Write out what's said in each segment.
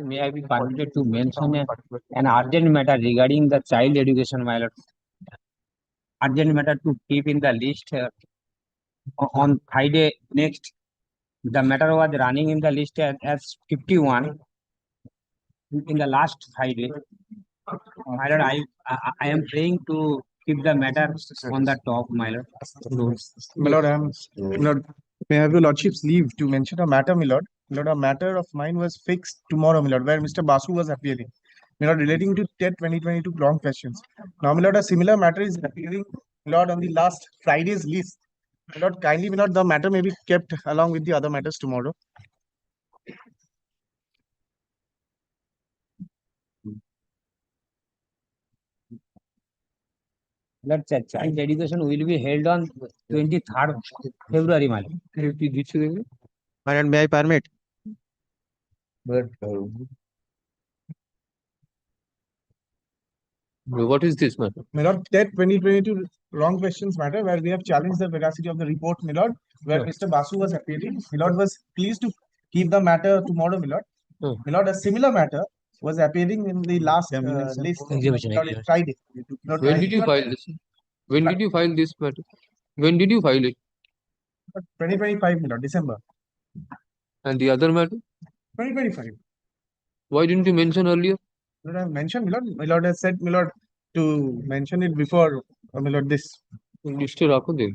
May I be permitted to mention an urgent matter regarding the child education, my lord? Urgent matter to keep in the list on Friday next. The matter was running in the list as 51 in the last Friday. My lord, I am praying to keep the matter on the top, my lord. My lord, may I have your lordship's leave to mention a matter, my lord? My lord, a matter of mine was fixed tomorrow, my lord, where Mr. Basu was appearing. My lord, relating to TET 2022 long questions. Now, my lord, a similar matter is appearing, my lord, on the last Friday's list. My lord, kindly, my lord, the matter may be kept along with the other matters tomorrow. Lord, child education will be held on 23rd February, my lord. My lord, may I permit? But what is this matter? My lord, TET 2022 wrong questions matter, where we have challenged the veracity of the report, my lord, where Mr. Basu was appearing. My lord was pleased to keep the matter tomorrow, my lord. My lord, a similar matter was appearing in the last list Exhibition, my lord, exhibition. Friday. Lord, When did you file this? When did you file this matter? When did you file it? 2025, my lord, December. And the other matter? 2025. Why didn't you mention earlier? Lord, I have mentioned, my lord. My lord has said, my lord, to mention it before, my lord, this. List rakho de.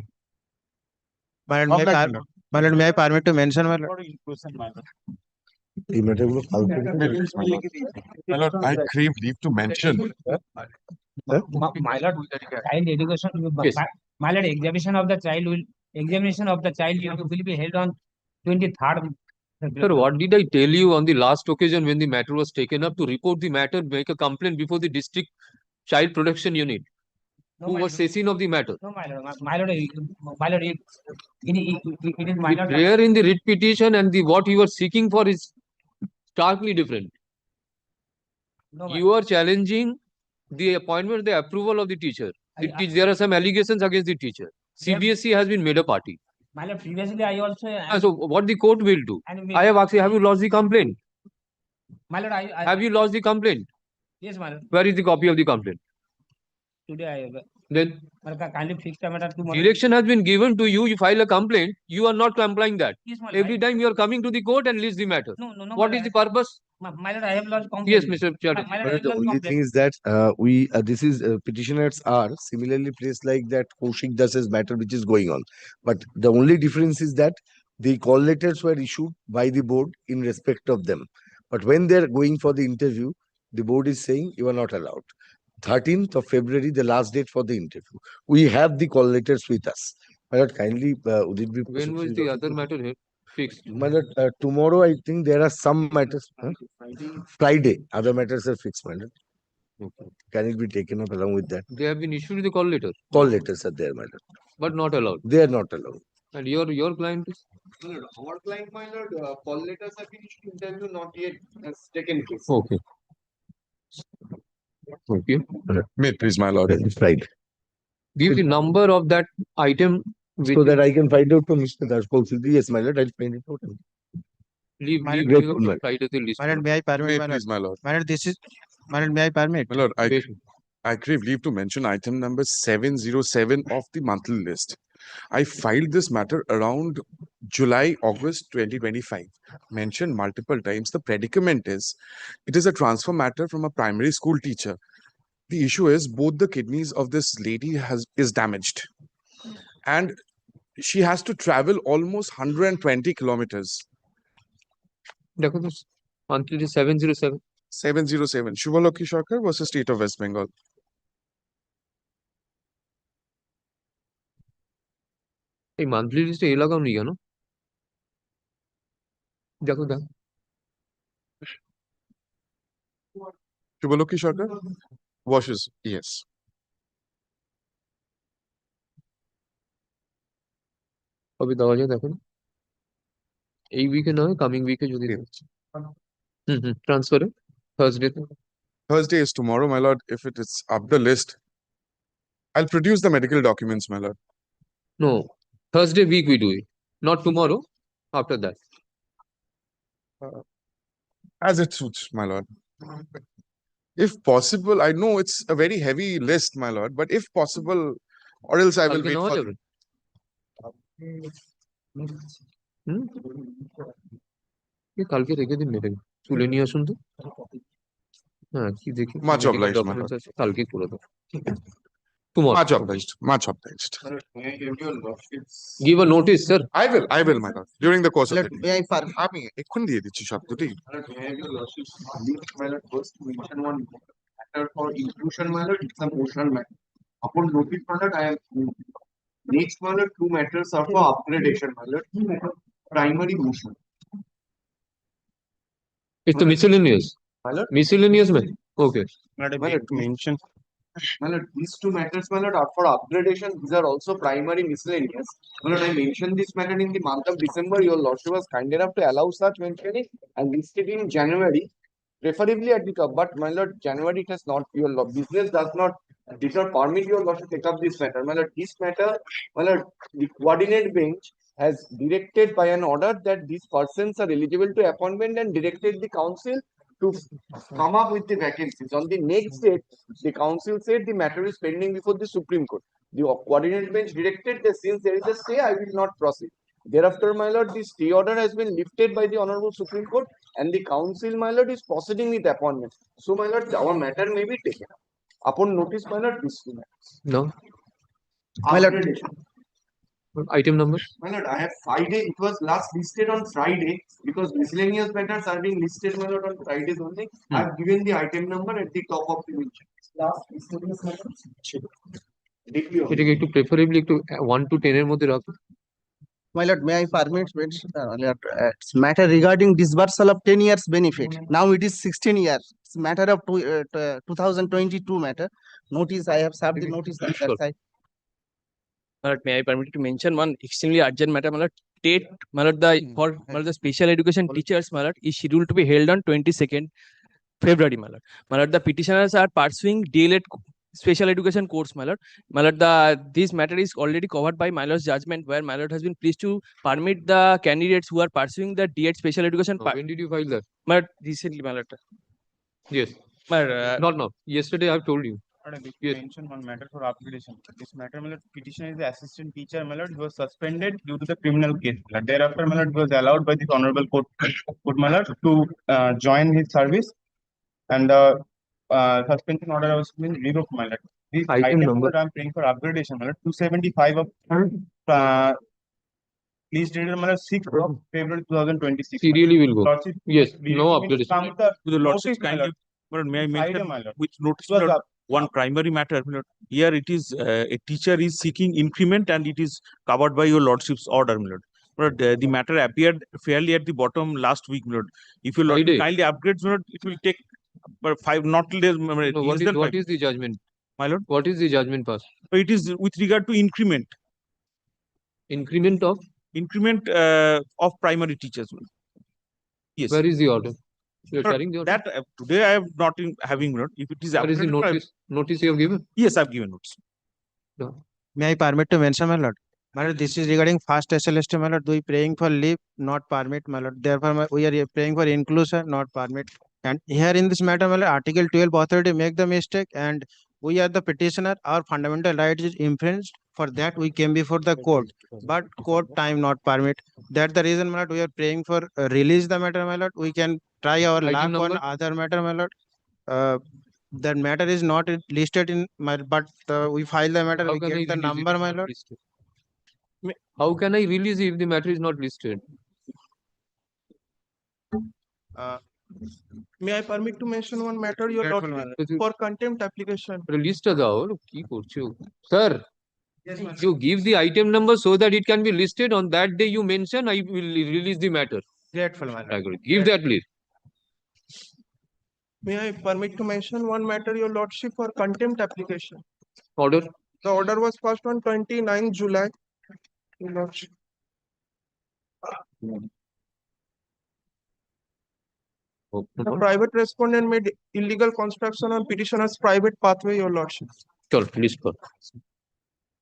My Of lord, that, my lord. my lord, may I permit to mention, my lord? এই ম্যাটারগুলো ফালতু My lord, I crave leave to mention. My lord, child education, Yes. my lord, examination of the child will be held on 23rd. Sir, what did I tell you on the last occasion when the matter was taken up to report the matter, make a complaint before the district child protection unit? Who was session of the matter? No, my lord, it is my The lord. prayer in the writ petition and the what you are seeking for is starkly different. No, my You are challenging the appointment, the approval of the teacher. There are some allegations against the teacher. CBSE has been made a party. my lord, previously I also. So what the court will do? I have asked you, have you lodged the complaint? My lord, Have you lodged the complaint? yes, my lord. Where is the copy of the complaint? Today I have. Then My lord, kindly fix the matter tomorrow. direction has been given to you. You file a complaint. You are not complying that. Yes, my lord. Every time you are coming to the court and list the matter. No, no, no. What is the purpose? My lord, I have lodged complaint. Yes, Mr. Chatter. My lord, I But have the lodged only complaint. thing is that this is petitioners are similarly placed like that Kaushik Das's matter which is going on. But the only difference is that the call letters were issued by the board in respect of them. But when they're going for the interview, the board is saying you are not allowed. 13th of February, the last date for the interview. We have the call letters with us. My lord, kindly, would it be When possible was for the you other to- matter here fixed? My lord, tomorrow I think there are some matters. Friday, other matters are fixed, my lord. Okay. Can it be taken up along with that? They have been issued the call letter, Call letters are there, my lord. but not allowed. They are not allowed. And your client is? Our client, my lord, call letters have been issued, interview not yet has taken place. Okay. Okay. May it please, my lord. Right. Give the number of that item which So that I can find out from Mr. Dashpal. Yes, my lord, I'll find it out. leave My Great, your my lord. Friday the list. My lord, may I May permit, it my lord? please, my lord. My lord, my lord, may I permit? My lord, Wait. I crave leave to mention item number 707 of the monthly list. I filed this matter around July, August 2025. Mentioned multiple times. The predicament is, it is a transfer matter from a primary school teacher. The issue is both the kidneys of this lady is damaged. And she has to travel almost 120 kilometers. দেখো তো monthly 707. 707. Shubhalakshmi Sarkar versus State of West Bengal. এই monthly লিস্টে এ লাগাও নি কেন? দেখো দেখ Shubhalakshmi Sarkar washes, yes. কবে দেওয়া যায় দেখো না। এই উইকে নয়, কামিং উইকে যদি ট্রান্সফারে Thursday. Thursday is tomorrow, my lord. If it is up the list, I'll produce the medical documents, my lord. No, Thursday week we do it, not tomorrow. After that, As it suits, my lord. If possible, I know it's a very heavy list, my lord, but if possible, or else I will কালকে wait নেওয়া for. যাবে হুম কালকে রেখে দিন মেরে তুলে নিয়ে আসুন তো হ্যাঁ কি দেখি Much medical obliged, my documents lord. আছে কালকে করে দেবো tomorrow Much obliged. Much obliged. May I give your lordships? give a notice sir I will, my lord. During the course of Let the day. may I par আমি এক্ষুনি দিয়ে দিচ্ছি সব দুটি। My lord, may I have your lordships? Leave, my lord, first to mention one matter for inclusion, my lord, it's a motion matter. Upon notice, my lord, I have next, my lord, two matters are for upgradation, my lord. Primary motion. it's the miscellaneous My lord, miscellaneous man okay my lord, mention my lord, these two matters, my lord, are for upgradation. These are also primary miscellaneous. My lord, I mentioned this matter in the month of December. Your lordship was kind enough to allow such mentioning and listed in January, preferably at the top. But my lord, January it has not. Your business did not permit your lordship to take up this matter. My lord, this matter, my lord, the coordinate bench has directed by an order that these persons are eligible to appointment and directed the council to come up with the vacancies. On the next date, the council said the matter is pending before the Supreme Court. The coordinate bench directed that since there is a stay, I will not proceed. Thereafter, my lord, the stay order has been lifted by the Honorable Supreme Court and the council, my lord, is proceeding with appointment. So, my lord, our matter may be taken up. Upon notice, my lord, these two matters. no My lord. Upgradation. item number My lord, I have Friday. It was last listed on Friday because miscellaneous matters are being listed, my lord, on Fridays only. I have given the item number at the top of the mention. Last miscellaneous matters. DPO. এটাকে একটু preferably একটু 1 to 10 এর মধ্যে রাখো My lord, may I permit mention it's matter regarding disbursal of 10 years benefit. Now it is 16 years. It's matter of 2022 matter. Notice I have served the notice on that Sure. side. My lord, may I permit to mention one extremely urgent matter, my lord. State, my lord, the special education teachers, my lord, is scheduled to be held on 22nd February, my lord. My lord, the petitioners are pursuing DLED special education course, my lord. My lord, this matter is already covered by my lord's judgment, where my lord has been pleased to permit the candidates who are pursuing the DED special education, when did you file that my lord, recently, my lord. yes My lord, not now yesterday I have told you Yes. Mention one matter for upgradation. This matter, my lord, petitioner is the assistant teacher, my lord. He was suspended due to the criminal case. My lord. Thereafter, my lord, he was allowed by this honorable court, my lord, to join his service, and the suspension order was been revoked, my lord. This Item item number. number I'm praying for upgradation, my lord. 275 of please dated, my lord, 6th of February 2026. serially will go Lordship, yes we no will upgradation come with the To the lordship, notice, my kindly, lord. but may I Friday, mention my lord. which notice, It was my lord, up. one primary matter, my lord. Here it is, a teacher is seeking increment and it is covered by your lordship's order, my lord. But the matter appeared fairly at the bottom last week, my lord. If you Friday. kindly upgrade, my lord, it will take five, not less, no, less than what 5, is the judgment my lord. what is the judgment pass It is with regard to increment increment of of primary teachers, my lord. Yes. where is the order you are But carrying the order that today I am not having, my lord. If it is where is the upgraded, my lord, notice you have given yes, I've given notice. May I permit to mention, my lord? My lord, this is regarding first SLST, my lord. We praying for leave, not permit, my lord. Therefore, we are praying for inclusion, not permit. And here in this matter, my lord, Article 12 authority make the mistake, and we are the petitioner. Our fundamental right is infringed. For that, we came before the court, but court time not permit. That's the reason, my lord. We are praying for release the matter, my lord. We can try our Item luck on number? other matter, my lord. That matter is not listed in my, but we file the matter, how we can I get the release number, it if my not lord. listed? How can I release if the matter is not listed May I permit to mention one matter, your Grateful, lordship, my lord. Because you- for contempt application? লিস্টটা দাও কি করছো sir you give the item number so that it can be listed on that day you mention I will release the matter Grateful, my I lord. agree give that please May I permit to mention one matter, your lordship, for contempt application? order The order was passed on 29 July. Your lordship. The private respondent made illegal construction on petitioner's private pathway, your lordship. চল list কর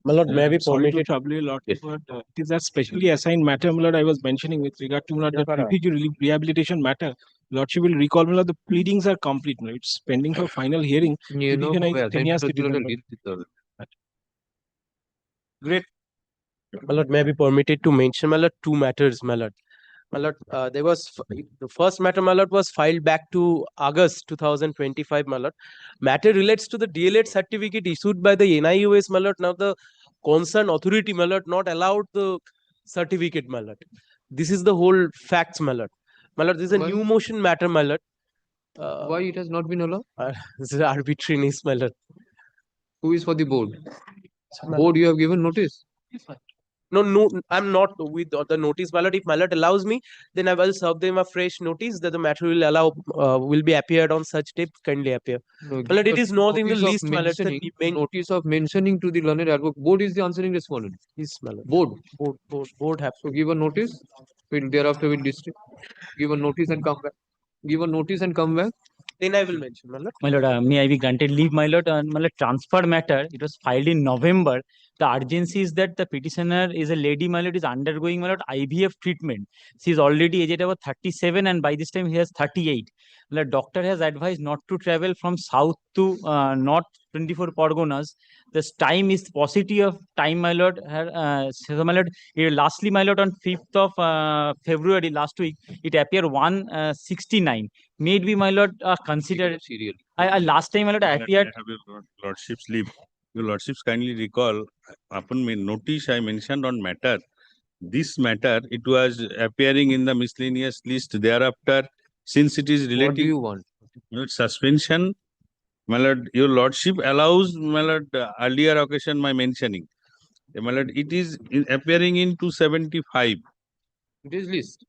My lord, may I be Sorry to permitted? trouble you, Lord, but it is a specially assigned matter, my lord, I was mentioning with regard to my lord, the refugee rehabilitation matter. Lordship will recall, my lord, the pleadings are complete. My lord. It's pending for final hearing. You know, Petitioner is where tenuous assigned citizen, to my list it, Great. My lord, may I be permitted to mention, my lord, two matters, my lord. My lord, there was the first matter, my lord, was filed back to August 2025, my lord. Matter relates to the DLED certificate issued by the NIUS, my lord. Now the concerned authority, my lord, not allowed the certificate, my lord. This is the whole facts, my lord. My lord, this is a Why? new motion matter, my lord. Why it has not been allowed? This is arbitrariness, my lord. Who is for the board? Board, you have given notice. No, I'm not with the notice, my lord. If my lord allows me, then I will serve them a fresh notice that the matter will allow will be appeared on such date. Kindly appear. No, My lord, it but is not in the notice of list, my lord. mentioning, notice of mentioning to the learned advocate. Board is the answering respondent. Yes, my lord. Board have So give a notice. Thereafter we'll distribute. Give a notice and come back. Give a notice and come back. Then I will mention, my lord. My lord, may I be granted leave, my lord? My lord, transfer matter, it was filed in November. The urgency is that the petitioner is a lady, my lord, is undergoing, my lord, IVF treatment. She is already aged about 37 and by this time he has 38. The doctor has advised not to travel from south to north 24 Parganas. This time is paucity of time, my lord. So, my lord, lastly, my lord, on 5th of February last week, it appeared 169. May be, my lord, consider serial. Last time, my lord, I appeared. I have your lordship's leave. Your lordships kindly recall, upon me notice I mentioned on matter. This matter, it was appearing in the miscellaneous list thereafter, since it is relating. What do you want? Suspension, my lord, your lordship allows, my lord, earlier occasion my mentioning. My lord, it is appearing in 275. It is list.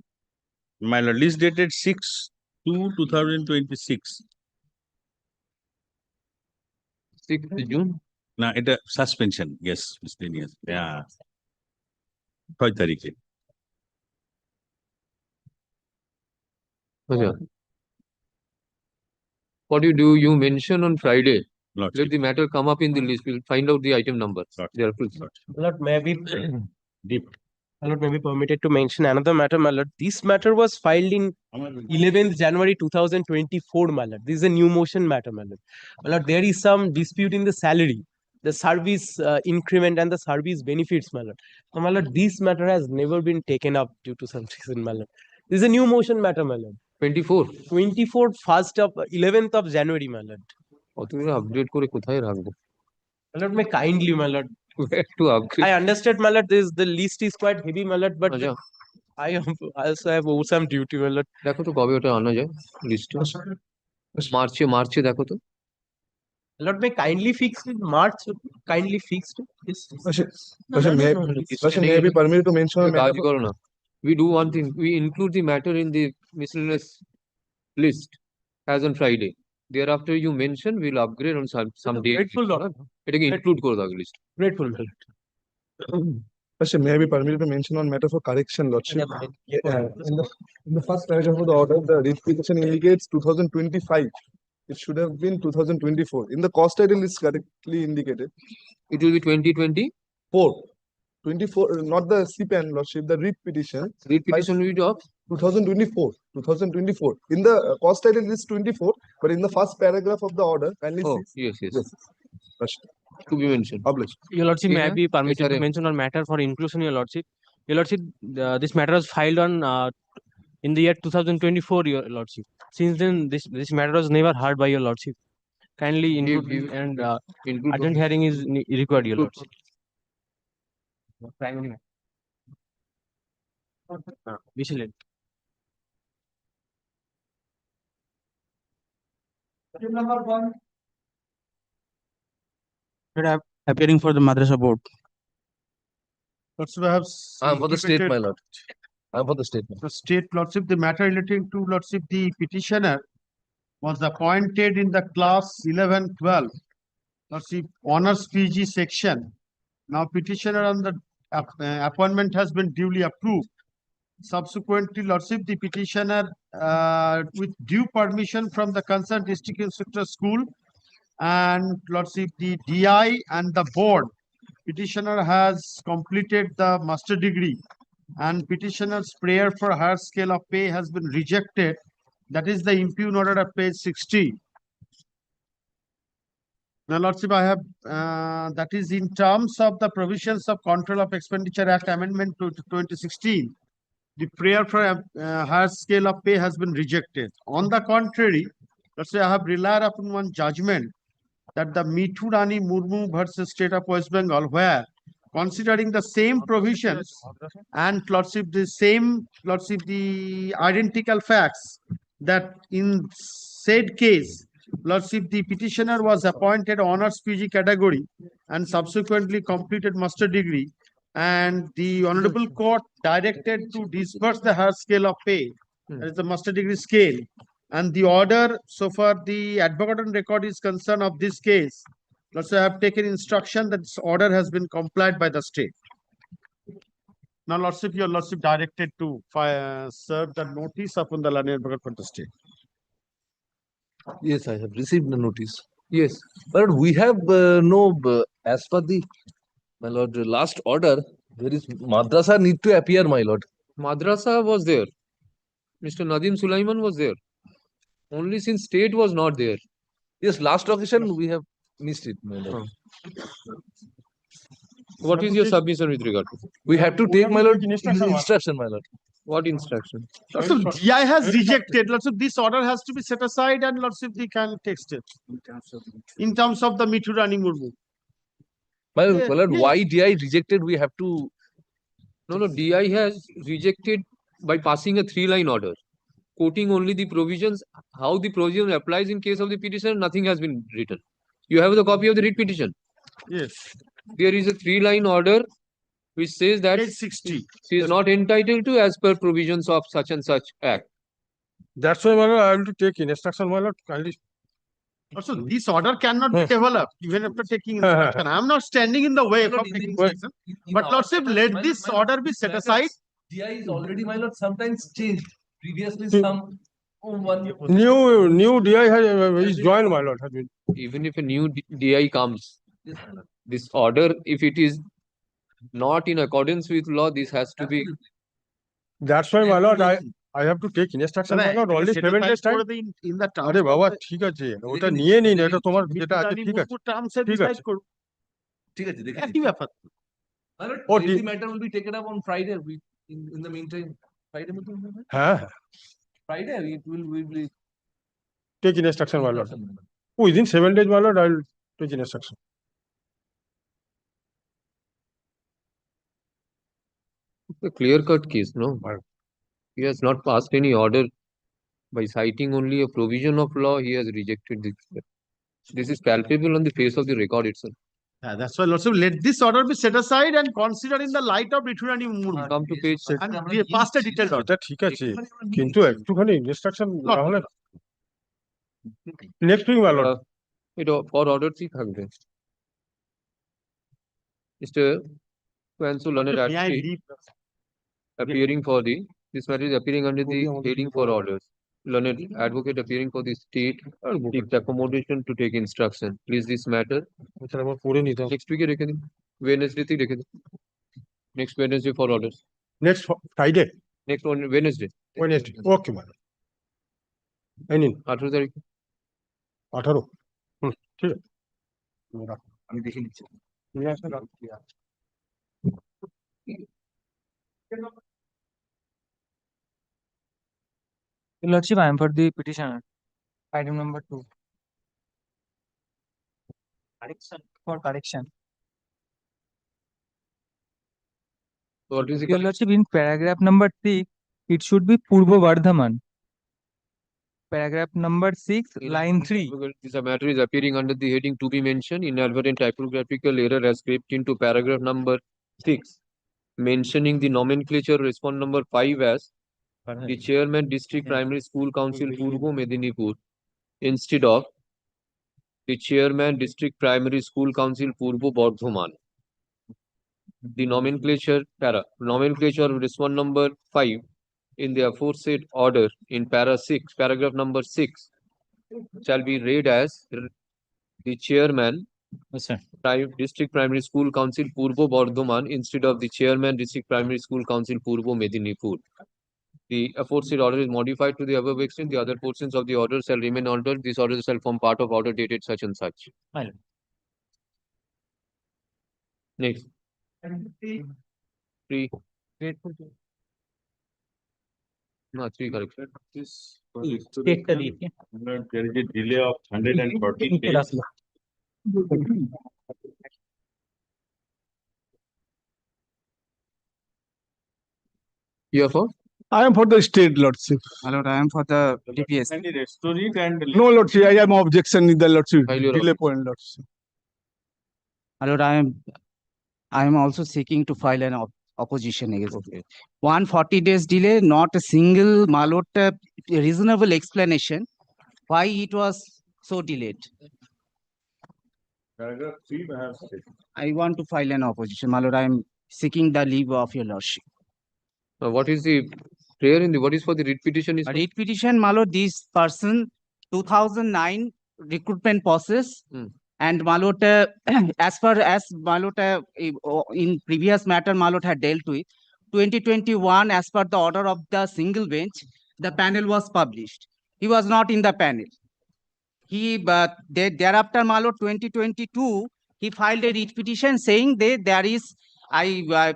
My lord, list dated 6/2/2026. 6th June. Now, it suspension, yes, miscellaneous. Yeah. 5 tarikh. What do? You mention on Friday. Lordship. Let the matter come up in the list. We'll find out the item number. Therefore, My lord, may I be my lord, may I be permitted to mention another matter, my lord. This matter was filed in 11th January 2024, my lord. This is a new motion matter, my lord. My lord, there is some dispute in the salary, the service increment and the service benefits, my lord. So, my lord, this matter has never been taken up due to some reason, my lord. This is a new motion matter, my lord. 24. 11th of January, my lord. Update করে কোথায় রাখবো? My lord, may kindly, my lord. To upgrade. I understand, my lord, the list is quite heavy, my lord, but I also have some duty, my lord. দেখো তো কবে ওটা আনা যায় লিস্টে। মার্চে দেখো তো। Lord, may kindly fix it. March, kindly fixed. Yes. May I be permitted to mention a কাজ matter? করো না। We do one thing. We include the matter in the miscellaneous list as on Friday. Thereafter, you mention we'll upgrade on some date. Grateful, Lord. এটাকে include করে দাও list. Grateful, my lord. May I be permitted to mention one matter for correction, Lordship? In the first paragraph of the order, the writ petition indicates 2025. It should have been 2024. In the cost title, it's correctly indicated. It will be 2024. 24, not the CPAN, Lordship, the writ petition. Writ petition will be of 2024. 2024. In the cost title, it's 24, but in the first paragraph of the order, kindly see. Yes. Lordship. To be mentioned. Published. Your lordship, may I be permitted to SRM. mention on matter for inclusion, your lordship? Your lordship, this matter was filed on in the year 2024, your lordship. Since then, this matter was never heard by your lordship. Kindly include and urgent hearing is required, your lordship. Primary. Vigilant. Number 1. Appearing for the Madrasa board. Lordship, I have I'm for the state, indicated my lord. I'm for the state. the state, Lordship, the matter relating to Lordship, the petitioner was appointed in the class 11-12. Lordship, honors PG section. Now petitioner on the appointment has been duly approved. Subsequently, Lordship, the petitioner with due permission from the concerned district instructor school and Lordship, the DI and the board petitioner has completed the master degree and petitioner's prayer for higher scale of pay has been rejected. That is the impugn order at page 60. Now, Lordship, I have, that is in terms of the provisions of Control of Expenditure Act Amendment to 2016. The prayer for a higher scale of pay has been rejected. On the contrary, let's say I have relied upon one judgment that the Mithu Rani Murmu versus State of West Bengal, where considering the same provisions and Lordship the identical facts that in said case, Lordship, the petitioner was appointed honors PG category and subsequently completed master degree, and the Honorable Court directed to disburse the higher scale of pay, that is the master degree scale. And the order, so far the advocate on record is concerned of this case, let's say I have taken instruction that this order has been complied by the state. Now, Lordship, your Lordship directed to serve the notice upon the learned advocate for the state. Yes, I have received the notice. Yes. But we have as per the, my lord, last order, there is madrasa need to appear, my lord. Madrasa was there. Mr. Nadim Sulaiman was there. Only since state was not there. Yes, last occasion we have missed it, my lord. What is your submission with regard to? We have to take, my lord, instruction, my lord. What instruction? Lordship, DI has rejected. Lordship, this order has to be set aside and Lordship, they can text it. In terms of the Mithu Rani Murmu. My lord, why DI rejected, we have to. No, DI has rejected by passing a 3-line order, quoting only the provisions. How the provision applies in case of the petition, nothing has been written. You have the copy of the writ petition. Yes. There is a 3-line order which says that Page 60. she is not entitled to as per provisions of such and such act. That's why, my lord, I have to take instruction, my lord. Kindly. Also, this order cannot be developed even after taking instruction. I am not standing in the way of taking instruction. But Lordship, let this order be set aside. DI is already, my lord, sometimes changed. Previously, some New DI has is joined, my lord. Has been. Even if a new DI comes, this order, if it is not in accordance with law, this has to be. That's why, my lord, I have to take instruction, my lord. Only 7 days time. In the term. আরে বাবা ঠিক আছে ওটা নিয়ে নিন এটা তোমার যেটা আছে ঠিক আছে ঠিক আছে ঠিক আছে দেখে একই ব্যাপার the matter will be taken up on Friday in the meantime Friday হ্যাঁ Friday it will be take instruction, my lord. Within 7 days, my lord, I will take instruction. It's a clear-cut case, no? He has not passed any order by citing only a provision of law. He has rejected this. This is palpable on the face of the record itself. Yeah, that's why Lordship, let this order be set aside and considered in the light of Mithu Rani Murmu. Come to page. And we passed a detailed order. এটা ঠিক আছে কিন্তু একটুখানি instruction না হলে next week, my lord. এটা for order 3 থাকবে. Mr. Kwansu Leonard May I Atchi leave? appearing for the, this matter is appearing under the heading for orders. Learned advocate appearing for the state seeks accommodation to take instruction. Please this matter. এছাড়া আমার পড়ে নিতে হবে Next week রেখে দিন. Wednesday তে রেখে দিন. Next Wednesday for orders. Next Friday Next one Wednesday. Wednesday okay, my lord. এই নিন 18 তারিখ. 18 ঠিক আছে আমি দেখে নিচ্ছি নিয়ে আসেন। Your Lordship, I am for the petitioner. Item number 2. Correction. For correction. What is the Your Lordship, in paragraph number 6, it should be Purbo Bardhaman. Paragraph number 6, line 3. This matter is appearing under the heading to be mentioned. Inadvertent typographical error has crept into paragraph number 6, mentioning the nomenclature respond number 5 as the chairman district primary school council Purbo Medinipur instead of the chairman district primary school council Purbo Bardhaman. The nomenclature respond number 5 in the aforesaid order in paragraph number 6 shall be read as the chairman Yes, sir. District Primary School Council Purbo Bardhaman instead of the Chairman District Primary School Council Purbo Medinipur. The aforesaid order is modified to the above extent. The other portions of the order shall remain ordered. This order shall form part of order dated such and such. My lord. Next. Three. No, three correct. Take the lead. There is a delay of 114 days. You are for? I am for the state lordship. My lord, I am for the DPS. Can you restore it and No lordship, I am objection in the lordship. File your Delay point lordship. My lord, I am also seeking to file an opposition against it. 140 days delay, not a single, my lord, reasonable explanation why it was so delayed. paragraph 3 I have said. I want to file an opposition. My lord, I am seeking the leave of your lordship. What is the prayer in the, what is for the writ petition is? A writ petition, my lord, this person, 2009 recruitment process. And my lord, as far as my lord, in previous matter, my lord had dealt with 2021, as per the order of the single bench, the panel was published. He was not in the panel. But thereafter, my lord, 2022, he filed a writ petition saying that there is, there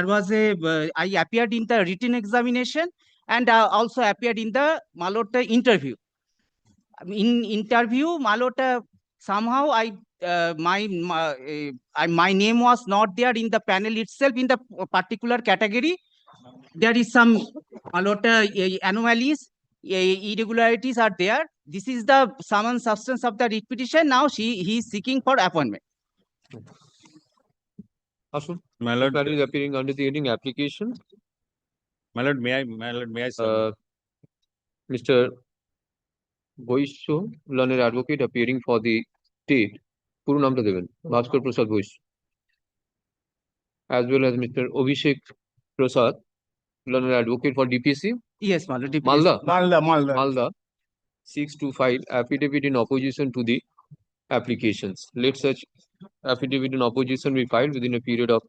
was a, I appeared in the written examination and also appeared in the, my lord, interview. In interview, my lord, somehow my name was not there in the panel itself in the particular category. There is some, my lord, anomalies, irregularities are there. This is the sum and substance of the writ petition. Now he is seeking for appointment. Ashwin, My lord, matter is appearing under the heading application. my lord, may I submit? Mr. Boisho, learned advocate appearing for the state, Puru Namta Devan, Bhaskar Prasad Boisho, as well as Mr. Abhishek Prasad, learned advocate for DPC. Yes, my lord. Malda. Malda. Malda seeks to file affidavit in opposition to the applications. Let such affidavit in opposition be filed within a period of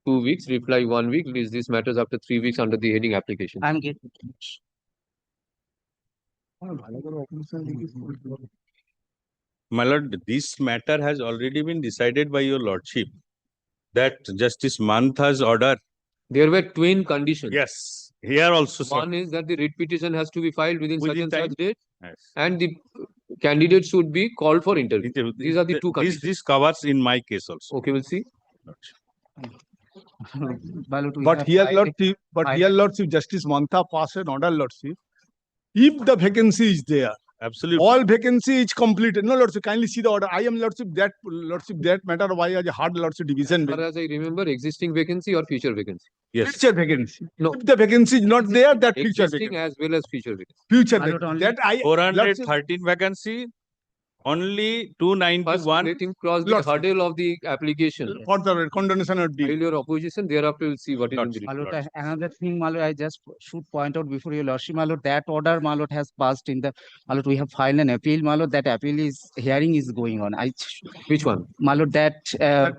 2 weeks. Reply 1 week. List these matters after 3 weeks under the heading application. I'm getting. My lord, this matter has already been decided by your lordship. That Justice Mantha's order. There were twin conditions. Yes, here also. One is that the writ petition has to be filed within such and such date, Yes. and the candidate should be called for interview. These are the two conditions. This covers in my case also. Okay, we'll see. But here, lordship, Justice Mantha passed an order, lordship. If the vacancy is there, absolutely, all vacancy is completed. No, lordship, kindly see the order. I am lordship that matter why as a hard lordship division. As I remember, existing vacancy or future vacancy. Yes. Future vacancy. No. If the vacancy is not there, that future Existing vacancy. as well as future vacancy. Future My lord, vacancy. only That I 413 vacancy, only First, 291. let him cross the Lordship. hurdle of the application. for the condemnation of File deed. your opposition. Thereafter, we'll see what is in the My report. lord, another thing, my lord, I just should point out before your lordship, my lord, that order, my lord, has passed in the, my lord, we have filed an appeal, my lord, that appeal is, hearing is going on. Which one? My lord, that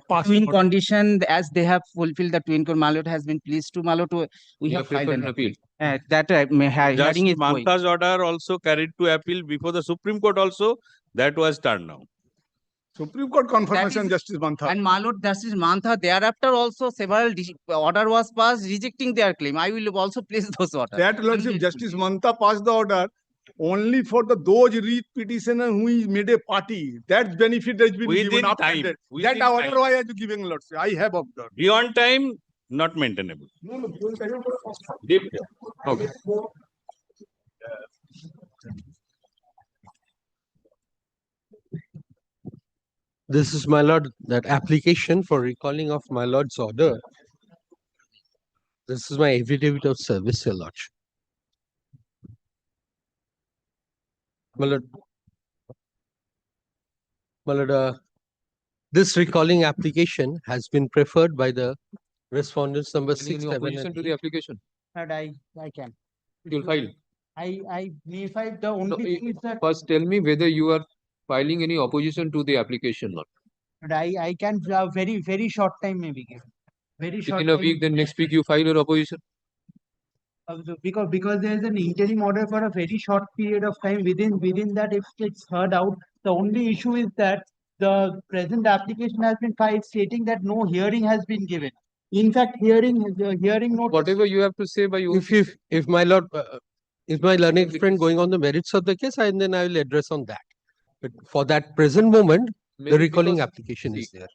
passed twin order. condition, as they have fulfilled the twin condition, my lord, has been pleased to, my lord, we You have filed preferred an an appeal. that hearing is Justice going. Mantha's order also carried to appeal before the Supreme Court also. That was turned down. Supreme Court confirmation, is- Justice Mantha. And my lord, Justice Mantha, thereafter also several order was passed rejecting their claim. I will also place those orders. That lordship, Justice Mantha passed the order only for those writ petitioner who is made a party. That benefit has been Within given after time. that. Within That order time. why are you giving, lordship? I have observed. Beyond time, not maintainable. Deep. Okay. This is, my lord, that application for recalling of my lord's order. This is my affidavit of service, your lordship. My lord, this recalling application has been preferred by the respondents number Any 6, 7, opposition and to the application? And I can. You'll file. I may file the No, only thing is that first, tell me whether you are filing any opposition to the application, not But I can very short time maybe given. Very short within a time. week. Then next week you file your opposition. Because there is an interim order for a very short period of time. Within that, if it's heard out, the only issue is that the present application has been filed stating that no hearing has been given. In fact, hearing notice. Whatever you have to say by you. If my lord, is my learned friend going on the merits of the case, and then I will address on that. But for that present moment, the recalling Because, application is see, there.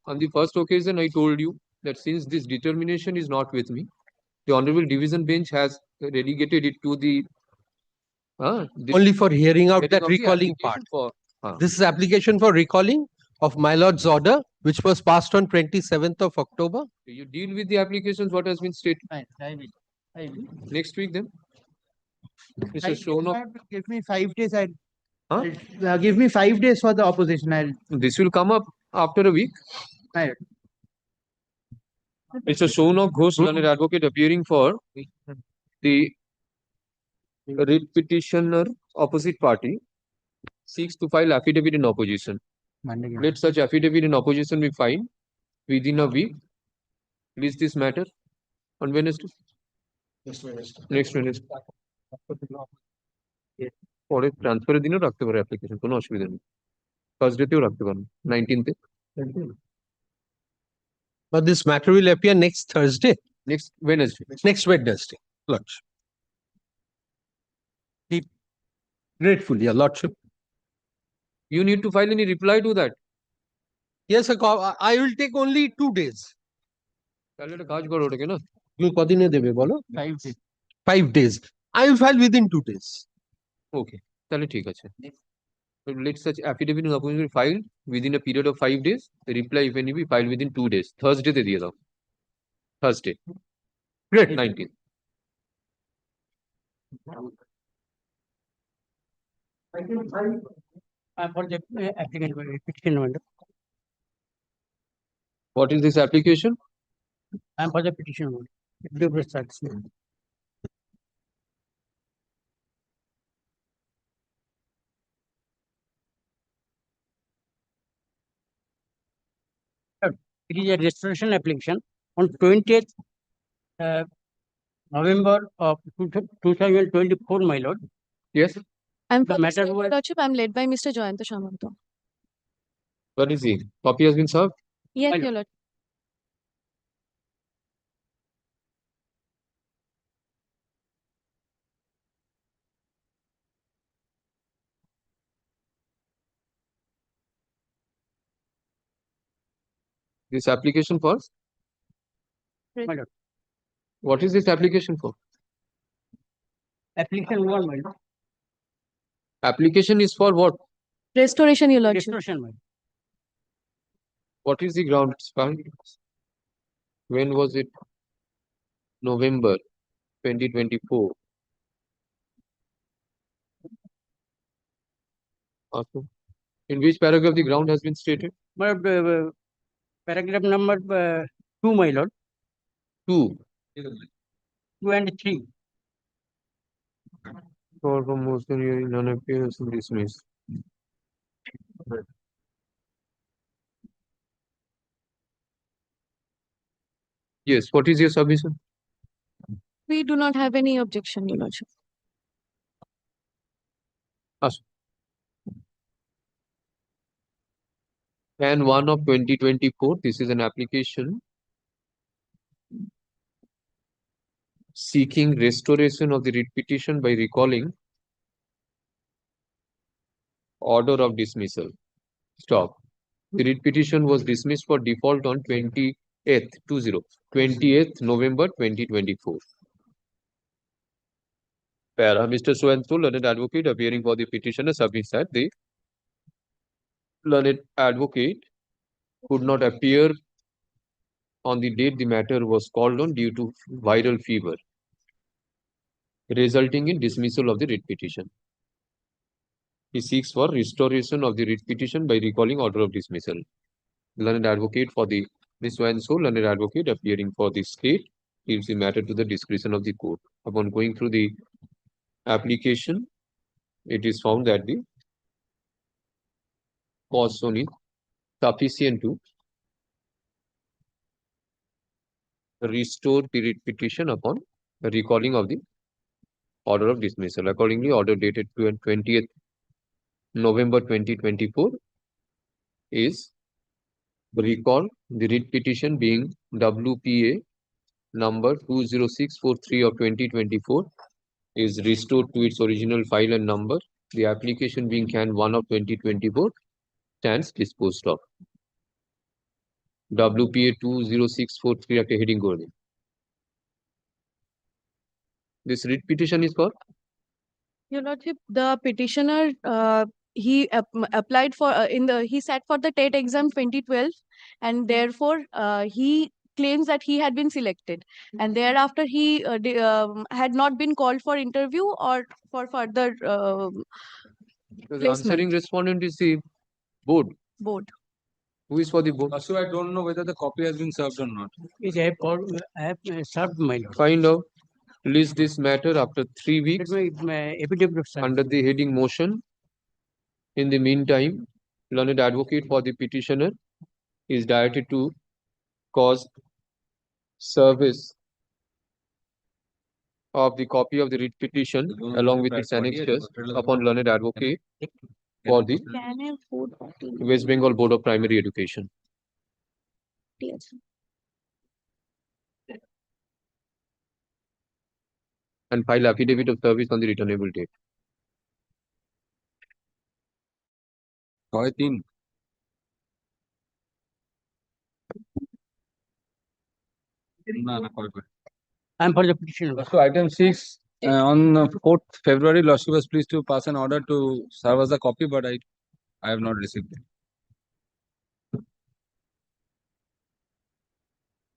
On the first occasion, I told you that since this determination is not with me, the Honorable Division Bench has relegated it to the Only for hearing out hearing that of the recalling part. application for This is application for recalling of my lord's order, which was passed on 27th of October. you deal with the applications what has been stated. Fine, I will. Next week then. Mr. I- Shonok, Give me 5 days. Give me 5 days for the opposition. this will come up after a week. Right. Mr. Shonok Ghosh, learned advocate appearing for the writ petitioner opposite party seeks to file affidavit in opposition. Let such affidavit in opposition be filed within a week. Please this matter on Wednesday. Next Wednesday. পরে ট্রান্সফারের দিনও রাখতে পারে application, কোনো অসুবিধা নেই। First ডেতেও রাখতে পারেন, 19th. But this matter will appear next Thursday. Next Wednesday. Next Wednesday, Lordship. Grateful, your Lordship. You need to file any reply to that. Yes, I will take only 2 days. তাহলে একটা কাজ করো ওটাকে না। তুমি কদিনে দেবে বলো? 5 days. 5 days. I will file within 2 days. Okay, তাহলে ঠিক আছে। Let such affidavit in opposition be filed within a period of 5 days. The reply, if any, be filed within 2 days. Thursday তে দিয়ে দাও। Thursday. Great. 19th. For the applicant petition. What is this application? I am for the petition. It is a restoration application on 20th November of 2024, my lord. Yes. I'm The for the matter same, was- Lordship, I'm led by Mr. Jayanta Samanto. What is it? Copy has been served? Yes, your lord. This application for? My lord. What is this application for? Application 1, my lord. Application is for what? Restoration, your lordship. Restoration, my lord. What is the ground? When was it? November 2024. Okay. In which paragraph the ground has been stated? My lord, paragraph number 2, my lord. 2. 2 and 3. For motion hearing non-appearance dismissed. Yes, what is your submission? We do not have any objection, your lordship. Ask. And 1 of 2024, this is an application seeking restoration of the writ petition by recalling order of dismissal. Stop. The writ petition was dismissed for default on 20th November 2024. Para, Mr. So-and-so, learned advocate appearing for the petitioner submits that the learned advocate could not appear on the date the matter was called on due to viral fever, resulting in dismissal of the writ petition. He seeks for restoration of the writ petition by recalling order of dismissal. Learned advocate for the Ms. So-and-so, learned advocate appearing for the state, gives the matter to the discretion of the court. Upon going through the application, it is found that the cause shown is sufficient to restore the writ petition upon the recalling of the order of dismissal. Accordingly, order dated 20th November 2024 is recall the writ petition being WPA number 20643 of 2024 is restored to its original file and number. The application being CAN 1 of 2024 stands disposed of. WPA 20643 একটা heading করে দিন। This writ petition is for Your Lordship, the petitioner, he applied for he sat for the TET exam 2012, and therefore he claims that he had been selected, and thereafter he had not been called for interview or for further the placement. answering respondent is the board. Board. Who is for the board? So I don't know whether the copy has been served or not. Yes, I have served my lord. Find out. List this matter after 3 weeks My affidavit of service. under the heading motion. In the meantime, learned advocate for the petitioner is directed to cause service of the copy of the writ petition along with its annexures upon learned advocate for the Can I vote? West Bengal Board of Primary Education. Yes. And file affidavit of service on the returnable date. I am for the petition. So item 6 on 4th February, Lordship was pleased to pass an order to serve as a copy, but I have not received it.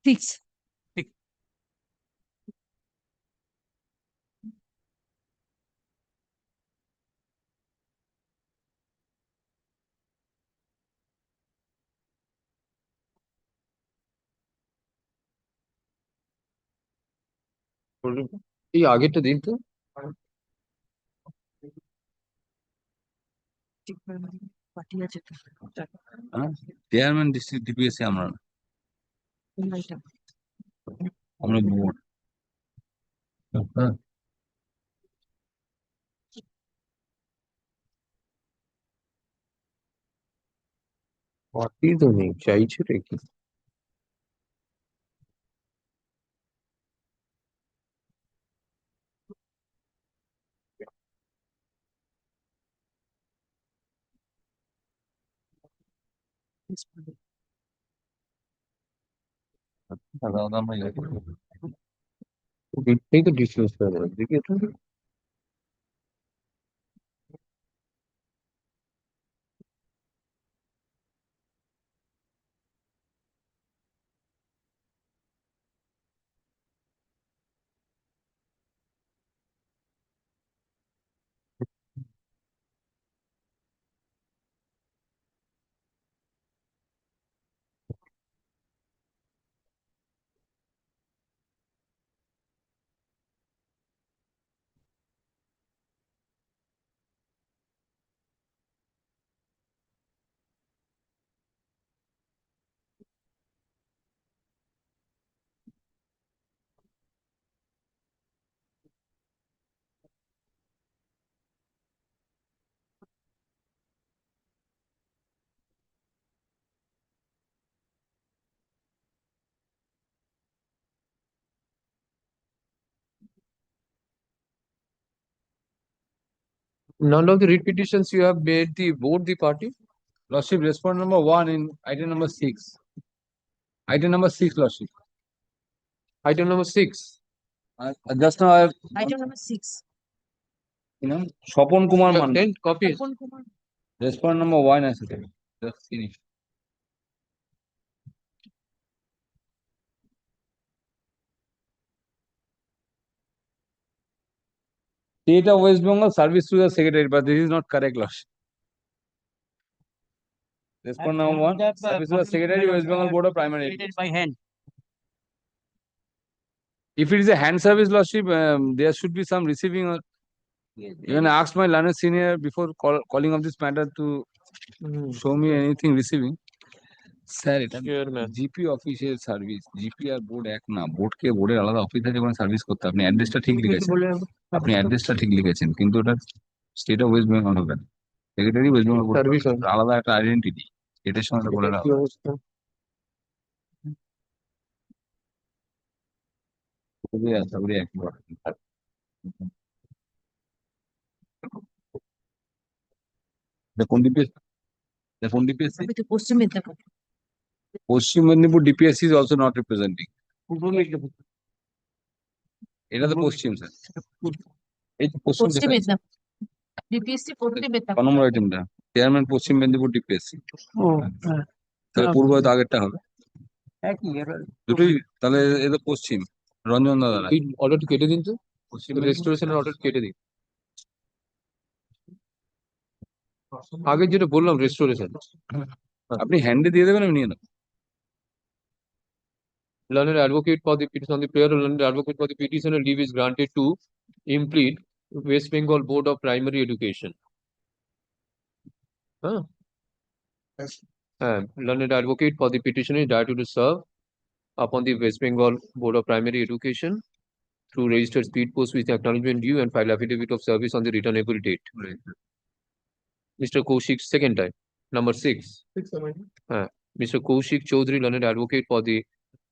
6. এই আগেরটা দিন তো chairman district DPSC আমরা board party তো নেই চাইছে রে কি এই তো ডিসমিস করে দেখি এটা None of the writ petitions you have made the board the party. Lordship, respond number 1 in item number 6. Item number 6, Lordship. Item number 6. Just now I have, Item number 6. Swapon Kumar You have Manda. 10 copies. Respond number 1 I said. Just finish. State of West Bengal service to the secretary, but this is not correct, Lordship. Respond number 1, service to the secretary, West Bengal Board of Primary Education. By hand. If it is a hand service, Lordship, there should be some receiving. Or you can ask my learned senior before calling of this matter to show me anything receiving. Sir এটা Chairman. GP অফিসের service, GP আর board এক না, বোর্ডকে বোর্ডের আলাদা office আছে, ওখানে service করতে আপনি অ্যাড্রেসটা ঠিক লিখেছেন, আপনি অ্যাড্রেসটা ঠিক লিখেছেন, কিন্তু ওটা স্টেট অফ ওয়েস্ট বেঙ্গল হবে না, secretary West Bengal Service on. আলাদা একটা আইডেন্টিটি, এটার সঙ্গে বলে না। খুবই আশা করি একবার কোন ডিপিএস, কোন DPSC? Paschim Medinipur. Paschim Medinipur DPSC is also not representing. পূর্ব মেদিনীপুর। এটা তো পশ্চিম স্যার, এই তো পশ্চিম পশ্চিম মেদিনীপুর। ডিপিএসসি পশ্চিম মেদিনীপুর। 1 নম্বর আইটেমটা চেয়ারম্যান পশ্চিম মেদিনীপুর ডিপিএসসি, ও হ্যাঁ। তাহলে পূর্ব তো আগেরটা হবে একই এবার। দুটোই, তাহলে এ তো পশ্চিম রঞ্জন দাদা এই অর্ডারটি কেটে দিন তো, পশ্চিম রেস্টোরেশনের অর্ডার কেটে দিন। আগে যেটা বললাম রেস্টোরেশন, আপনি হ্যান্ডে দিয়ে দেবেন, আমি নিয়ে নেবো। learned advocate for the petition on the prayer, learned advocate for the petitioner leave is granted to implead West Bengal Board of Primary Education. Learned advocate for the petitioner is directed to serve upon the West Bengal Board of Primary Education through registered speed post with acknowledgement due and file affidavit of service on the returnable date. Mr. Kaushik, second time, number 6. Mr. Kaushik Chaudhary, learned advocate for the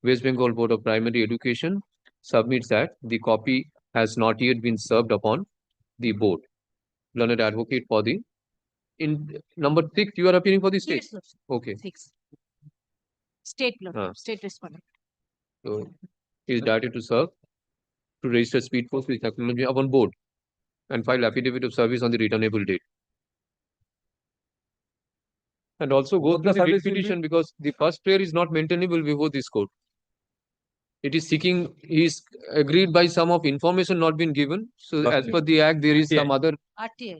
West Bengal Board of Primary Education, submits that the copy has not yet been served upon the board. Learned advocate for the, in number 6, you are appearing for the state? Yes, sir. Okay. 6. State state respondent. So he is directed to serve to register speed post with acknowledgement upon board and file affidavit of service on the returnable date. And also go through the writ petition because the first prayer is not maintainable before this court. It is seeking, he is agreed by some of information not been given. So as per the act, there is some other. RTI.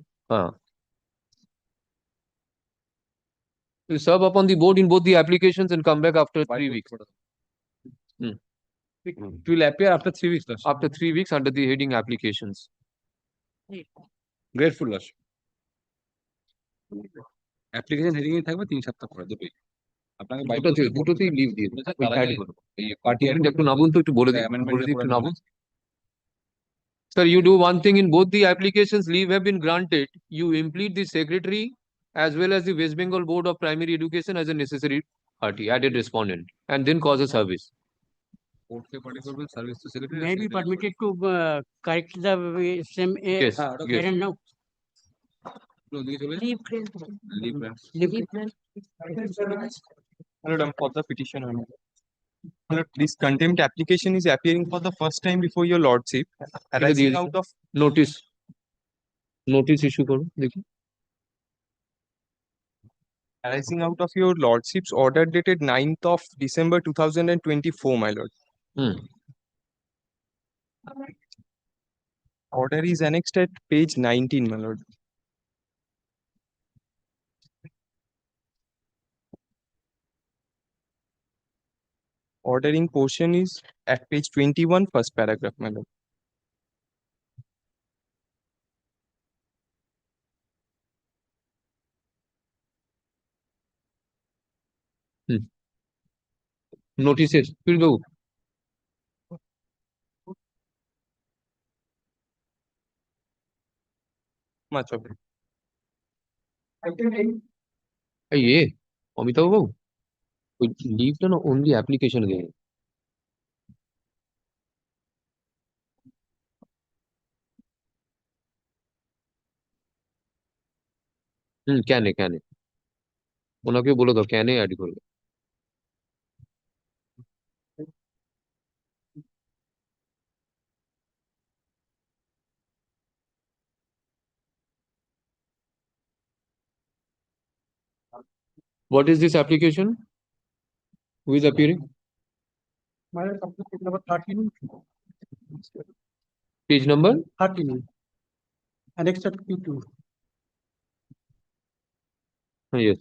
You serve upon the board in both the applications and come back after 3 weeks. It will appear after 3 weeks. After 3 weeks under the heading applications. Grateful, Lordship. Application heading এ থাকবে 3 সপ্তাহ পরে দুটোই, আপনাকে দুটোতেই leave দিয়ে দেবো। এই পার্টি একটু নামুন তো, একটু বলে দিন, একটু নামুন। Sir, you do one thing in both the applications, leave have been granted. You implead the secretary as well as the West Bengal Board of Primary Education as a necessary party, added respondent, and then cause a service. Service to secretary. May be permitted to correct the same Yes, error now. Leave plan. Hello, for the petition. Hello, this contempt application is appearing for the first time before your lordship, arising out of notice issue karo dekhi, arising out of your lordship's order dated 9th of December 2024, my lord. Order is annexed at page 19, my lord. Ordering portion is at page 21, first paragraph, my lord. notices, fill the Much of it. ये অমিতাভ বাবু ওই লিভটা না only application দিয়ে ক্যানে ওনাকে বলে দাও ক্যানে add করবে। What is this application? Who is appearing? Number 13. Page number? 13. Annexed at P2. Yes.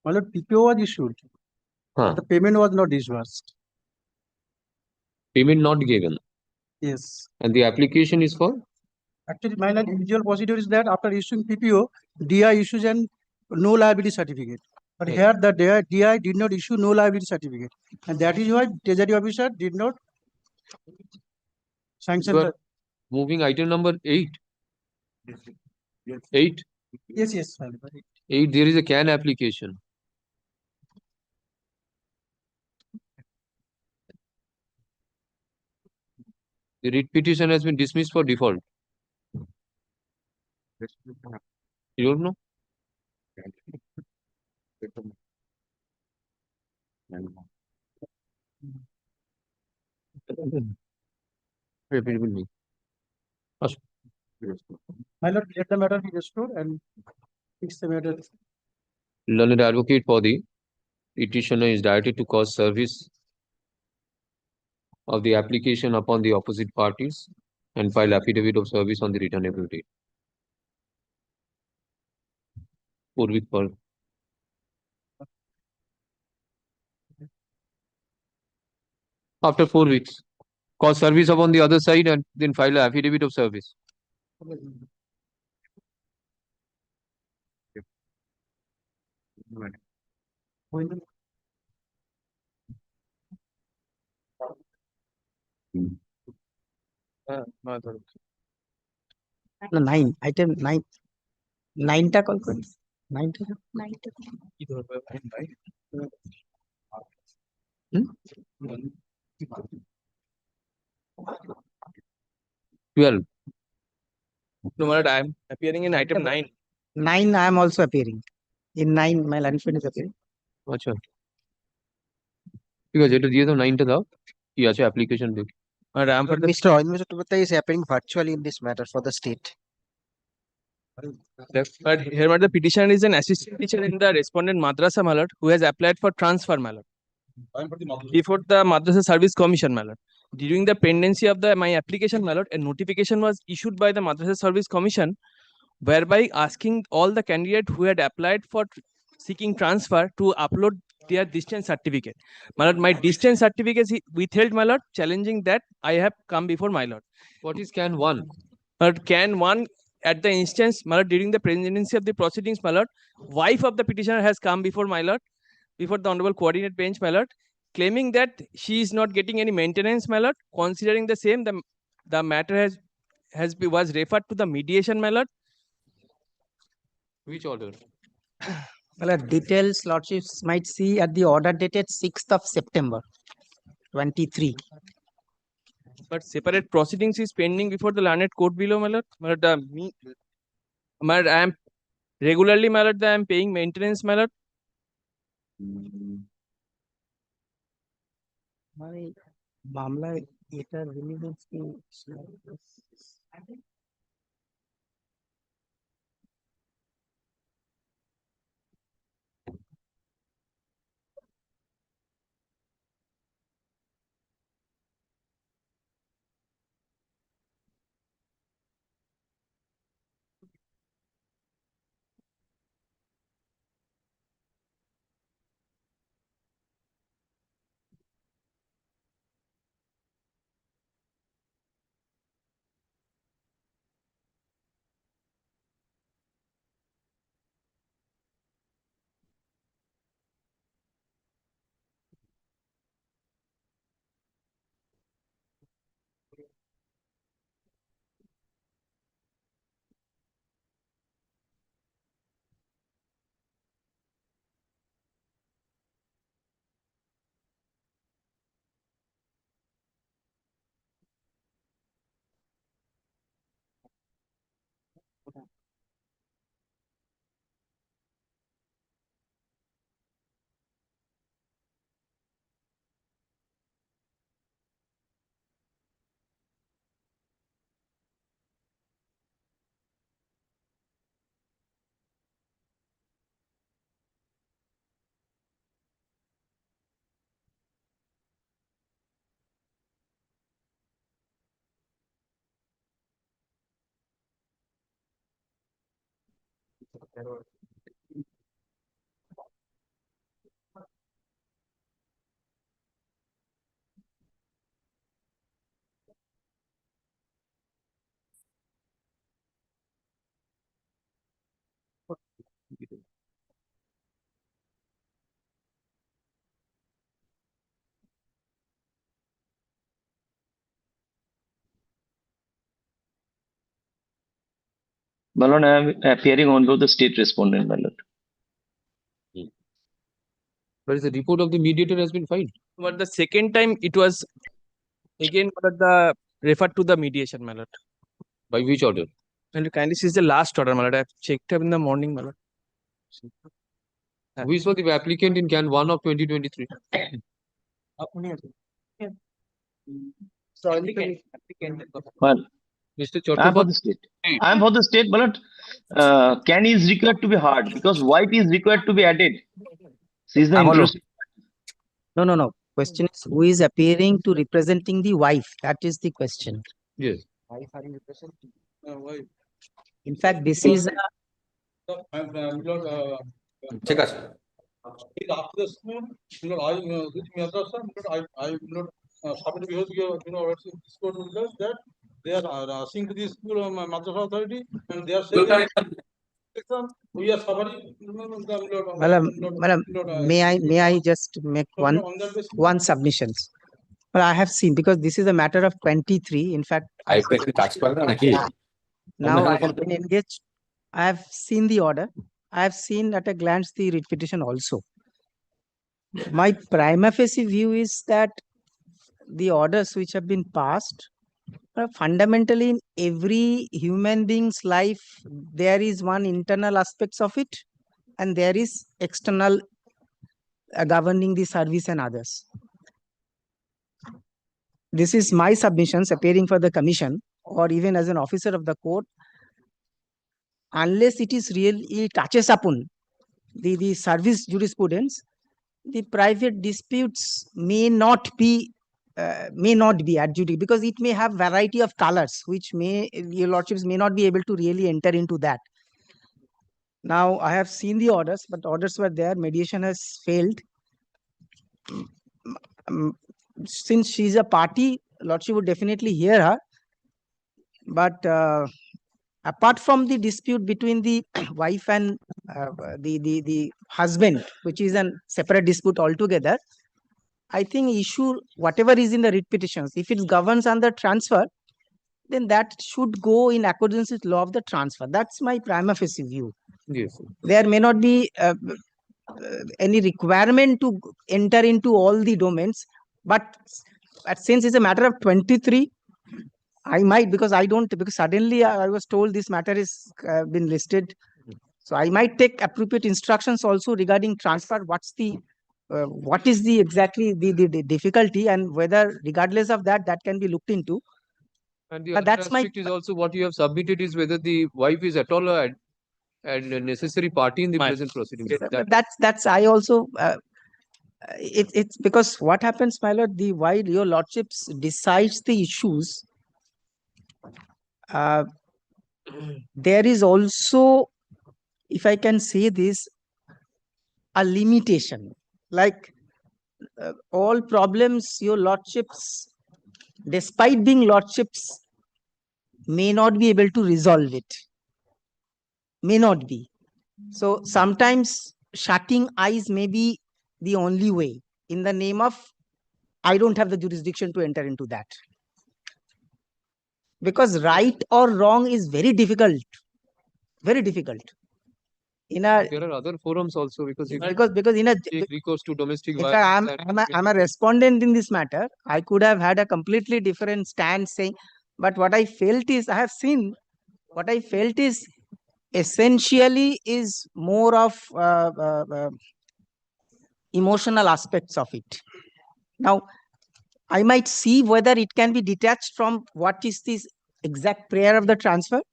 My lord, PPO was issued. The payment was not disbursed. Payment not given. Yes. And the application is for? Actually, my lord, usual procedure is that after issuing PPO, DI issues an no liability certificate. But Yeah. here the DI did not issue no liability certificate. And that is why Treasury officer did not sanction You the. are moving item number 8. 8. Yes, yes. 8, there is a CAN application. The writ petition has been dismissed for default. You don't know? Repeatable me. My lord, let the matter be restored and fix the matter. Learned advocate for the petitioner is directed to cause service of the application upon the opposite parties and file affidavit of service on the returnable date. 4 weeks per. After 4 weeks, cause service upon the other side and then file an affidavit of service. না 9 item 9 9টা call করি 9টা কি ধরবে ভাই? হুম? 12. No, my lord, I am appearing in item 9. 9 I am also appearing. In 9 my line friend is appearing. আচ্ছা ঠিক আছে এটা দিয়ে দাও 9টা দাও কি আছে অ্যাপ্লিকেশন দেখ Mr. Arvind Chattopadhyay is appearing virtually in this matter for the state. But here, my lord, the petitioner is an assistant teacher in the respondent madrasa, my lord, who has applied for transfer, my lord, before the Madrasa Service Commission, my lord. During the pendency of my application, my lord, a notification was issued by the Madrasa Service Commission, whereby asking all the candidates who had applied for seeking transfer to upload their distance certificate. My lord, my distance certificate is withheld, my lord, challenging that I have come before my lord. What is CAN 1? But CAN 1, at the instance, my lord, during the pendency of the proceedings, my lord, wife of the petitioner has come before my lord, before the honorable coordinate bench, my lord, claiming that she is not getting any maintenance, my lord. Considering the same, the matter was referred to the mediation, my lord. Which order? Well, details lordships might see at the order dated 6th of September 23. But separate proceedings is pending before the learned court below, my lord. My lord, my lord, I am regularly, my lord, I am paying maintenance, my lord. মানে মামলায় এটা relevance কি My lord, I am appearing on behalf of the state respondent, my lord. But the report of the mediator has been filed. But the second time it was again my lord, the referred to the mediation, my lord. By which order? And kindly see the last order, my lord. I checked up in the morning, my lord. Who is for the applicant in Can 1 of 2023? Well, Mr. I am for Chattopadhyay. the state. I am for the state, my lord. Can is required to be hard because wife is required to be added. She is the Amolo. interest. No. Question is who is appearing to representing the wife? That is the question. Yes. In fact, this is ঠিক আছে After the school, with madrasa, I submitted this court orders that they are asking to the school madrasa authority and they are saying we are suffering. Madam, may I just make one submissions? Well, I have seen because this is a matter of 23. In fact, now I have been engaged. I have seen the order. I have seen at a glance the writ petition also. My prima facie view is that the orders which have been passed fundamentally in every human being's life, there is one internal aspects of it and there is external governing the service and others. This is my submissions appearing for the commission or even as an officer of the court. Unless it is really touches upon the service jurisprudence, the private disputes may not be adjudicated because it may have variety of colors which may your lordships may not be able to really enter into that. Now I have seen the orders, but orders were there, mediation has failed. Since she is a party, lordship would definitely hear her, but apart from the dispute between the wife and the husband, which is a separate dispute altogether, I think issue whatever is in the writ petitions, if it governs under transfer, then that should go in accordance with law of the transfer. That's my prima facie view. Yes. There may not be any requirement to enter into all the domains, but since it's a matter of 23, I might, because suddenly I was told this matter is been listed. So I might take appropriate instructions also regarding transfer. What is the exactly the difficulty and whether regardless of that, that can be looked into. And the But other that's my aspect is also what you have submitted is whether the wife is at all a necessary party in the present proceedings. That's I also it's because what happens, my lord, while your lordships decides the issues, there is also, if I can say this, a limitation. Like all problems, your lordships, despite being lordships, may not be able to resolve it. May not be. So sometimes shutting eyes may be the only way in the name of I don't have the jurisdiction to enter into that. Because right or wrong is very difficult. Very difficult. There are other forums also because in take recourse to domestic in fact, violence. I'm a respondent in this matter. I could have had a completely different stand saying, but what I felt is essentially is more of emotional aspects of it. Now, I might see whether it can be detached from what is this exact prayer of the transfer.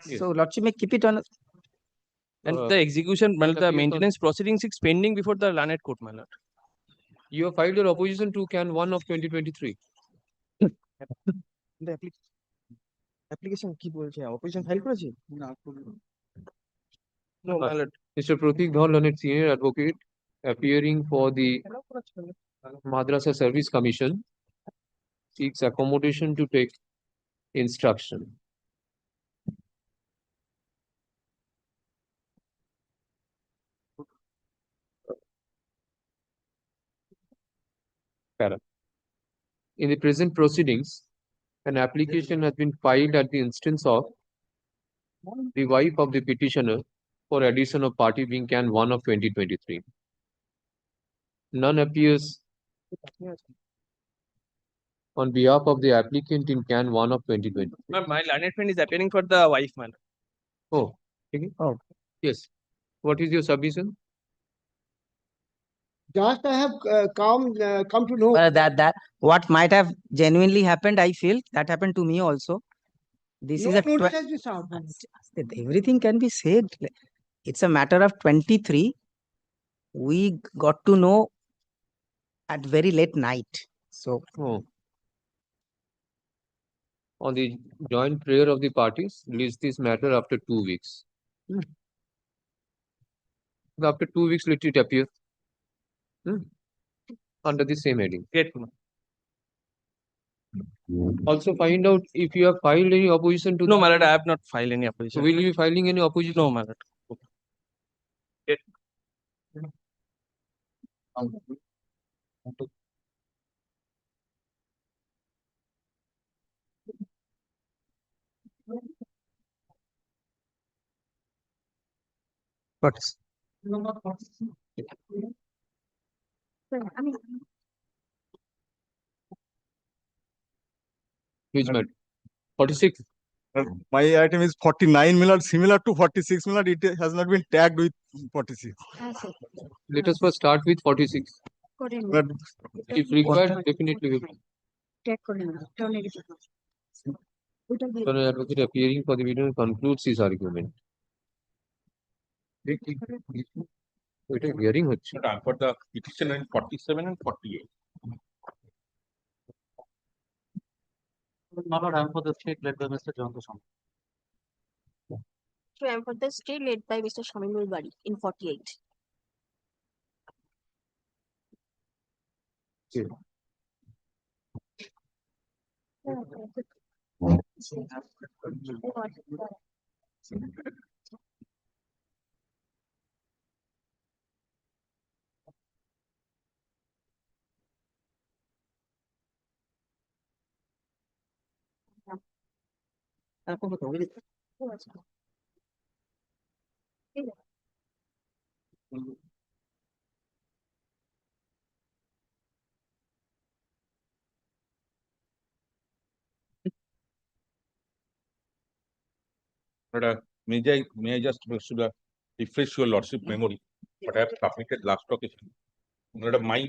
Yes. So, Lordship may keep it on. And the execution, the maintenance proceedings is pending before the learned court, my lord. You have filed your opposition to Can 1 of 2023. The application কি বলছে opposition file করেছে No, my lord. Mr. Pratik Dhar, learned senior advocate, appearing for the Madrasa Service Commission, seeks accommodation to take instruction. In the present proceedings, an application has been filed at the instance of the wife of the petitioner for addition of party being Can 1 of 2023. None appears on behalf of the applicant in Can 1 of 2020. My learned friend is appearing for the wife, man. Oh, okay. Oh. Yes. What is your submission? Just I have come to know. That what might have genuinely happened, I feel that happened to me also. This No is a notice has been served. everything can be said. It's a matter of 23. We got to know at very late night. So Oh. On the joint prayer of the parties, release this matter after 2 weeks. After 2 weeks, let it appear under the same heading. Great. Also find out if you have filed any opposition to No, the- my lord, I have not filed any So opposition. will you be filing any opposition? No, my lord. Great. what's Which matter? 46. My item is 49 million, similar to 46 million. It has not been tagged with 46. Let us first start with 46. But If required, definitely we will. The advocate appearing for the video concludes his argument. এটা hearing হচ্ছে। For the petition in 47 and 48. My lord, I am for the state led by Mr. John Kosam. So I am for the stay led by Mr. Shamimul Bari in 48. But may I just refresh your lordship memory? But I have submitted last occasion. My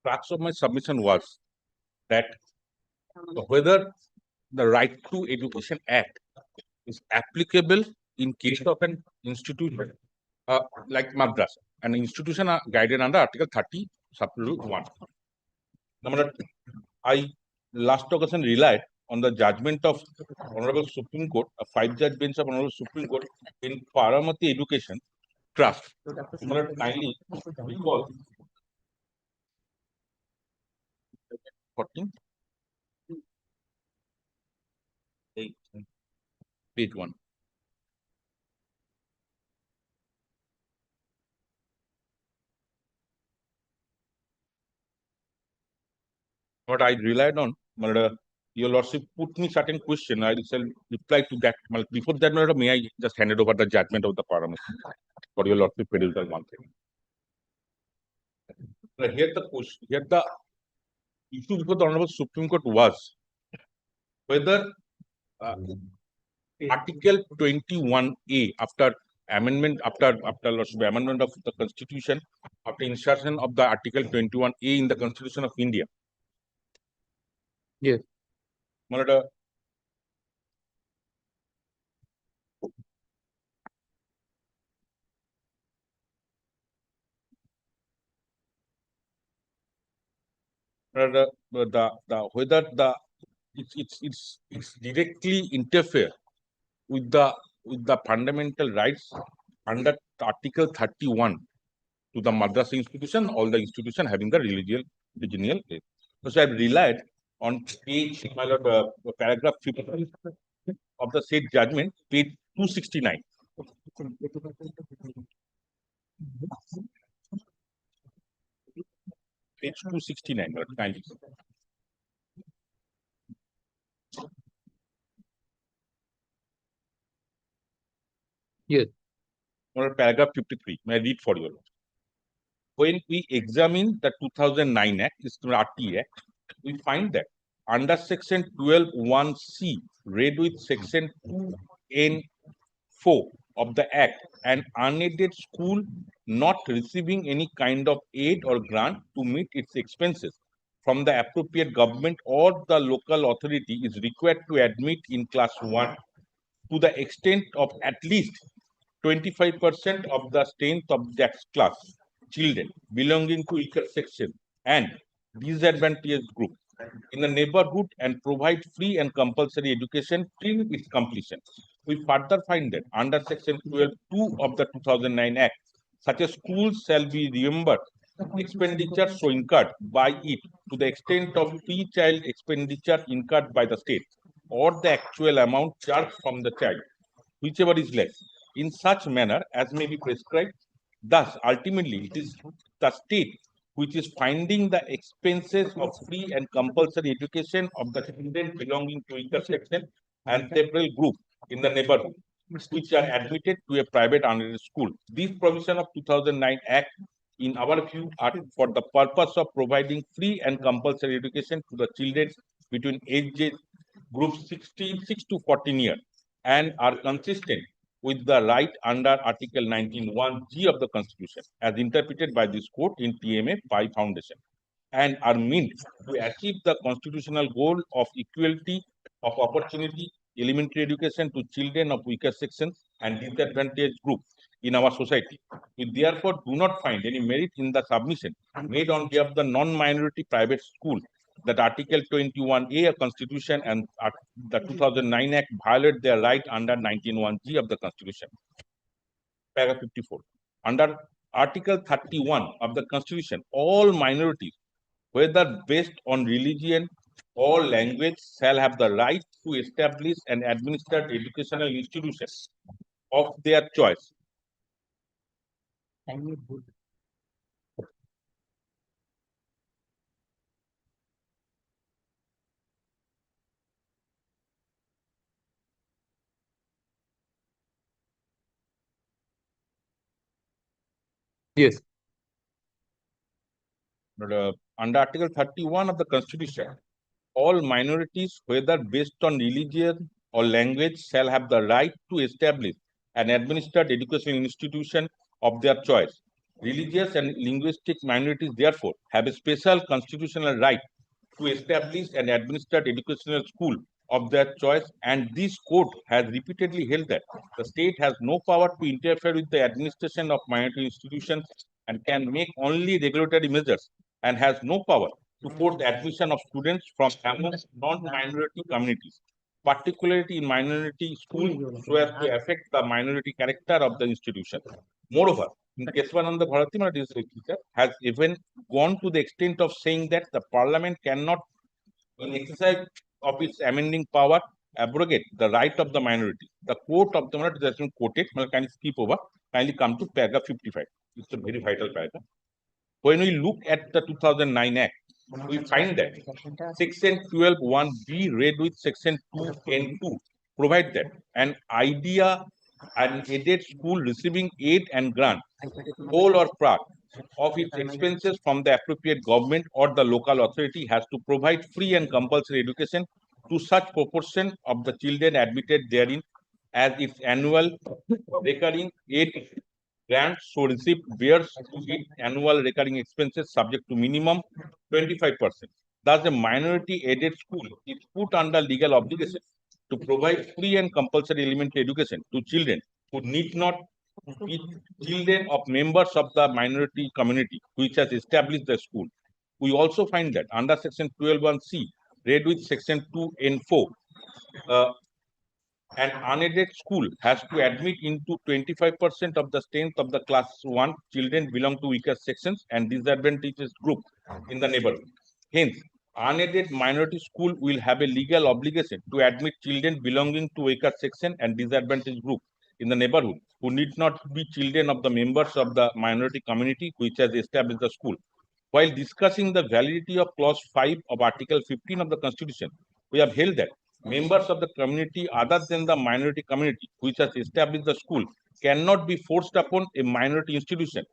crux of my submission was that whether the Right to Education Act is applicable in case of an institution like madrasa, an institution guided under Article 30, Subrule 1. Number, I last occasion relied on the judgment of Honorable Supreme Court, a 5-judge bench of Honorable Supreme Court in Paramati Education Trust. Number, kindly recall 14. Page 1. What I relied on, your lordship put me certain question. I shall reply to that. Before that, may I just hand it over the judgment of the Parliament for your lordship perusal one thing. Here the question, here the issue before the Honorable Supreme Court was whether Article 21A after amendment amendment of the Constitution, after insertion of the Article 21A in the Constitution of India. Yes. Whether it's directly interfere with the fundamental rights under Article 31 to the madrasa institution, all the institution having the religious faith. So I relied on page, paragraph 50 of the said judgment, page 269. Page 269, kindly. Yes. Paragraph 53. May I read for you? When we examine the 2009 Act, this is the RT Act, we find that under section 12(1)(c), read with section 2(n)(4) of the Act, an unaided school not receiving any kind of aid or grant to meet its expenses from the appropriate government or the local authority is required to admit in class 1 to the extent of at least 25% of the strength of that class children belonging to weaker section and disadvantaged group in the neighborhood and provide free and compulsory education till its completion. We further find that under section 12(2) of the 2009 Act, such a school shall be reimbursed expenditure so incurred by it to the extent of pre-child expenditure incurred by the state or the actual amount charged from the child, whichever is less, in such manner as may be prescribed. Thus, ultimately, it is the state which is finding the expenses of free and compulsory education of the children belonging to weaker section and several groups in the neighborhood, which are admitted to a private unaided school. These provisions of 2009 Act, in our view, are for the purpose of providing free and compulsory education to the children between ages groups 6 to 14 years and are consistent with the right under Article 19(1)(g) of the Constitution, as interpreted by this court in TMA 5 Foundation, and are meant to achieve the constitutional goal of equality of opportunity, elementary education to children of weaker sections and disadvantaged groups in our society. We therefore do not find any merit in the submission made on behalf of the non-minority private school that Article 21A of Constitution and the 2009 Act violate their right under 19(1)(g) of the Constitution. Paragraph 54. Under Article 31 of the Constitution, all minorities, whether based on religion or language, shall have the right to establish and administer educational institutions of their choice. Yes. But, under Article 31 of the Constitution, all minorities, whether based on religion or language, shall have the right to establish and administer educational institution of their choice. Religious and linguistic minorities, therefore, have a special constitutional right to establish and administer educational school of their choice, and this court has repeatedly held that the state has no power to interfere with the administration of minority institutions and can make only regulatory measures, and has no power to force admission of students from among non-minority communities, particularly in minority schools, so as to affect the minority character of the institution. Moreover, Keswananda Bharati, has even gone to the extent of saying that the parliament cannot, in exercise of its amending power, abrogate the right of the minority. The court of the minority has been quoted. Kindly skip over. Kindly come to paragraph 55. It's a very vital paragraph. When we look at the 2009 Act, we find that section 12(1)(b) read with section 2(n)(2) provide that an aided school receiving aid and grant, whole or part, of its expenses from the appropriate government or the local authority has to provide free and compulsory education to such proportion of the children admitted therein as its annual recurring aid grant so received bears to its annual recurring expenses subject to minimum 25%. Thus, a minority aided school is put under legal obligation to provide free and compulsory elementary education to children who need not be children of members of the minority community which has established the school. We also find that under section 12(1)(c), read with section 2(n)(4), an unaided school has to admit into 25% of the strength of the class 1 children belong to weaker sections and disadvantaged group in the neighborhood. Hence, unaided minority school will have a legal obligation to admit children belonging to weaker section and disadvantaged group in the neighborhood who need not be children of the members of the minority community which has established the school. While discussing the validity of clause 5 of Article 15 of the Constitution, we have held that members of the community other than the minority community which has established the school cannot be forced upon a minority institution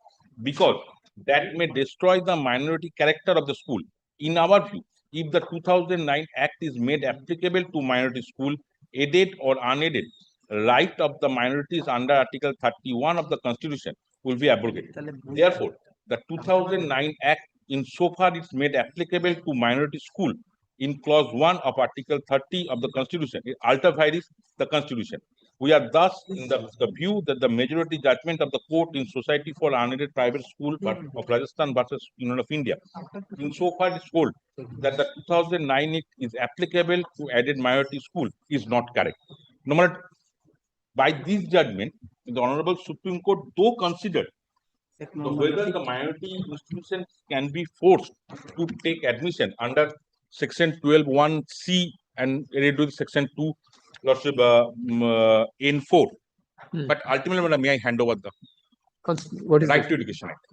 because that may destroy the minority character of the school. In our view, if the 2009 Act is made applicable to minority school, aided or unaided, right of the minorities under Article 31 of the Constitution will be abrogated. Therefore, the 2009 Act, insofar it's made applicable to minority school, in clause 1 of Article 30 of the Constitution, it alter vires the Constitution. We are thus in the view that the majority judgment of the court in Society for Unaided Private School of Rajasthan versus Union of India, insofar it hold that the 2009 Act is applicable to aided minority school, is not correct. No matter by this judgment, the Honorable Supreme Court, though considered whether the minority institutions can be forced to take admission under Section 12(1)(c) and related to Section 2, Lordship, N4. But ultimately, madam, may I hand over the What is Right to Education Act?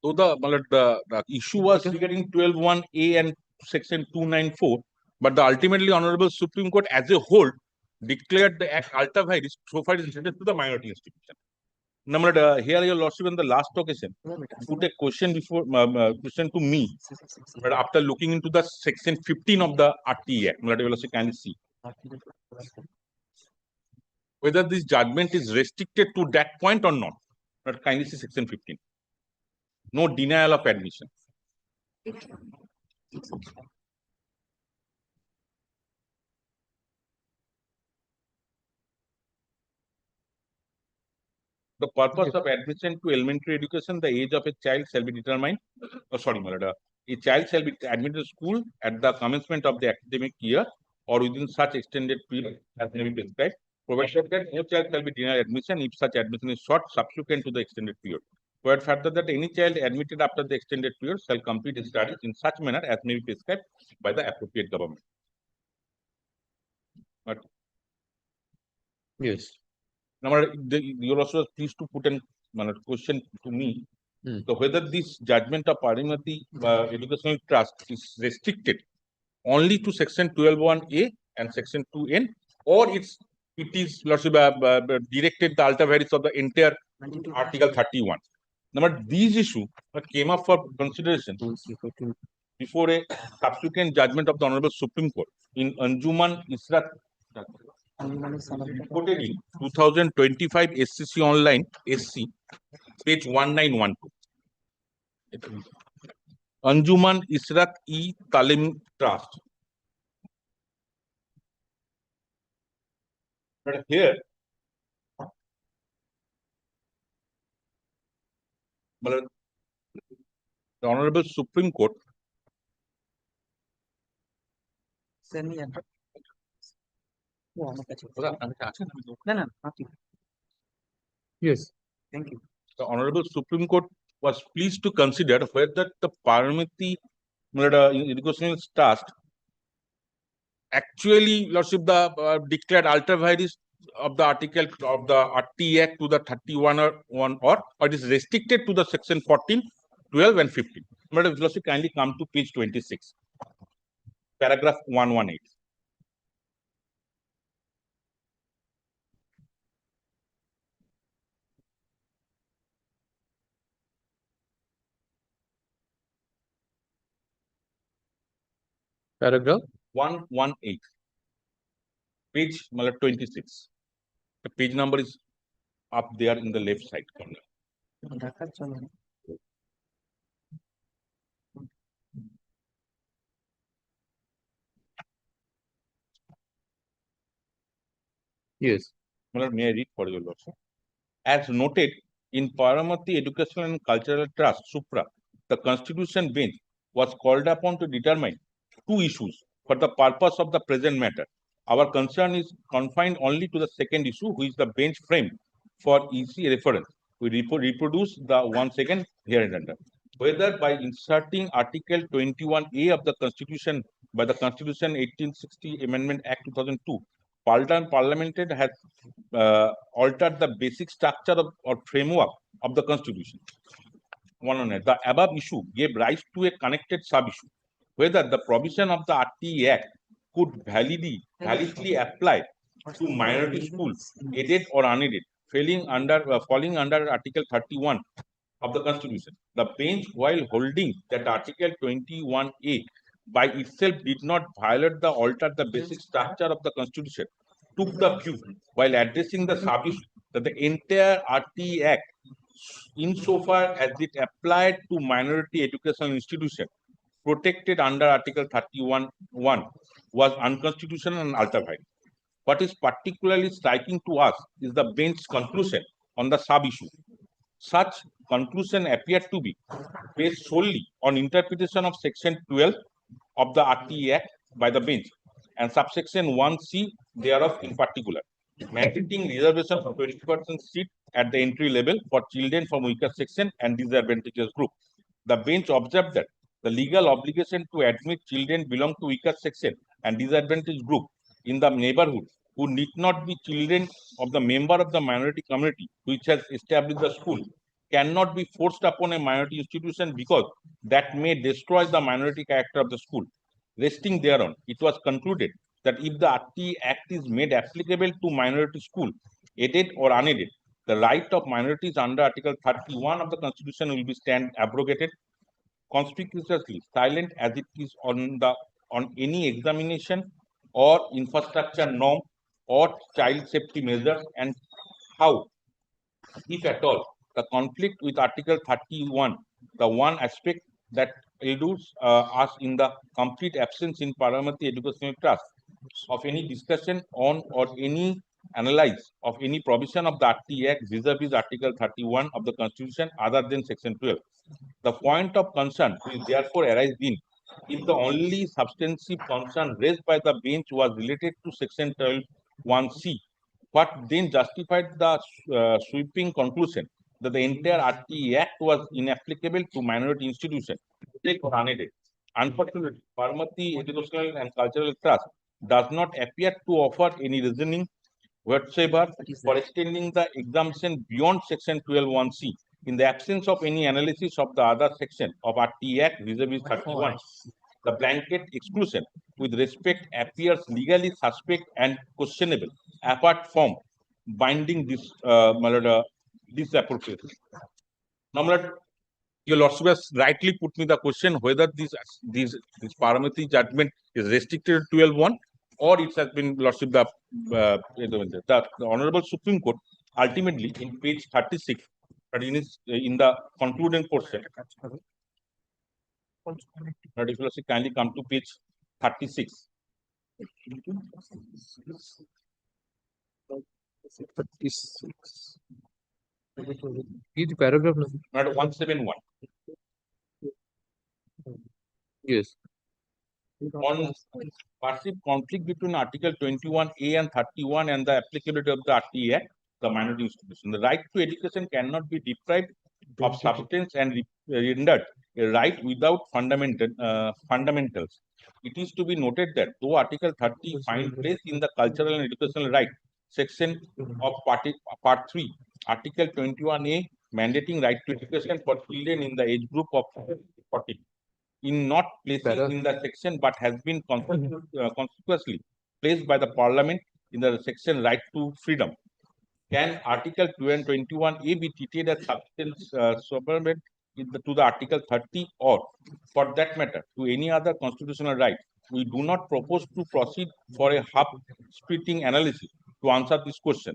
So the issue was regarding 12(1)(a) and Section 294, but the ultimately Honorable Supreme Court as a whole declared the Act alter vires so far is related to the minority institution. Number here, your Lordship, on the last occasion, put a question before question to me, but after looking into the Section 15 of the RTA Act, your Lordship, kindly see whether this judgment is restricted to that point or not. But kindly see Section 15. No denial of admission. The purpose of admission to elementary education, the age of a child shall be determined. Oh, sorry, my lord. A child shall be admitted to school at the commencement of the academic year or within such extended period as may be prescribed, provided that no child shall be denied admission if such admission is sought subsequent to the extended period. Provide further that any child admitted after the extended period shall complete his studies in such manner as may be prescribed by the appropriate government. But yes. Now, you also pleased to put a question to me. So whether this judgment of Parliamentary Educational Trust is restricted only to Section 12(1)(a) and Section 2(n), or it is Lordship, directed the alter vires of the entire Article 31. Now, these issues came up for consideration before a subsequent judgment of the Honorable Supreme Court in Anjuman Israt, reported in 2025 SCC Online SC, page 1912. Anjuman Israt E Talim Trust. But here, the Honorable Supreme Court Yes. Thank you. The Honorable Supreme Court was pleased to consider whether the Parliamentary Educational Trust actually, Lordship, the declared alter vires of the article of the RT Act to the 31 or it is restricted to the Section 14, 12, and 15. Madam, Lordship, kindly come to page 26, paragraph 118. Paragraph 118, page 26. The page number is up there in the left side corner. Yes. May I read for you, Lordship? As noted in Parliamentary Educational and Cultural Trust, Supra, the Constitution Bench was called upon to determine two issues for the purpose of the present matter. Our concern is confined only to the second issue, which the bench framed for easy reference. We reproduce the once again here and under. Whether by inserting Article 21A of the Constitution by the Constitution 1860 Amendment Act 2002, Parliament has altered the basic structure of or framework of the Constitution. The above issue gave rise to a connected sub-issue, whether the provision of the RT Act could validly apply to minority schools, aided or unaided, falling under Article 31 of the Constitution. The bench, while holding that Article 21A by itself did not violate the alter the basic structure of the Constitution, took the view while addressing the sub-issue that the entire RT Act, insofar as it applied to minority educational institutions protected under Article 31(1), was unconstitutional and ultra vires. What is particularly striking to us is the bench's conclusion on the sub-issue. Such conclusion appeared to be based solely on interpretation of Section 12 of the RT Act by the bench and subsection 1C thereof in particular, mandating reservation of 20% seat at the entry level for children from weaker section and disadvantaged group. The bench observed that the legal obligation to admit children belong to weaker section and disadvantaged group in the neighborhood who need not be children of the member of the minority community which has established the school cannot be forced upon a minority institution because that may destroy the minority character of the school. Resting thereon, it was concluded that if the RT Act is made applicable to minority school, aided or unaided, the right of minorities under Article 31 of the Constitution will be abrogated, conspicuously silent as it is on any examination or infrastructure norm or child safety measures, and how, if at all, the conflict with Article 31, the one aspect that eludes us in the complete absence in Parliamentary Educational Trust of any discussion on or any analysis of any provision of the RT Act vis-a-vis Article 31 of the Constitution other than Section 12. The point of concern will therefore arise in if the only substantive concern raised by the bench was related to Section 12(1)(c), what then justified the sweeping conclusion that the entire RT Act was inapplicable to minority institutions, aided or unaided. Unfortunately, Parliamentary Educational and Cultural Trust does not appear to offer any reasoning whatsoever for extending the exemption beyond Section 12(1)(c). In the absence of any analysis of the other section of RT Act vis-a-vis 31, the blanket exclusion with respect appears legally suspect and questionable, apart from binding this disappropriately. Now, your Lordship has rightly put me the question whether this parliamentary judgment is restricted to 12(1) or it has been, Lordship, the Honorable Supreme Court ultimately in page 36, in the concluding portion. But if you kindly come to page 36. 36. Each paragraph number. Not 171. Yes. On perceived conflict between Article 21A and 31 and the applicability of the RT Act, the minority institution. The right to education cannot be deprived of substance and rendered a right without fundamentals. It is to be noted that though Article 30 finds place in the cultural and educational right section of Part 3, Article 21A mandating right to education for children in the age group of 40 in not placing in the section but has been conspicuously placed by the Parliament in the section right to freedom. Can Article 21A be treated as substance supplement to the Article 30 or, for that matter, to any other constitutional right? We do not propose to proceed for a half-splitting analysis to answer this question.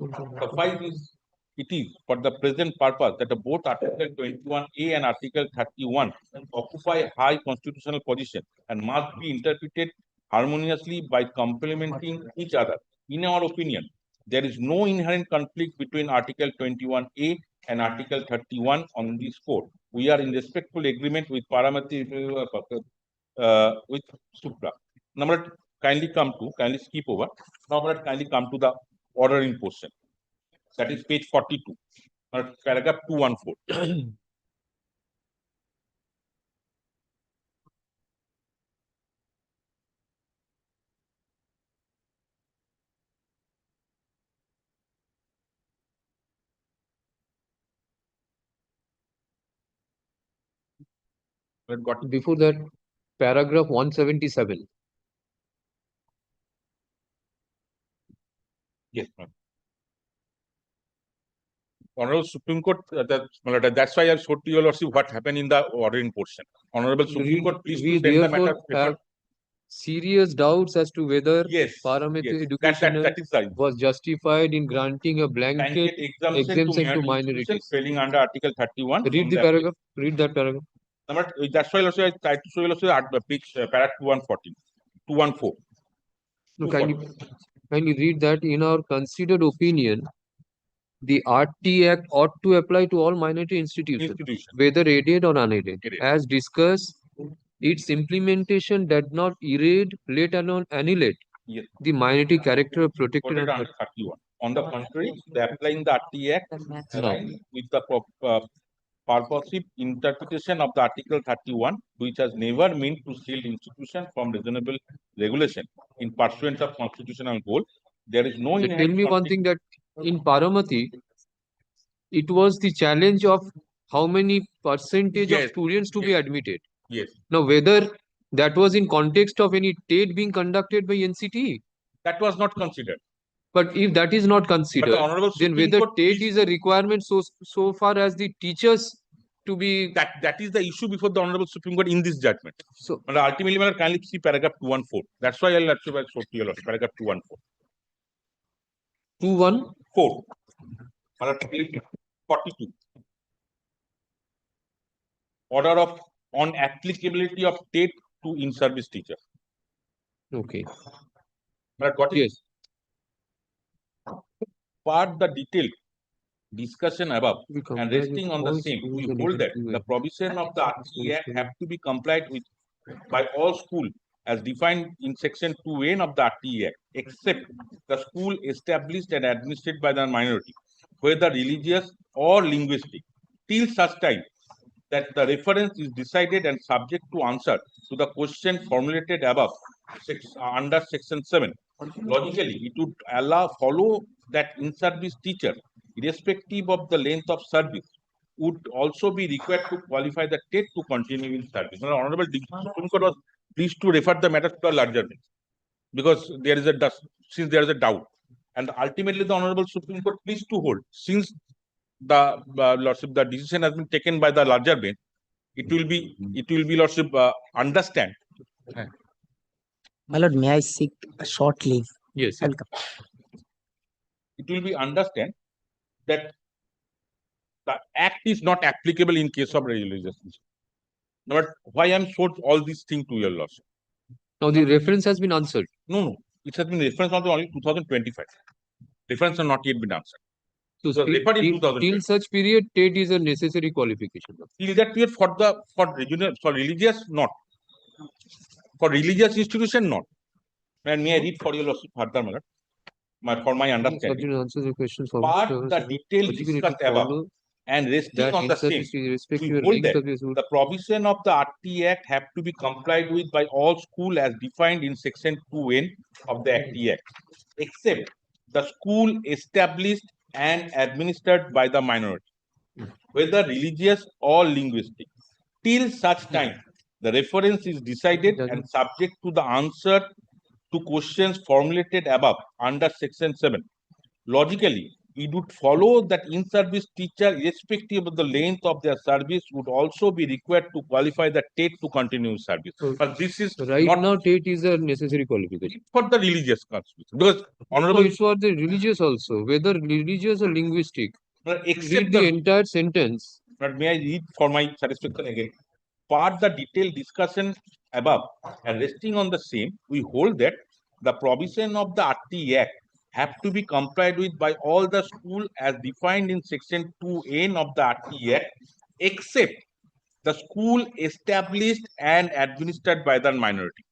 It is for the present purpose that both Article 21A and Article 31 occupy high constitutional position and must be interpreted harmoniously by complementing each other. In our opinion, there is no inherent conflict between Article 21A and Article 31 on this score. We are in respectful agreement with Parliamentary with Supra. Now, kindly skip over. Now, kindly come to the ordering portion. That is page 42. Paragraph 214. Before that, paragraph 177. Yes, ma'am. Honorable Supreme Court, that's why I showed to your lordship what happened in the ordering portion. Honorable Supreme Court, please We to send the therefore matter. have serious doubts as to whether Yes, Paramedic yes. education That is right. was justified in granting a blanket exemption to minorities. Failing under Article 31. Read the paragraph. Read that paragraph. That's why also I tried to show you also page paragraph 214. 214. No, kindly read that. In our considered opinion, the RT Act ought to apply to all minority institutions, whether aided or unaided. As discussed, its implementation did not erode, let alone annihilate the minority character protected Quoted under under 31. On the contrary, they applying the RT Act aligned with the purposive interpretation of the Article 31, which has never meant to shield institutions from reasonable regulation in pursuance of constitutional goal. There is no So inherent tell me one thing, that in Paramati, it was the challenge of how many percentage of students to be admitted. Yes. Now, whether that was in context of any TET being conducted by NCT, that was not considered. But if that is not considered, then whether TET is a requirement so far as the teachers to be that is the issue before the Honorable Supreme Court in this judgment. So ultimately, I kindly see paragraph 214. That's why I'll actually show to you paragraph 214. 214. 42. Order of on applicability of TET to in-service teacher. Okay. Yes. Part the detailed discussion above and resting on the same, we hold that the provision of the RT Act have to be complied with by all schools as defined in section 2N of the RT Act, except the school established and administered by the minority, whether religious or linguistic, till such time that the reference is decided and subject to answer to the question formulated above under section 7. Logically, it would follow that in-service teacher, irrespective of the length of service, would also be required to qualify the TET to continue in service. Now, Honorable Supreme Court was pleased to refer the matter to a larger bench because there is a doubt, and ultimately the Honorable Supreme Court pleased to hold, since the lordship, the decision has been taken by the larger bench, it will be lordship understand. My lord, may I seek a short leave? Yes. Welcome. It will be understand that the act is not applicable in case of religious. But why I'm showing all these things to your lordship? Now the reference has been answered. No, it has been referenced only 2025. Reference has not yet been answered. So referred in 2020. till such period, TET is a necessary qualification. Till that period for religious not. For religious institution not. And may I read for your lordship further, for my understanding. Answers your questions for Part the detailed discussed above and resting on the same, we hold that the provision of the RT Act have to be complied with by all schools as defined in section 2N of the RT Act, except the school established and administered by the minority, whether religious or linguistic, till such time the reference is decided and subject to the answer to questions formulated above under section 7. Logically, it would follow that in-service teacher, irrespective of the length of their service, would also be required to qualify the TET to continue service. But this is right not now TET is a necessary qualification for the religious constitution, because honorable it's for the religious also, whether religious or linguistic. Except Read the entire sentence. But may I read for my satisfaction again? Part the detailed discussion above and resting on the same, we hold that the provision of the RT Act have to be complied with by all the schools as defined in section 2N of the RT Act, except the school established and administered by the minority,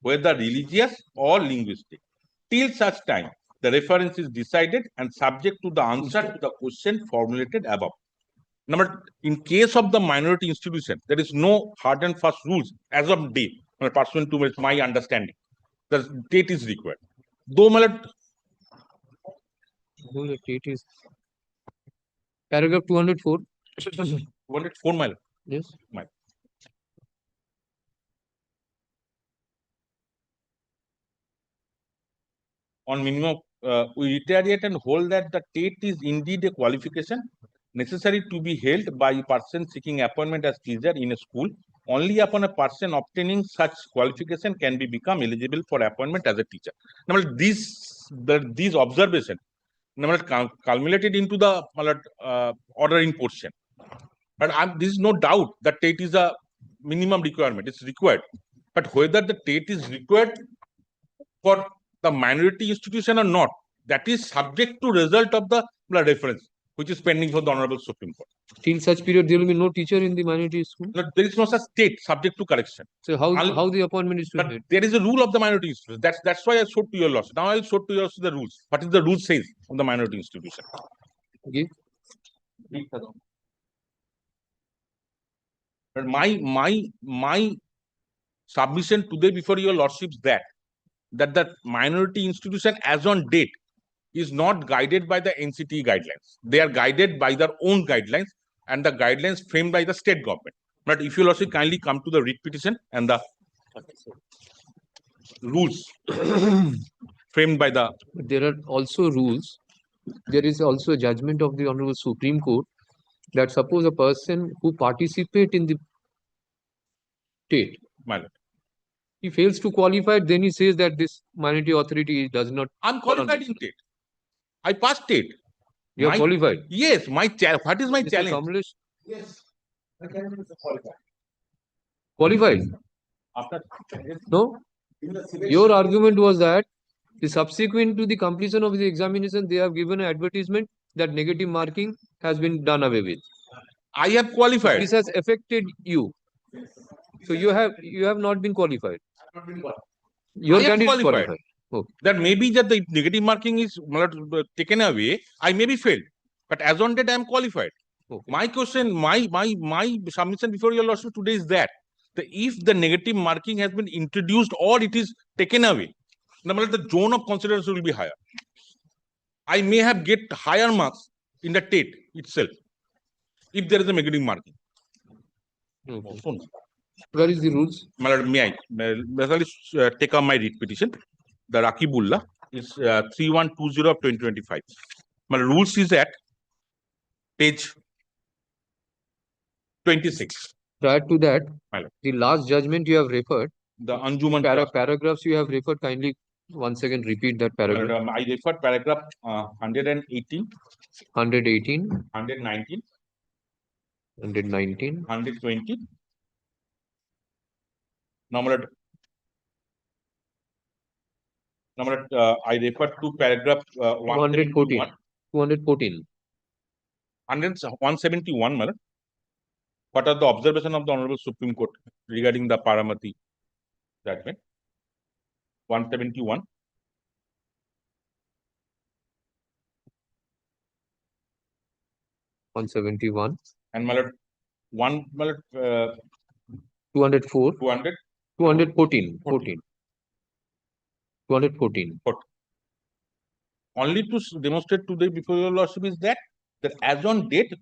whether religious or linguistic, till such time the reference is decided and subject to the answer to the question formulated above. Number, in case of the minority institution, there is no hard and fast rules as of date, pursuant to my understanding. The date is required. Though, my lord, The date is paragraph 204. 204, my lord. Yes. My lord. On minimum, we reiterate and hold that the TET is indeed a qualification necessary to be held by a person seeking appointment as teacher in a school. Only upon a person obtaining such qualification can be become eligible for appointment as a teacher. Now, these observations culminated into the ordering portion. But there is no doubt that TET is a minimum requirement. It's required. But whether the TET is required for the minority institution or not, that is subject to result of the reference, which is pending for the Honorable Supreme Court. Till such period, there will be no teacher in the minority school. No, there is no such state subject to correction. So how the appointment is to be made? There is a rule of the minority institution. That's why I showed to your lordship. Now I'll show to you the rules. What is the rule says of the minority institution? Okay. But my submission today before your lordships that the minority institution as on date is not guided by the NCT guidelines. They are guided by their own guidelines and the guidelines framed by the state government. But if you lordship kindly come to the writ petition and the rules framed by the. There are also rules. There is also a judgment of the Honorable Supreme Court that suppose a person who participate in the TET, he fails to qualify, then he says that this minority authority does not. I'm qualified in TET. I passed TET. You are qualified? Yes. What is my Mr. challenge? Kamlesh, Yes. I can be qualified. qualified? After No? Your argument was that the subsequent to the completion of the examination, they have given an advertisement that negative marking has been done away with. I have qualified. This has affected you. So you have not been qualified. Your I am candidate is qualified. qualified. Okay. That maybe that the negative marking is taken away, I may be failed. But as on date, I am qualified. Okay. My question, my submission before your lordship today is that if the negative marking has been introduced or it is taken away, the zone of consideration will be higher. I may have get higher marks in the TET itself if there is a negative marking. Okay. Where is the rules? My lord, may I take up my writ petition? The Rakibullah is 3120 of 2025. My rules is at page 26. Prior to that, the last judgment you have referred, the Anjuman paragraphs you have referred, kindly once again repeat that paragraph. I referred paragraph 118, 118, 119, 119, 120. Number, I refer to paragraph 214. 214. 171, madam. What are the observations of the Honorable Supreme Court regarding the Paramati judgment? 171. And madam, 204. 200. 214. 214. Only to demonstrate today before your lordship is that as on date,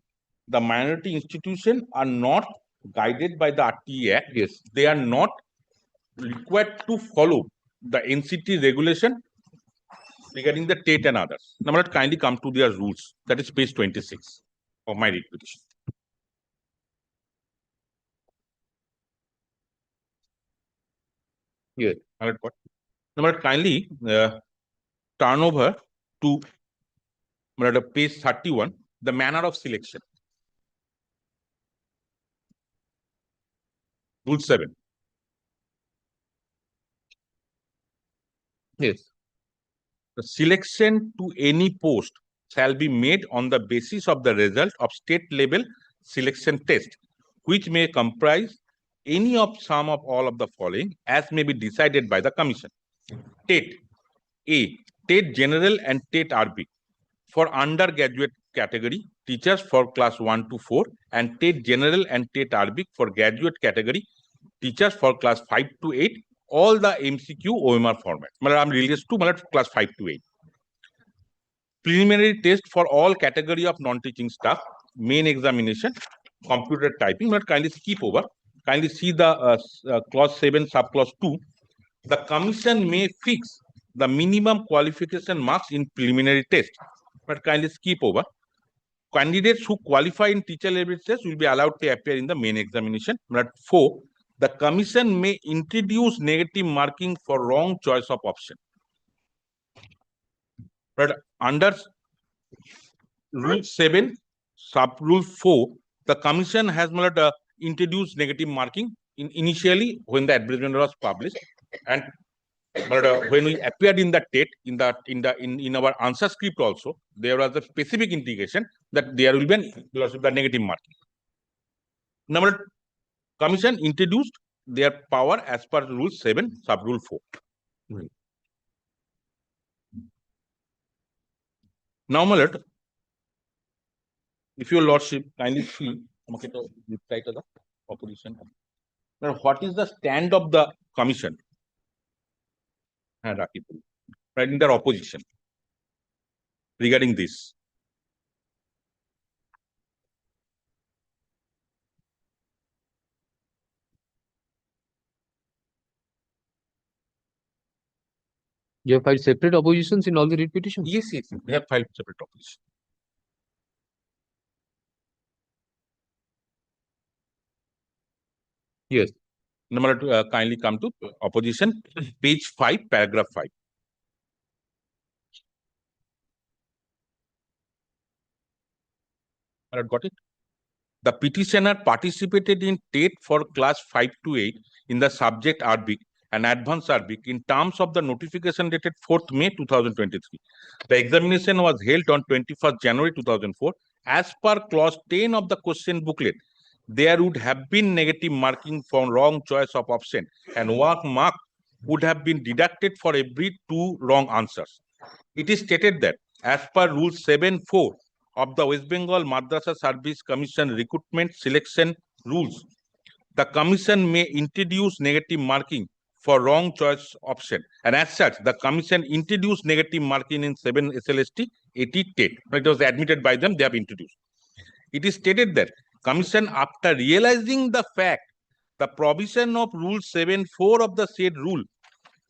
the minority institutions are not guided by the RTA Act. Yes. They are not required to follow the NCT regulation regarding the TET and others. Now, let kindly come to their rules. That is page 26 of my writ petition. Yes. Now, kindly turn over to page 31, the manner of selection. Rule 7. Yes. The selection to any post shall be made on the basis of the result of state level selection test, which may comprise any of some of all of the following as may be decided by the commission. TET A. TET General and TET RB for undergraduate category teachers for class 1 to 4 and TET General and TET RB for graduate category teachers for class 5 to 8, all the MCQ OMR format. I'm released to class 5 to 8. Preliminary test for all category of non-teaching staff, main examination, computer typing. Kindly skip over. Kindly see the clause 7, subclause 2. The commission may fix the minimum qualification marks in preliminary test. But kindly skip over. Candidates who qualify in teacher level test will be allowed to appear in the main examination. But 4. The commission may introduce negative marking for wrong choice of option. But under Rule 7, sub rule 4, the commission has introduced negative marking initially when the advertisement was published, and when we appeared in the TET in our answer script also, there was a specific indication that there will be a negative marking. Number commission introduced their power as per Rule 7, sub rule 4. Now, my lord, if your lordship kindly see, reply to the opposition. Now, what is the stand of the commission? Right in their opposition regarding this. You have filed separate oppositions in all the writ petitions? Yes, they have filed separate opposition. Yes. Number two, kindly come to opposition, page 5, paragraph 5. Got it? The petitioner participated in TET for class 5 to 8 in the subject RBIC and advanced RBIC in terms of the notification dated 4th May 2023. The examination was held on 21st January 2004. As per clause 10 of the question booklet, there would have been negative marking for wrong choice of option and 1 mark would have been deducted for every 2 wrong answers. It is stated that as per Rule 7.4 of the West Bengal Madrasa Service Commission recruitment selection rules, the commission may introduce negative marking for wrong choice option, and as such, the commission introduced negative marking in 7 SLST 80 TET. It was admitted by them, they have introduced. It is stated that commission, after realizing the fact, the provision of Rule 7.4 of the said rule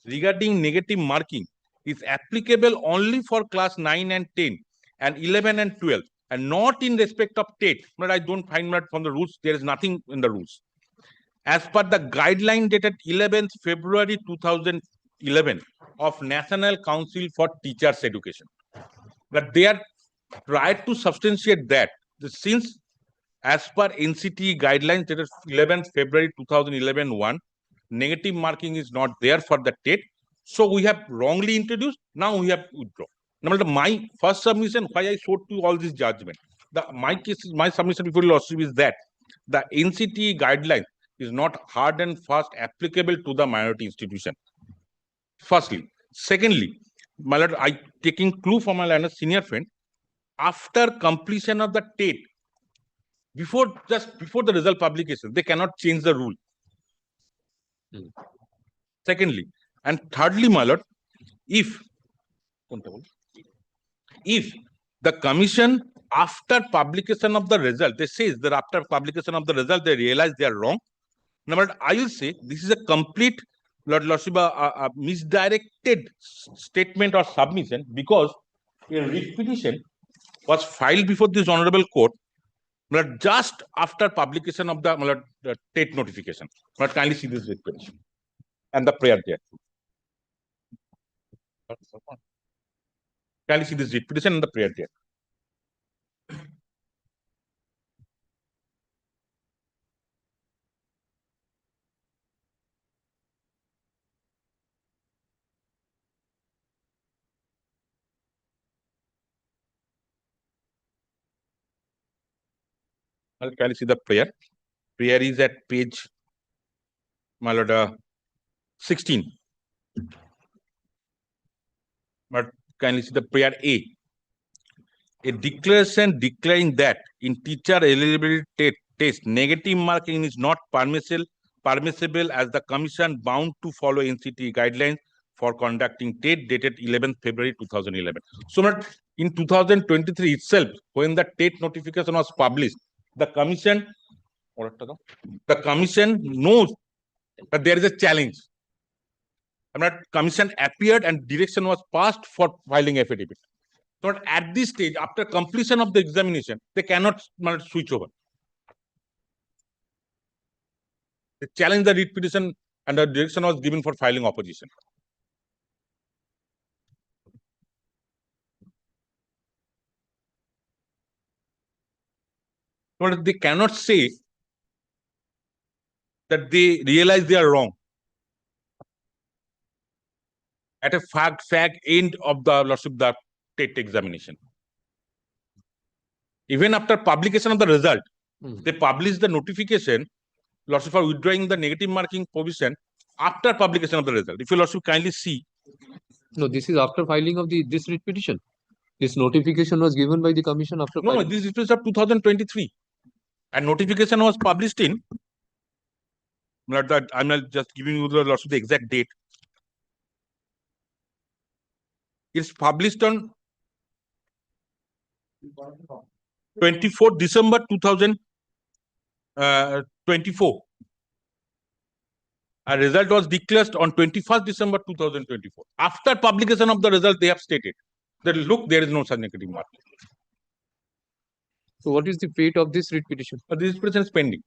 regarding negative marking is applicable only for class 9 and 10 and 11 and 12 and not in respect of TET. But I don't find that from the rules, there is nothing in the rules. As per the guideline dated 11th February 2011 of National Council for Teachers Education, that they are tried to substantiate that since as per NCT guidelines dated 11th February 2011 1, negative marking is not there for the TET. So we have wrongly introduced, now we have withdrawn. Now, my first submission, why I showed to all this judgment, my submission before lordship is that the NCT guideline is not hard and fast applicable to the minority institution. Firstly. Secondly, my lord, I taking clue from my senior friend, after completion of the TET, before the result publication, they cannot change the rule. Secondly, and thirdly, my lord, if the commission after publication of the result, they say that after publication of the result, they realize they are wrong. Number, I will say this is a complete lordship, misdirected statement or submission, because a writ petition was filed before this honorable court just after publication of the TET notification. But kindly see this writ petition and the prayer there. Kindly see this writ petition and the prayer there. Can you see the prayer? Prayer is at page, my lord, 16. But kindly see the prayer A. A declaration declaring that in teacher eligibility test, negative marking is not permissible as the commission bound to follow NCT guidelines for conducting TET dated 11th February 2011. So in 2023 itself, when the TET notification was published, the commission knows that there is a challenge. Commission appeared and direction was passed for filing affidavit. But at this stage, after completion of the examination, they cannot switch over. They challenge the writ petition and the direction was given for filing opposition. But they cannot say that they realize they are wrong at a fag end of the TET examination. Even after publication of the result, they publish the notification, Lordship, for withdrawing the negative marking provision after publication of the result. If you Lordship kindly see. No, this is after filing of this writ petition. This notification was given by the commission after. No, this is of 2023, and notification was published in. I'm not just giving you the exact date. It's published on 24 December 2024. A result was declared on 21st December 2024. After publication of the result, they have stated that look, there is no such negative mark. So, what is the fate of this writ petition? This petition is pending.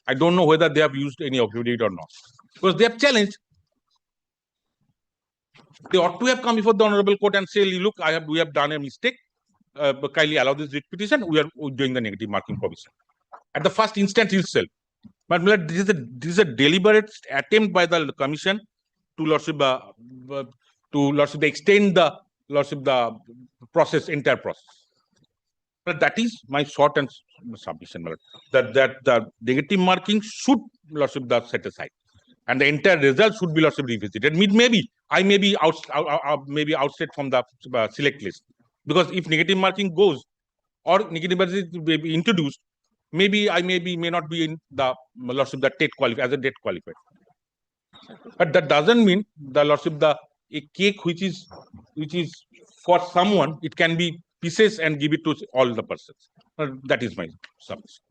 I don't know whether they have used any affidavit or not, because they have challenged. They ought to have come before the honorable court and say, look, we have done a mistake. But kindly allow this writ petition. We are doing the negative marking provision at the first instance itself. But this is a deliberate attempt by the commission to Lordship extend the entire process. But that is my short and submission. That the negative marking should Lordship set aside, and the entire result should be Lordship revisited. Maybe I may be outside from the select list, because if negative marking goes or negative marking will be introduced, maybe I may not be in the Lordship the TET qualified as a TET qualified. But that doesn't mean the Lordship a cake which is for someone, it can be pieces and give it to all the persons. That is my submission.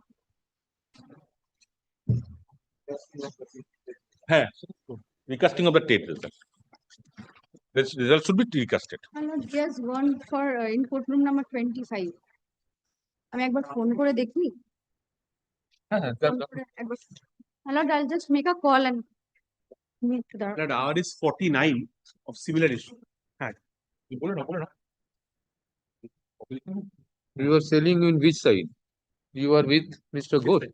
Recasting of the TET result. This result should be recasted. There's one for in courtroom number 25. আমি একবার phone করে দেখি। I'll just make a call and meet the. That hour is 49 of similar issue. You are selling in which side? You are with Mr. Ghosh.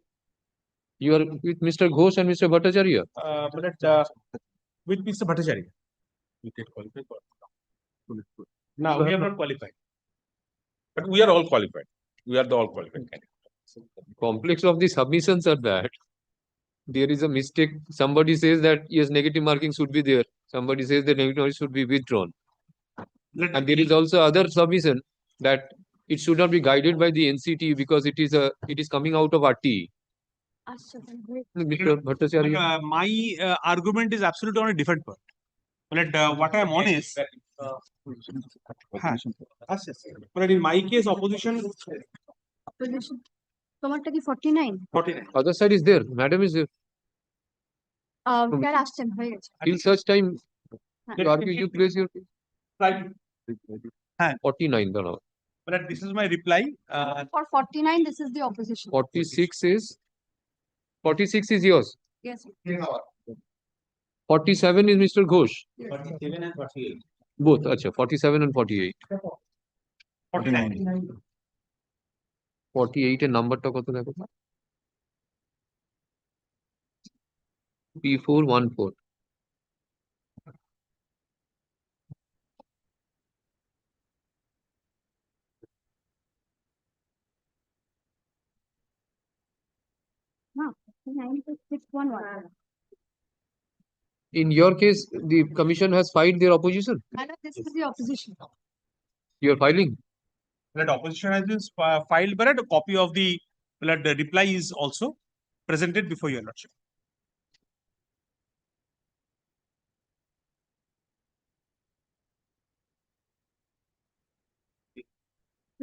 You are with Mr. Ghosh and Mr. Bhattacharya. With Mr. Bhattacharya. Now we are not qualified. But we are all qualified. We are the all qualified candidates. Complex of the submissions are that there is a mistake. Somebody says that yes, negative marking should be there. Somebody says that negative marking should be withdrawn. And there is also other submission that it should not be guided by the NCT because it is coming out of RT. Mr. Bhattacharya. My argument is absolutely on a different point. But what I am on is, but in my case, opposition. তোমারটা কি 49? 49. Other side is there. Madam is there. Sir আসছেন হয়ে গেছে। Till such time, you place your Right. 49. No. But this is my reply. For 49, this is the opposition. 46 is yours. Yes. 47 is Mr. Ghosh. 47 and 48. Both. Acha, 47 and 48. 49. 48 এর নাম্বারটা কত দেখো? P414. No, 611. In your case, the commission has filed their opposition. This is the opposition. You are filing? That opposition has been filed, but a copy of the reply is also presented before your lordship.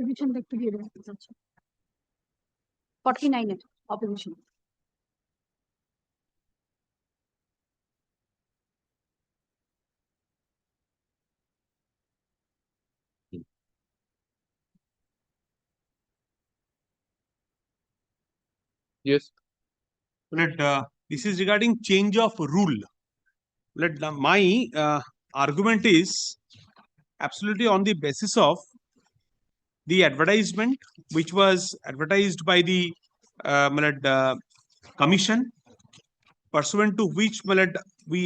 Revision দেখতে দিয়ে দেবেন আচ্ছা 49 এর opposition Yes. This is regarding change of rule. My argument is absolutely on the basis of the advertisement which was advertised by the commission, pursuant to which we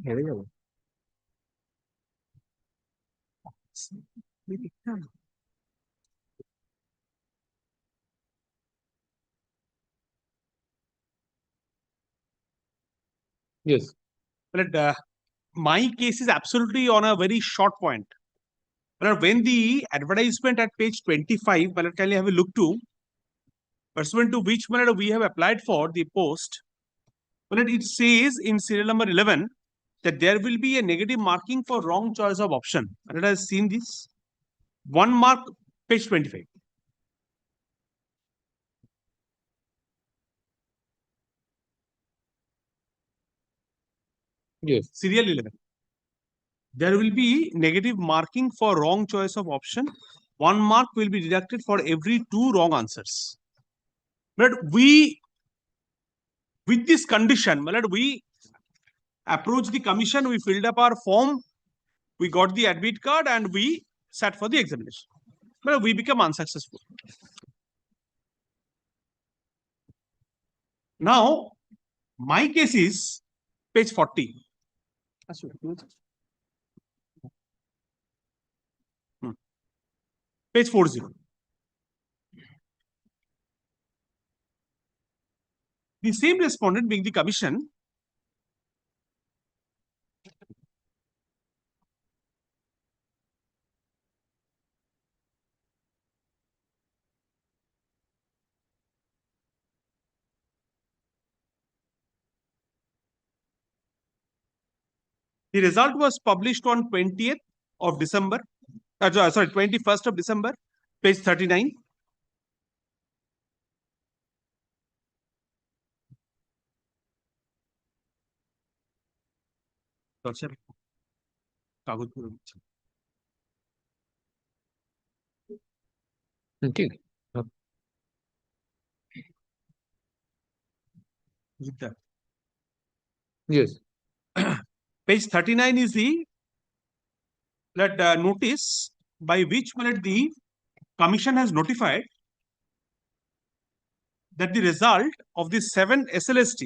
হেরে যাবো Yes. But my case is absolutely on a very short point. But when the advertisement at page 25, but can you have a look to, pursuant to which we have applied for the post, but it says in serial number 11 that there will be a negative marking for wrong choice of option. And it has seen this. 1 mark, page 25. Yes. Serial 11. There will be negative marking for wrong choice of option. 1 mark will be deducted for every 2 wrong answers. But with this condition, we approached the commission, we filled up our form, we got the admit card, and we sat for the examination. But we become unsuccessful. Now, my case is page 40. Page 40. The same respondent being the commission the result was published on 20th of December, sorry, 21st of December, page 39. ঠিক Yes. Page 39 is the notice by which the commission has notified that the result of the 7 SLST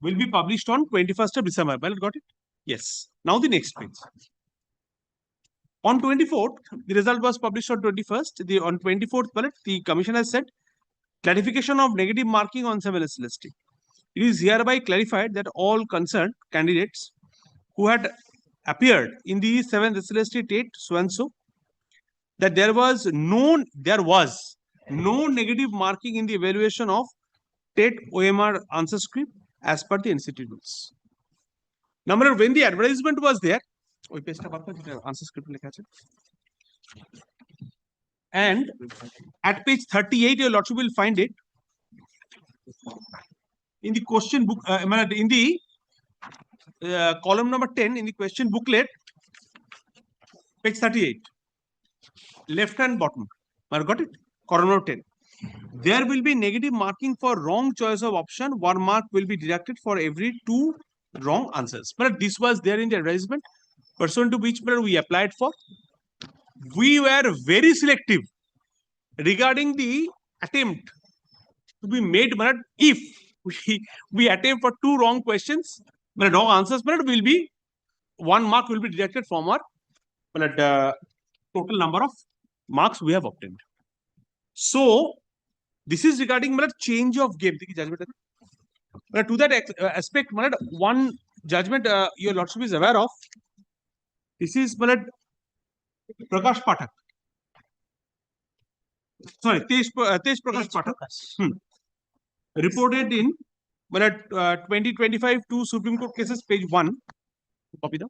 will be published on 21st of December. Well, got it? Yes. Now the next page. On 24th, the result was published on 21st. On 24th, the commission has said clarification of negative marking on 7 SLST. It is hereby clarified that all concerned candidates who had appeared in the 7th SLST TET so-and-so, that there was no negative marking in the evaluation of TET OMR answer script as per the NCT rules. Number when the advertisement was there, answer script and at page 38, your lordship will find it in the question book, in the column number 10 in the question booklet, page 38, left hand bottom. Got it? Column number 10. There will be negative marking for wrong choice of option. 1 mark will be deducted for every 2 wrong answers. But this was there in the advertisement, pursuant to which we applied for. We were very selective regarding the attempt to be made. But if we attempt for 2 wrong questions, but wrong answers, but will be 1 mark will be deducted from our total number of marks we have obtained. So this is regarding change of game. Judgment. To that aspect, one judgment your lordship is aware of. This is Prakash Pathak. Sorry, Tej Prakash Pathak. Reported in 2025 to Supreme Court cases, page 1. Copy the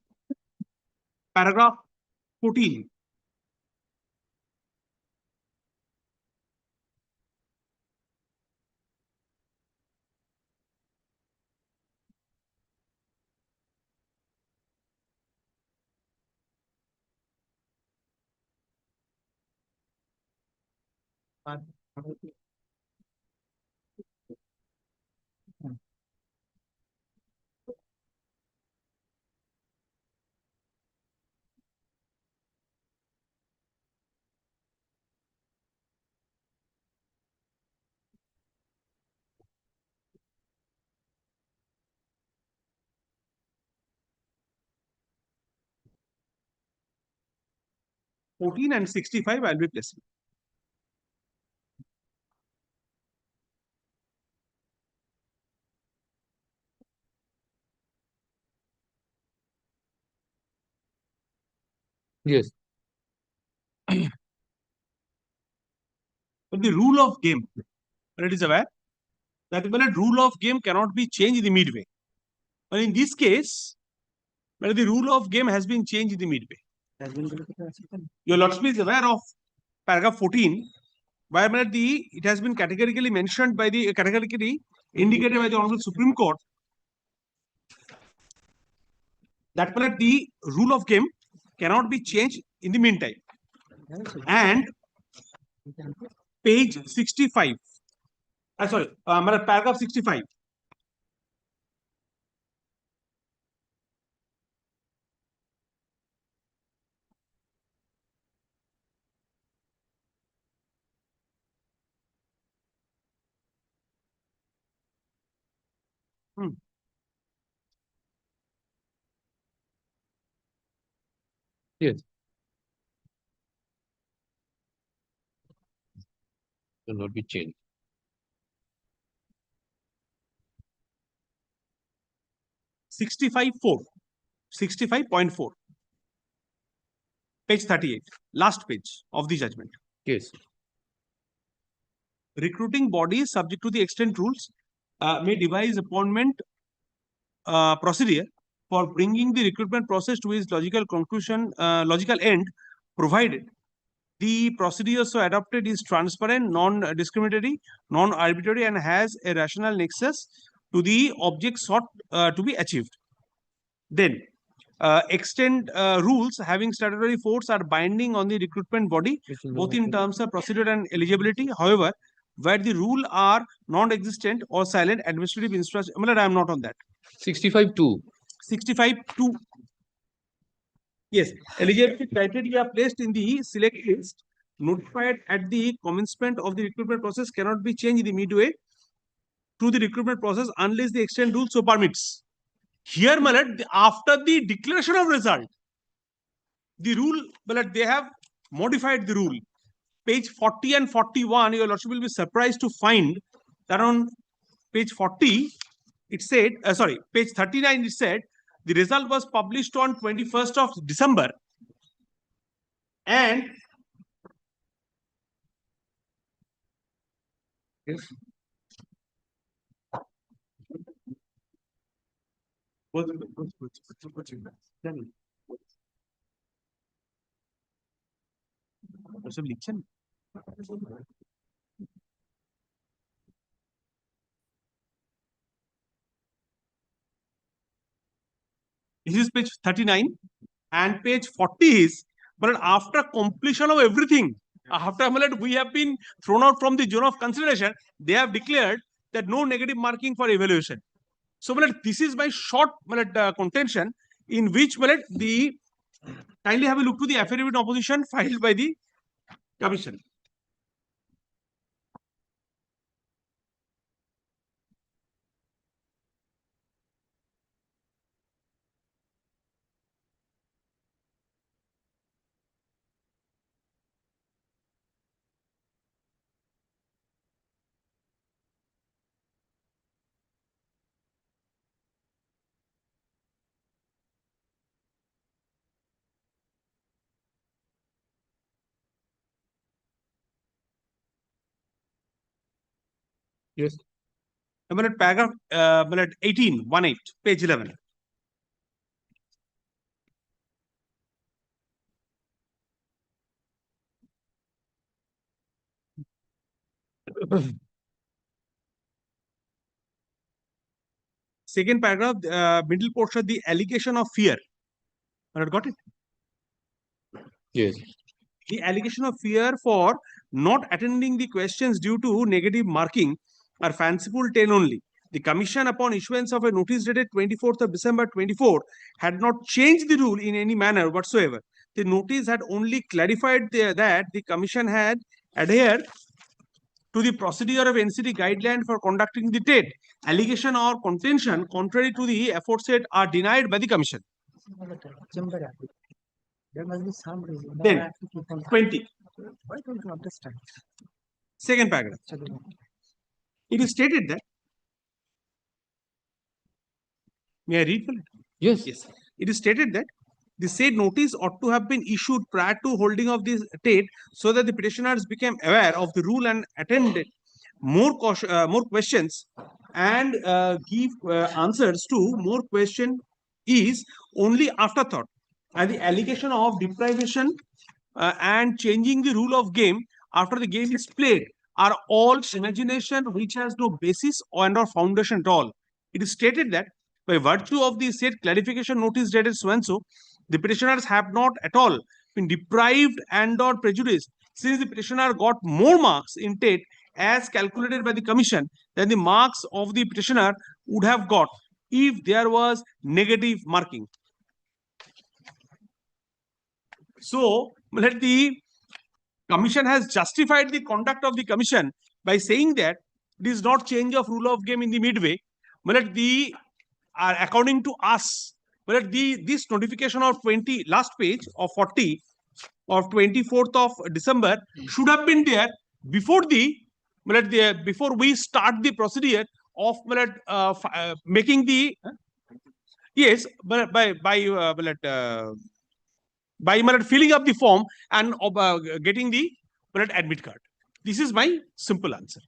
paragraph 14. (14) and 65 I'll be placing. Yes. But the rule of game, it is aware that the rule of game cannot be changed in the midway. But in this case, the rule of game has been changed in the midway. Your lordship is aware of paragraph 14, where it has been categorically mentioned by the categorically indicated by the Honorable Supreme Court that the rule of game cannot be changed in the meantime. And page 65. Sorry, paragraph 65. Yes. Will not be changed. (65.4). 65.4. Page 38. Last page of the judgment. Yes. Recruiting bodies subject to the extent rules may devise appointment procedure for bringing the recruitment process to its logical conclusion, logical end, provided the procedure so adopted is transparent, non-discriminatory, non-arbitrary, and has a rational nexus to the object sought to be achieved. Then, extent rules having statutory force are binding on the recruitment body, both in terms of procedure and eligibility. However, where the rule are non-existent or silent, administrative instruction. I am not on that. 65.2. 65.2. Yes, eligibility criteria placed in the select list notified at the commencement of the recruitment process cannot be changed in the midway through the recruitment process unless the extent rule so permits. Here, after the declaration of result, the rule, they have modified the rule. Page 40 and 41, your lordship will be surprised to find that on page 40, it said, page 39, it said, the result was published on 21st of December. And yes. This is page 39 and page 40 is, but after completion of everything, after we have been thrown out from the zone of consideration, they have declared that no negative marking for evaluation. So, this is my short contention in which the kindly have a look to the affidavit in opposition filed by the commission. Yes. Paragraph 18, 18, page 11. Second paragraph, middle portion, the allegation of fear. Got it? Yes. The allegation of fear for not attending the questions due to negative marking are fanciful 10 only. The commission, upon issuance of a notice dated 24th of December 24, had not changed the rule in any manner whatsoever. The notice had only clarified that the commission had adhered to the procedure of NCT guideline for conducting the TET. Allegation or contention contrary to the aforesaid are denied by the commission. There must be some reason. Then, I have to keep on 20. Why don't you understand? Second paragraph. It is stated that. May I read? Yes. Yes. It is stated that the said notice ought to have been issued prior to holding of this date so that the petitioners became aware of the rule and attended more questions and give answers to more question is only afterthought. And the allegation of deprivation and changing the rule of game after the game is played are all imagination which has no basis and or foundation at all. It is stated that by virtue of the said clarification notice dated so-and-so, the petitioners have not at all been deprived and or prejudiced, since the petitioner got more marks in TET as calculated by the commission than the marks of the petitioner would have got if there was negative marking. So, the commission has justified the conduct of the commission by saying that it is not change of rule of game in the midway. According to us, this notification of 20 last page of 40 of 24th of December should have been there before before we start the procedure of making the yes, but by filling up the form and getting the admit card. This is my simple answer.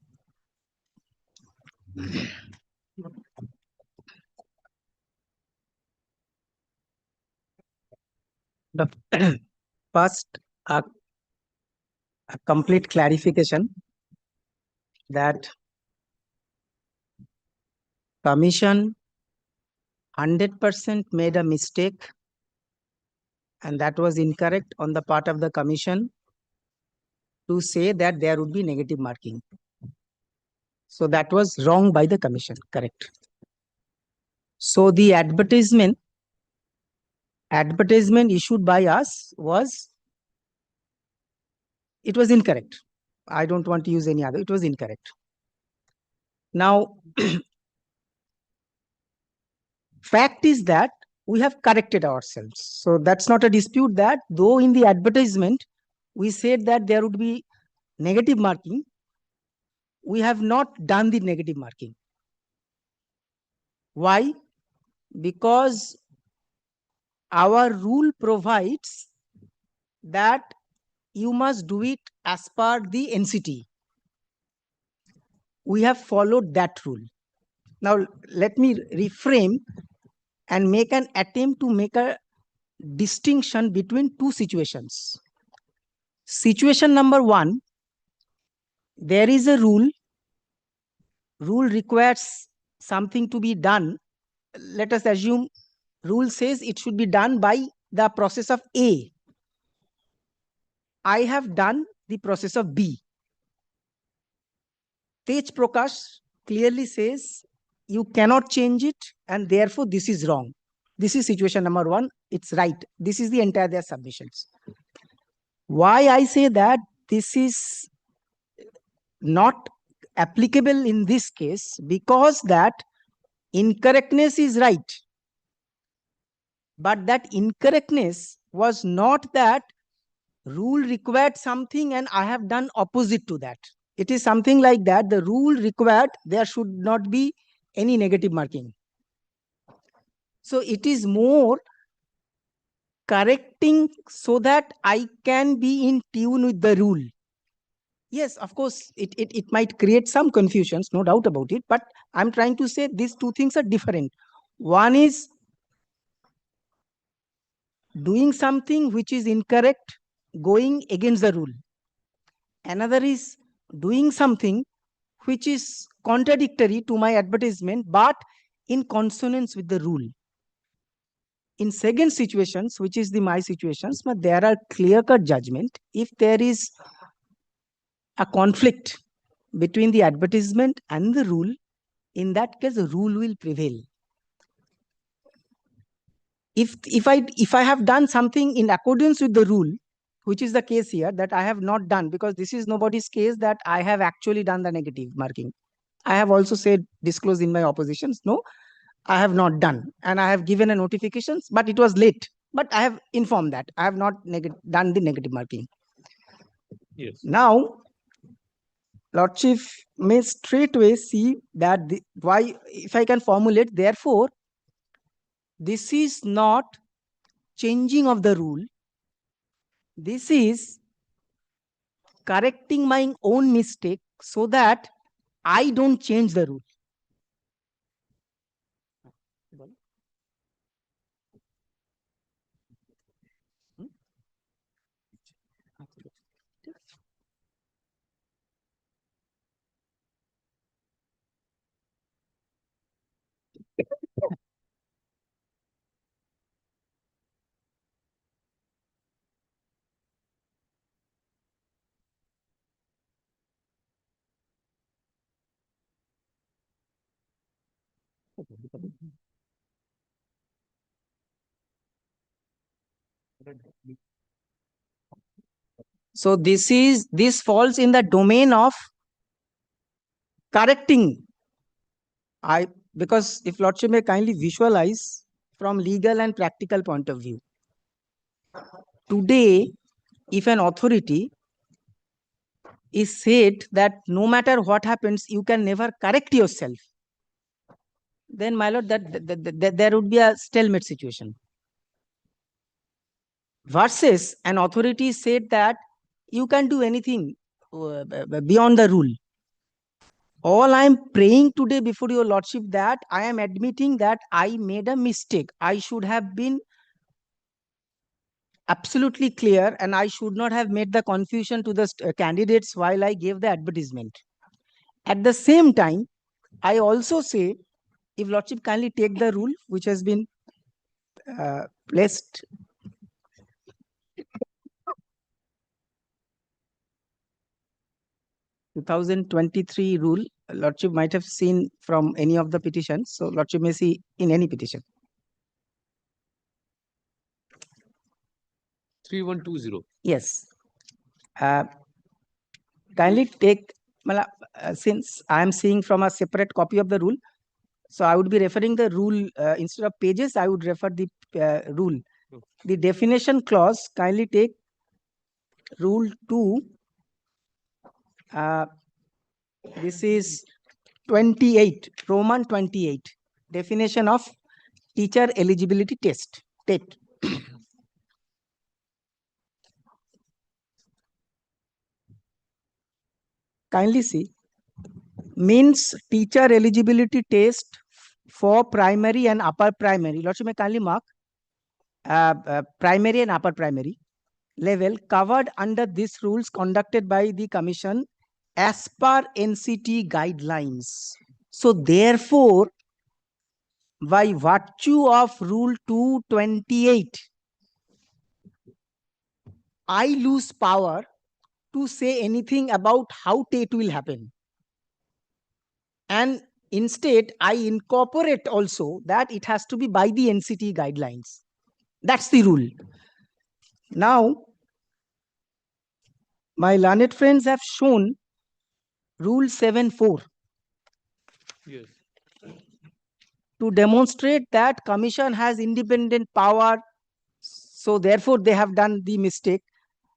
The first, a complete clarification that commission 100% made a mistake, and that was incorrect on the part of the commission to say that there would be negative marking. So that was wrong by the commission, correct. So the advertisement issued by us was, it was incorrect. I don't want to use any other, it was incorrect. Now, fact is that we have corrected ourselves. So that's not a dispute that though in the advertisement, we said that there would be negative marking, we have not done the negative marking. Why? Because our rule provides that you must do it as per the NCT. We have followed that rule. Now, let me reframe and make an attempt to make a distinction between two situations. Situation number one, there is a rule. Rule requires something to be done. Let us assume rule says it should be done by the process of A. I have done the process of B. Tej Prakash clearly says you cannot change it, and therefore this is wrong. This is situation number one. It's right. This is the entire their submissions. Why I say that this is not applicable in this case? Because that incorrectness is right, but that incorrectness was not that rule required something and I have done opposite to that. It is something like that. The rule required there should not be any negative marking. So it is more correcting so that I can be in tune with the rule. Yes, of course, it might create some confusions, no doubt about it, but I'm trying to say these two things are different. One is doing something which is incorrect, going against the rule. Another is doing something which is contradictory to my advertisement, but in consonance with the rule. In second situations, which is my situations, but there are clear-cut judgment. If there is a conflict between the advertisement and the rule, in that case, the rule will prevail. If I have done something in accordance with the rule, which is the case here, that I have not done, because this is nobody's case that I have actually done the negative marking. I have also said, disclosed in my oppositions, no, I have not done, and I have given a notifications, but it was late. But I have informed that I have not done the negative marking. Yes. Now, Lordship may straightway see that why, if I can formulate, therefore, this is not changing of the rule. This is correcting my own mistake so that I don't change the rule. So this falls in the domain of correcting. Because if Lordship may kindly visualize from legal and practical point of view. Today, if an authority is said that no matter what happens, you can never correct yourself, then my lord, that there would be a stalemate situation. Versus an authority said that you can do anything beyond the rule. All I am praying today before your lordship that I am admitting that I made a mistake. I should have been absolutely clear and I should not have made the confusion to the candidates while I gave the advertisement. At the same time, I also say, if lordship kindly take the rule which has been placed 2023 rule, lordship might have seen from any of the petitions, so lordship may see in any petition. 3120. Yes. Kindly take, since I am seeing from a separate copy of the rule, so I would be referring the rule instead of pages, I would refer the rule. The definition clause, kindly take rule 2. This is 28, Roman 28, definition of teacher eligibility test, TET. Kindly see, means teacher eligibility test for primary and upper primary. Lordship may kindly mark primary and upper primary level covered under these rules conducted by the commission as per NCT guidelines. So therefore, by virtue of rule 228, I lose power to say anything about how TET will happen. And Instead, I incorporate also that it has to be by the NCT guidelines. That's the rule. Now, my learned friends have shown Rule 7.4 Yes. to demonstrate that Commission has independent power. So therefore, they have done the mistake.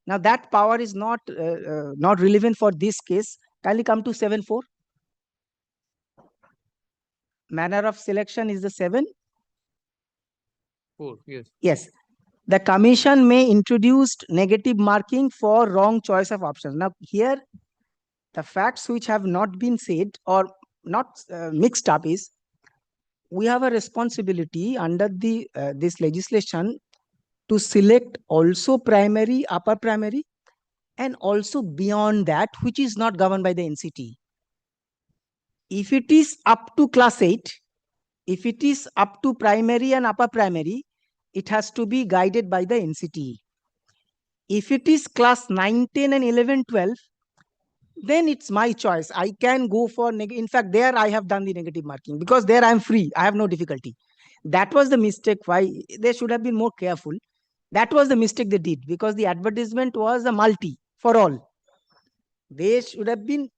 Now that power is not relevant for this case. Kindly come to 7.4. Manner of selection is the 7. 4, yes. Yes. The Commission may introduce negative marking for wrong choice of options. Now here, the facts which have not been said or not mixed up is, we have a responsibility under the this legislation to select also primary, upper primary, and also beyond that, which is not governed by the NCT. If it is up to class 8, if it is up to primary and upper primary, it has to be guided by the NCT. If it is class 9, 10 and 11, 12, then it's my choice. I can go for, in fact, there I have done the negative marking because there I am free. I have no difficulty. That was the mistake. Why they should have been more careful. That was the mistake they did because the advertisement was a multi for all. They should have been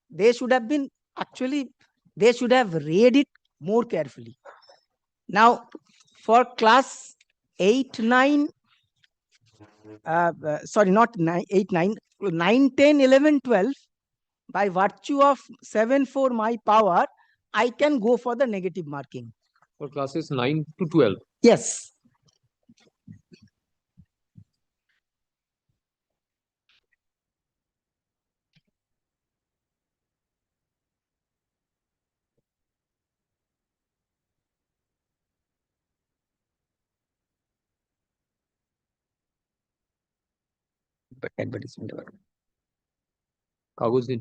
actually, they should have read it more carefully. Now, for class 8, 9, sorry, not 9, 8, 9, 9, 10, 11, 12, by virtue of 7.4 my power, I can go for the negative marking. For classes 9 to 12. Yes. Advertisement. কাগজ দিন।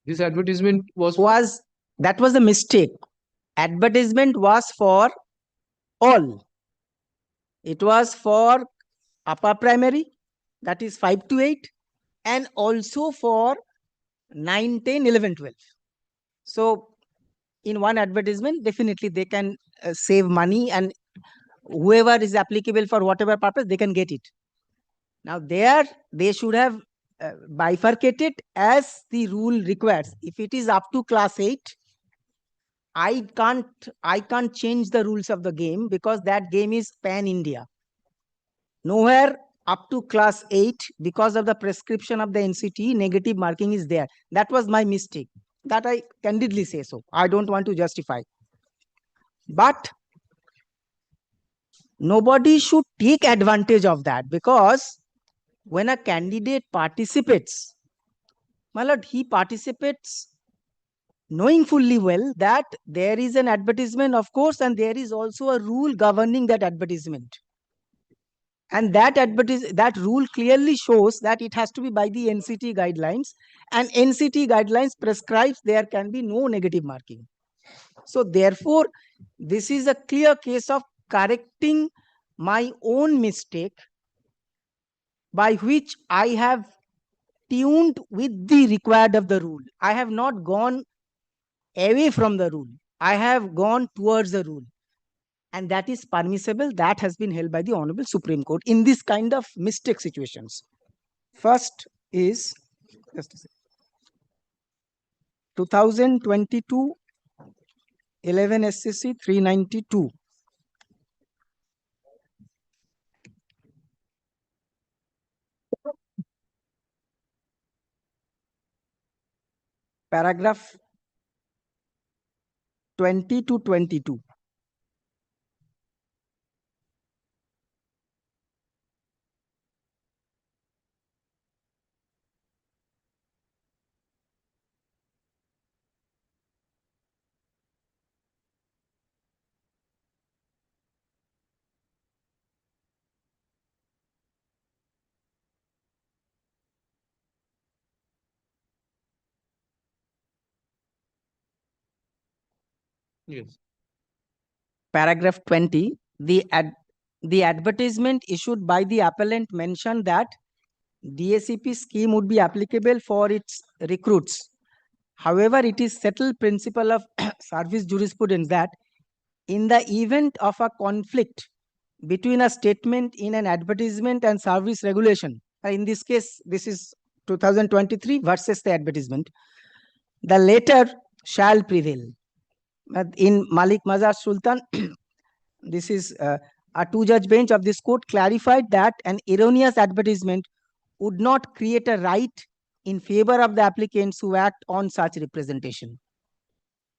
This advertisement was that was a mistake. Advertisement was for all. It was for upper primary, that is 5 to 8, and also for 9, 10, 11, 12. So in one advertisement, definitely they can save money, and whoever is applicable for whatever purpose, they can get it. Now there, they should have bifurcated as the rule requires. If it is up to class 8, I can't change the rules of the game because that game is pan-India. Nowhere up to class 8, because of the prescription of the NCT, negative marking is there. That was my mistake. That I candidly say so. I don't want to justify. But nobody should take advantage of that, because when a candidate participates, my lord, he participates knowing fully well that there is an advertisement, of course, and there is also a rule governing that advertisement. And that rule clearly shows that it has to be by the NCT guidelines, and NCT guidelines prescribes there can be no negative marking. So therefore, this is a clear case of correcting my own mistake, by which I have tuned with the required of the rule. I have not gone away from the rule. I have gone towards the rule. And that is permissible. That has been held by the Honorable Supreme Court in this kind of mistake situations. First is, just a second, 2022 11 SCC 392. Paragraph 20 to 22. Yes. Paragraph 20, the advertisement issued by the appellant mentioned that DACP scheme would be applicable for its recruits. However, it is settled principle of service jurisprudence that in the event of a conflict between a statement in an advertisement and service regulation, in this case, this is 2023 versus the advertisement, the latter shall prevail. In Malik Mazhar Sultan, this is a two-judge bench of this court clarified that an erroneous advertisement would not create a right in favor of the applicants who act on such representation.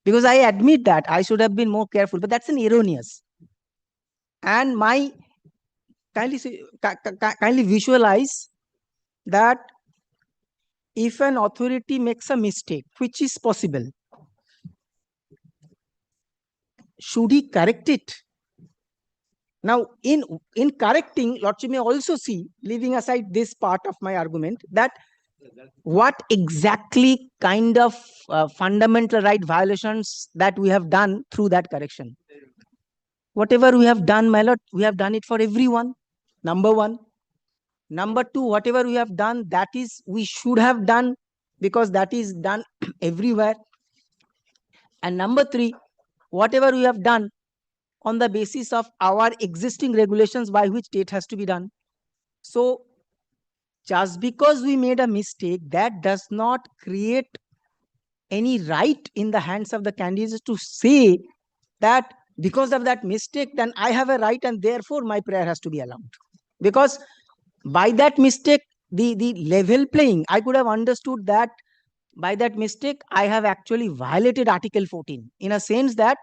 Because I admit that I should have been more careful, but that's an erroneous. And my kindly visualize that if an authority makes a mistake, which is possible, should he correct it? Now, in correcting, Lordship may also see, leaving aside this part of my argument, that what exactly kind of fundamental right violations that we have done through that correction. Whatever we have done, my lord, we have done it for everyone. Number one. Number two, whatever we have done, that is we should have done because that is done everywhere. And number three, whatever we have done on the basis of our existing regulations by which it has to be done. So just because we made a mistake, that does not create any right in the hands of the candidates to say that because of that mistake, then I have a right and therefore my prayer has to be allowed. Because by that mistake, the level playing, I could have understood that by that mistake, I have actually violated Article 14 in a sense that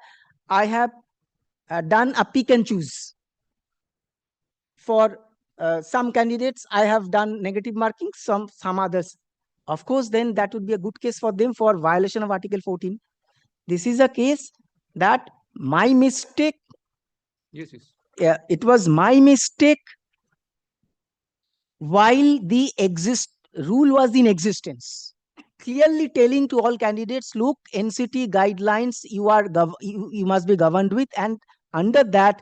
I have done a pick and choose. For some candidates, I have done negative marking, some others. Of course, then that would be a good case for them for violation of Article 14. This is a case that my mistake, Yes, yes. it was my mistake while the rule was in existence. Clearly telling to all candidates, look, NCT guidelines you must be governed with, and under that,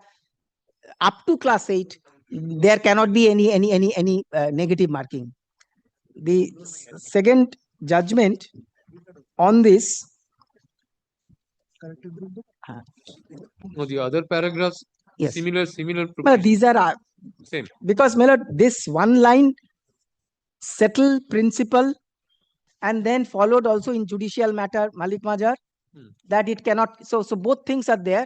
up to class 8, there cannot be any negative marking. The second judgment on this. No, the other paragraphs, Yes. similar Well, provisions. these are Same. because, my lord, this one line settle principle and then followed also in judicial matter, Malik Mazhar, that it cannot. So both things are there.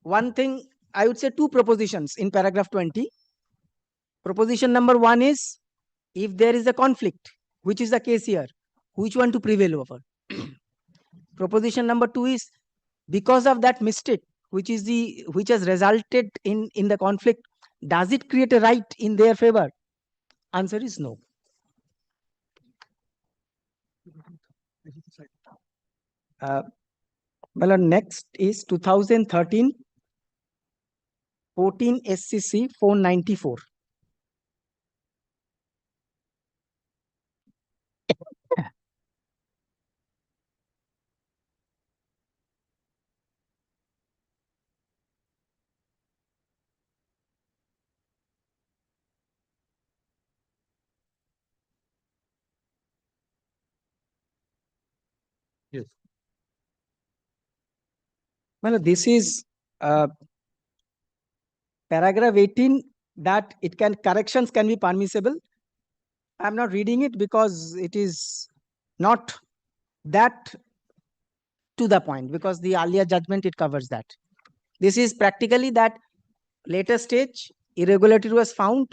One thing, I would say two propositions in paragraph 20. Proposition number one is, if there is a conflict, which is the case here, which one to prevail over? Proposition number two is, because of that mistake, which has resulted in the conflict, does it create a right in their favor? Answer is no. Well, next is 2013 14 SCC 494. Yes. Well, this is paragraph 18 that corrections can be permissible. I'm not reading it because it is not that to the point, because the earlier judgment, it covers that. This is practically that later stage, irregularity was found,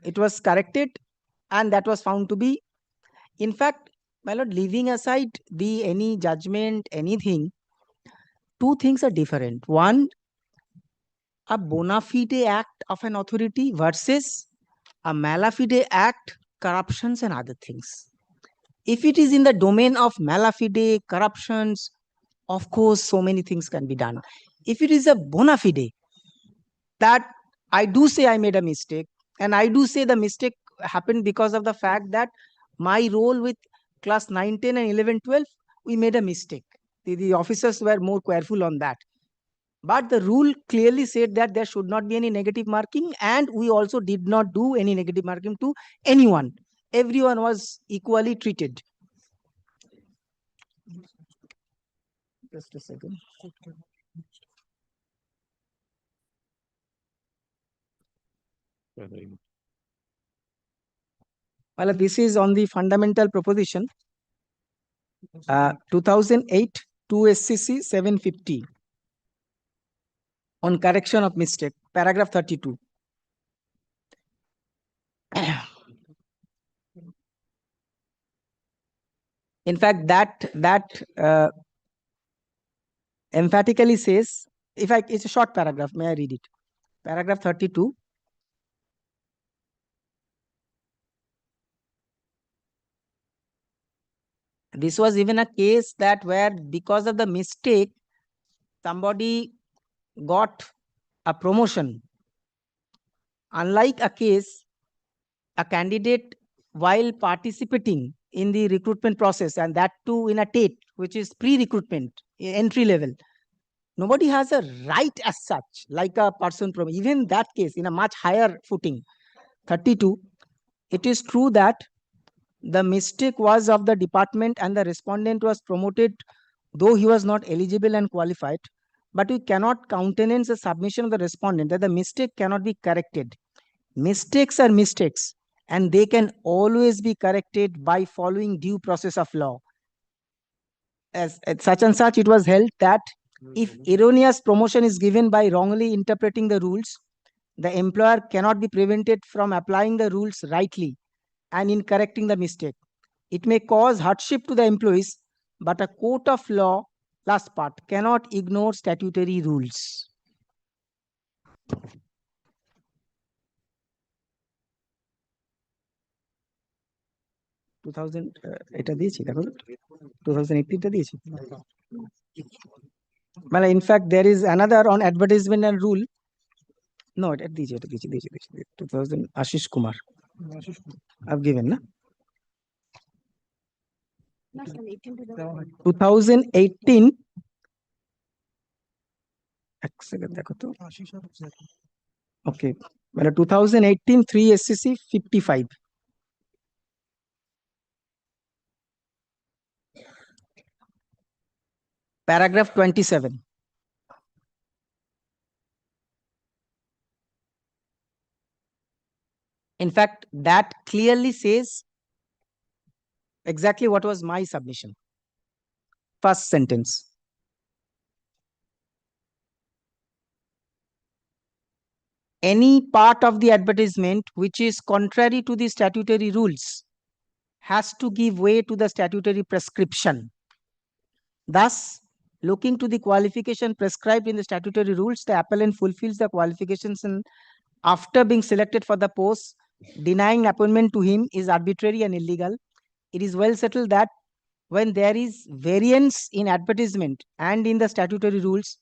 it was corrected, and that was found to be, in fact, my lord, leaving aside any judgment, anything, two things are different. One, a bona fide act of an authority versus a malafide act, corruptions and other things. If it is in the domain of malafide, corruptions, of course, so many things can be done. If it is a bona fide, that I do say I made a mistake, and I do say the mistake happened because of the fact that my role with class 9, 10 and 11, 12, we made a mistake. the officers were more careful on that. But the rule clearly said that there should not be any negative marking, and we also did not do any negative marking to anyone. Everyone was equally treated. Just a second. Well, this is on the fundamental proposition. 2008 2 SCC 750 on correction of mistake, paragraph 32. In fact, that emphatically says, it's a short paragraph, may I read it? Paragraph 32. This was even a case that where because of the mistake, somebody got a promotion. Unlike a case, a candidate while participating in the recruitment process, and that too in a TATE, which is pre-recruitment, entry level, nobody has a right as such, like a person from even that case in a much higher footing. 32, it is true that the mistake was of the department and the respondent was promoted, though he was not eligible and qualified, but we cannot countenance the submission of the respondent that the mistake cannot be corrected. Mistakes are mistakes, and they can always be corrected by following due process of law. As at such and such, it was held that if erroneous promotion is given by wrongly interpreting the rules, the employer cannot be prevented from applying the rules rightly and in correcting the mistake. It may cause hardship to the employees, but a court of law, last part, cannot ignore statutory rules. এটা দিয়েছি দেখো 2018 টা দিয়েছি মানে in fact there is another on advertisement and rule. No, এটা দিয়েছি 2000 Ashish Kumar I've given na 2018 এক second দেখো তো okay মানে 2018 3 SCC 55 paragraph 27. In fact, that clearly says exactly what was my submission. First sentence. Any part of the advertisement which is contrary to the statutory rules has to give way to the statutory prescription. Thus, looking to the qualification prescribed in the statutory rules, the appellant fulfills the qualifications and after being selected for the post, denying appointment to him is arbitrary and illegal. It is well settled that when there is variance in advertisement and in the statutory rules,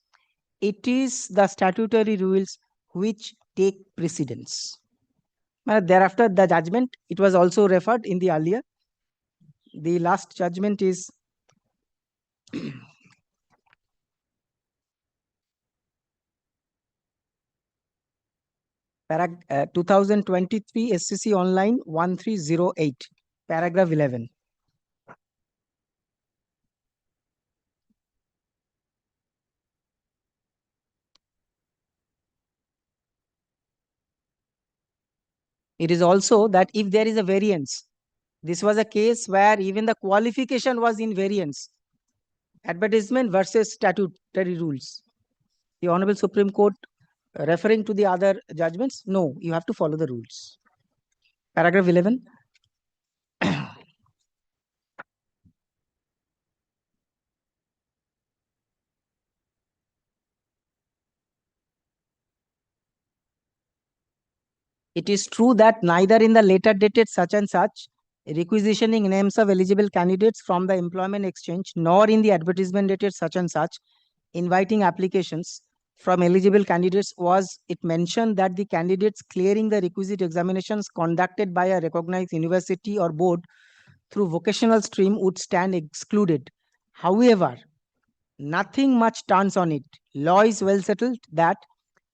it is the statutory rules which take precedence. Thereafter, the judgment, it was also referred in the earlier. The last judgment is Paragraph 2023 SCC Online 1308, paragraph 11. It is also that if there is a variance, this was a case where even the qualification was in variance, advertisement versus statutory rules. The Honorable Supreme Court, referring to the other judgments, no, you have to follow the rules. Paragraph 11. It is true that neither in the later dated such and such requisitioning names of eligible candidates from the employment exchange, nor in the advertisement dated such and such inviting applications from eligible candidates was it mentioned that the candidates clearing the requisite examinations conducted by a recognized university or board through vocational stream would stand excluded. However, Nothing much turns on it. Law is well settled that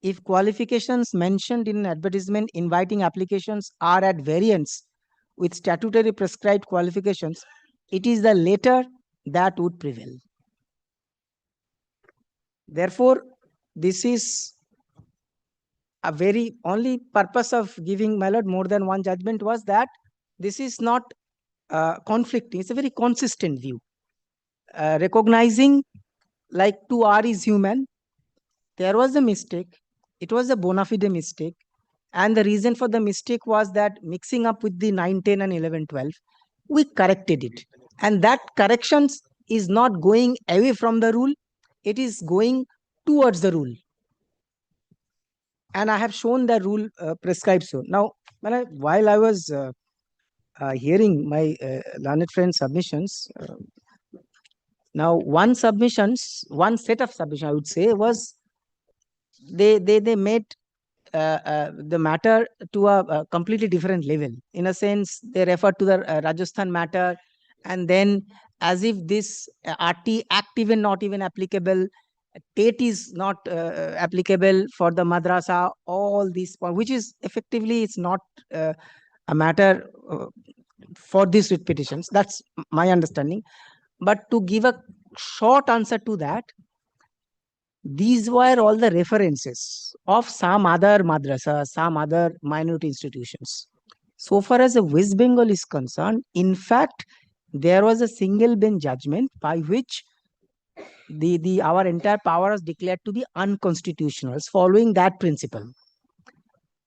if qualifications mentioned in an advertisement inviting applications are at variance with statutory prescribed qualifications, it is the latter that would prevail. Therefore, this is a very only purpose of giving my lord more than one judgment was that this is not conflicting. It's a very consistent view. Recognizing like 2R is human, there was a mistake. It was a bona fide mistake. And the reason for the mistake was that mixing up with the 9, 10 and 11, 12, we corrected it. And that corrections is not going away from the rule. It is going towards the rule. And I have shown the rule prescribes so. Now, while I was hearing my learned friend's submissions, now one set of submission, I would say, was they made the matter to a completely different level. In a sense, they refer to the Rajasthan matter, and then as if this RT Act even not even applicable, TATE is not applicable for the madrasa, all these, which is effectively it's not a matter for these writ petitions. That's my understanding. But to give a short answer to that, these were all the references of some other madrasa, some other minority institutions. So far as the West Bengal is concerned, in fact, there was a single bench judgment by which our entire power was declared to be unconstitutional following that principle.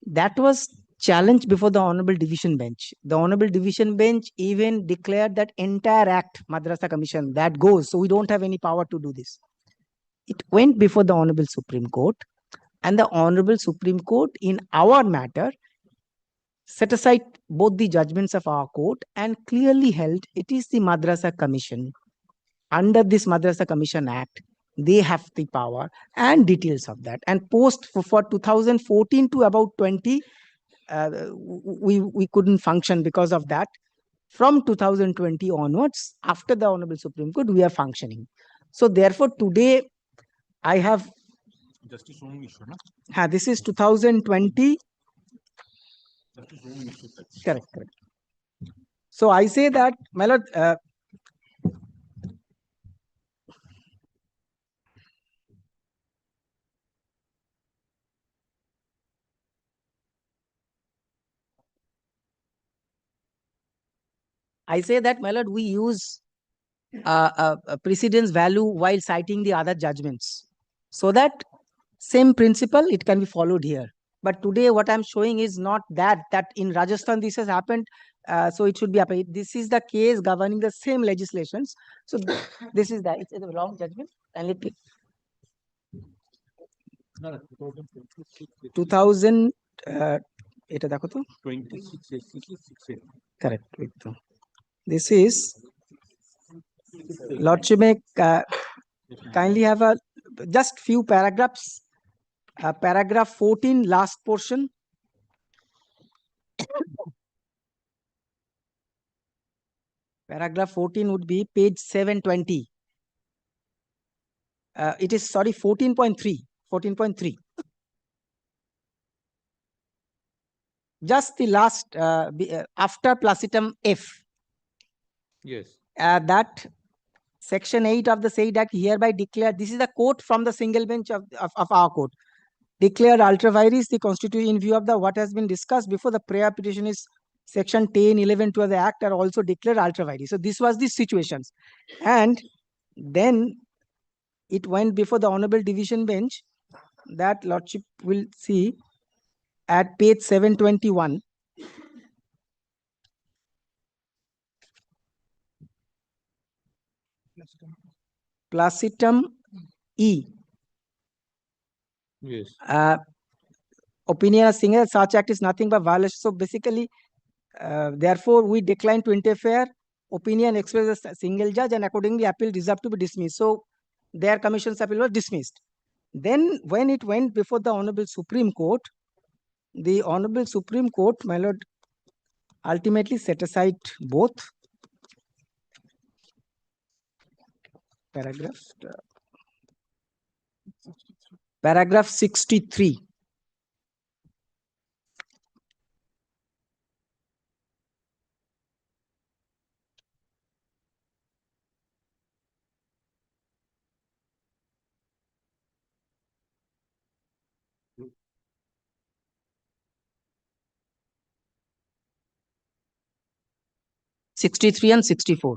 That was challenged before the Honorable Division Bench. The Honorable Division Bench even declared that entire act, Madrasa Commission, that goes. So we don't have any power to do this. It went before the Honorable Supreme Court, and the Honorable Supreme Court in our matter set aside both the judgments of our court and clearly held it is the Madrasa Commission. Under this Madrasa Commission Act, they have the power and details of that. And post for 2014 to about 20, we couldn't function because of that. From 2020 onwards, after the Honorable Supreme Court, we are functioning. So therefore, today I have this is 2020. Correct. So I say that, my lord, I say that, my lord, we use a precedence value while citing the other judgments, so that same principle it can be followed here. But today what I'm showing is not that in Rajasthan this has happened, so it should be applied. This is the case governing the same legislations. So this is that. It's a long judgment. And let me 2000 এটা দেখো তো 26 correct. This is Lordship may kindly have a just few paragraphs. Paragraph 14, last portion. Paragraph 14 would be page 720. It is, sorry, 14.3. 14.3. Just the last, after placitum F. Yes. That Section 8 of the said Act hereby declared, this is the quote from the single bench of our court, declared ultra vires the constitution in view of the what has been discussed before. The prayer petition is Section 10, 11 to the Act are also declared ultra vires. So this was the situations. And then it went before the Honorable Division Bench, that Lordship will see at page 721. Placitum E. Yes. Opinion of single such act is nothing but violation. So basically, therefore, we decline to interfere. Opinion expressed a single judge, and accordingly, appeal deserved to be dismissed. So their commission's appeal was dismissed. Then, when it went before the Honorable Supreme Court, the Honorable Supreme Court, my lord, ultimately set aside both paragraphs. Paragraph 63. '63 and 64.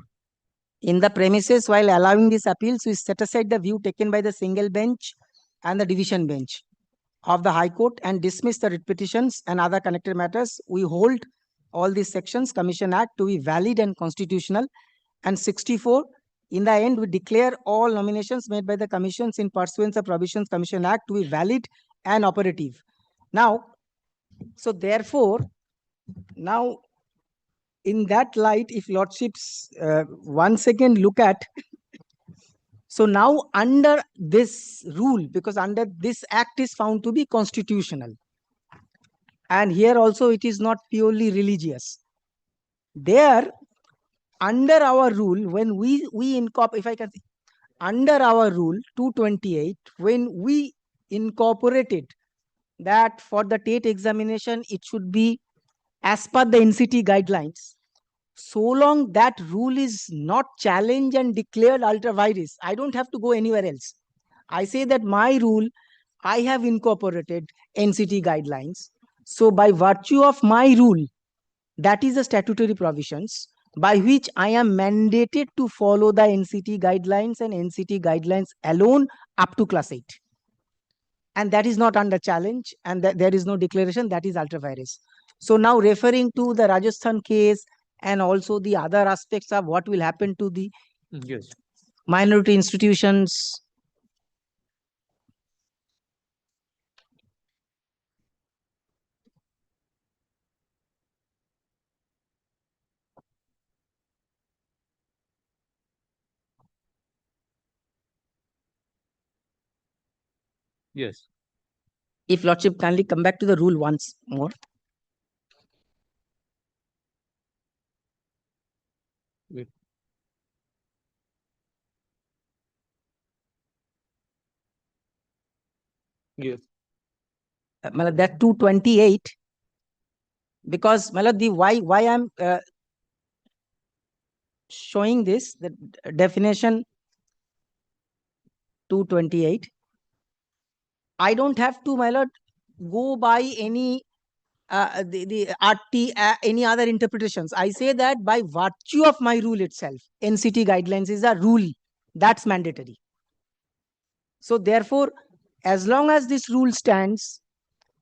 In the premises, while allowing these appeals, we set aside the view taken by the single bench and the division bench of the High Court and dismiss the writ petitions and other connected matters. We hold all these sections, Commission Act, to be valid and constitutional. And 64, in the end, we declare all nominations made by the commissions in pursuance of provisions Commission Act to be valid and operative. Now, so therefore, now in that light, if lordships once again look at, so now under this rule, because under this act is found to be constitutional, and here also it is not purely religious. There, under our rule, when we incorporate, if I can say, under our rule 228, when we incorporated that for the TET examination, it should be as per the NCT guidelines. So long that rule is not challenged and declared ultra vires, I don't have to go anywhere else. I say that my rule, I have incorporated NCT guidelines. So by virtue of my rule, that is the statutory provisions by which I am mandated to follow the NCT guidelines and NCT guidelines alone up to class 8. And that is not under challenge, and there is no declaration, that is ultra vires. So now referring to the Rajasthan case and also the other aspects of what will happen to the minority institutions. Yes. If lordship kindly come back to the rule once more. Wait. Yes. That 228, because the why I'm showing this, the definition 228, I don't have to, my lord, go by any the RT any other interpretations. I say that by virtue of my rule itself, NCT guidelines is a rule that's mandatory. So therefore, as long as this rule stands,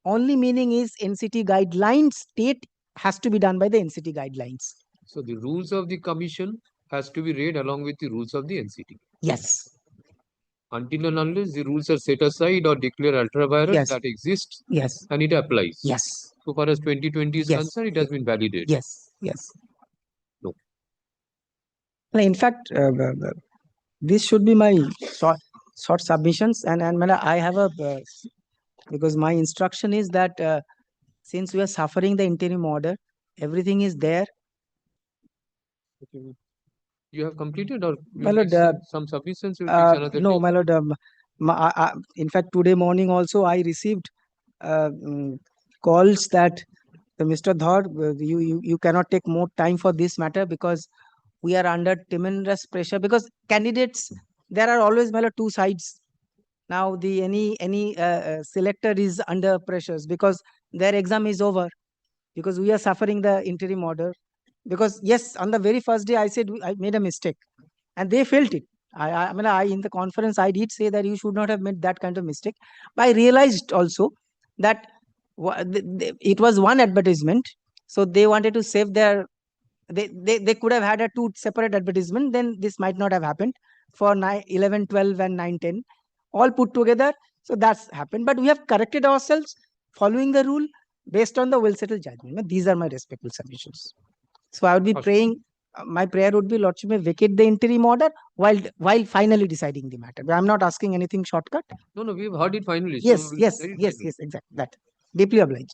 only meaning is NCT guidelines state has to be done by the NCT guidelines. So the rules of the commission has to be read along with the rules of the NCT. Yes. Until and unless the rules are set aside or declared ultra vires, Yes. that exists. Yes. And it applies. Yes. So far as 2020 is Yes. concerned, it has been validated. Yes. Yes. No. In fact, this should be my short submissions, and I have a because my instruction is that since we are suffering the interim order, everything is there. Okay. You have completed, or My lord, some submissions will teach another no, day? my lord. In fact, today morning also I received calls that Mr. Dhar, you cannot take more time for this matter because we are under tremendous pressure, because candidates, there are always, my lord, two sides. Now the any selector is under pressures because their exam is over, because we are suffering the interim order. Because yes, on the very first day I said I made a mistake, and they felt it. I in the conference I did say that you should not have made that kind of mistake. But I realized also that it was one advertisement, so they wanted to save their. They could have had a two separate advertisement, then this might not have happened for 9, 11, 12 and 9, 10 all put together. So that's happened, but we have corrected ourselves following the rule based on the well settled judgment. These are my respectful submissions. So I would be praying, my prayer would be lordship may vacate the interim order while finally deciding the matter. But I'm not asking anything shortcut. No, no, we've heard it finally. Yes, so we'll yes, decide it yes, finally. yes, exactly. That deeply obliged.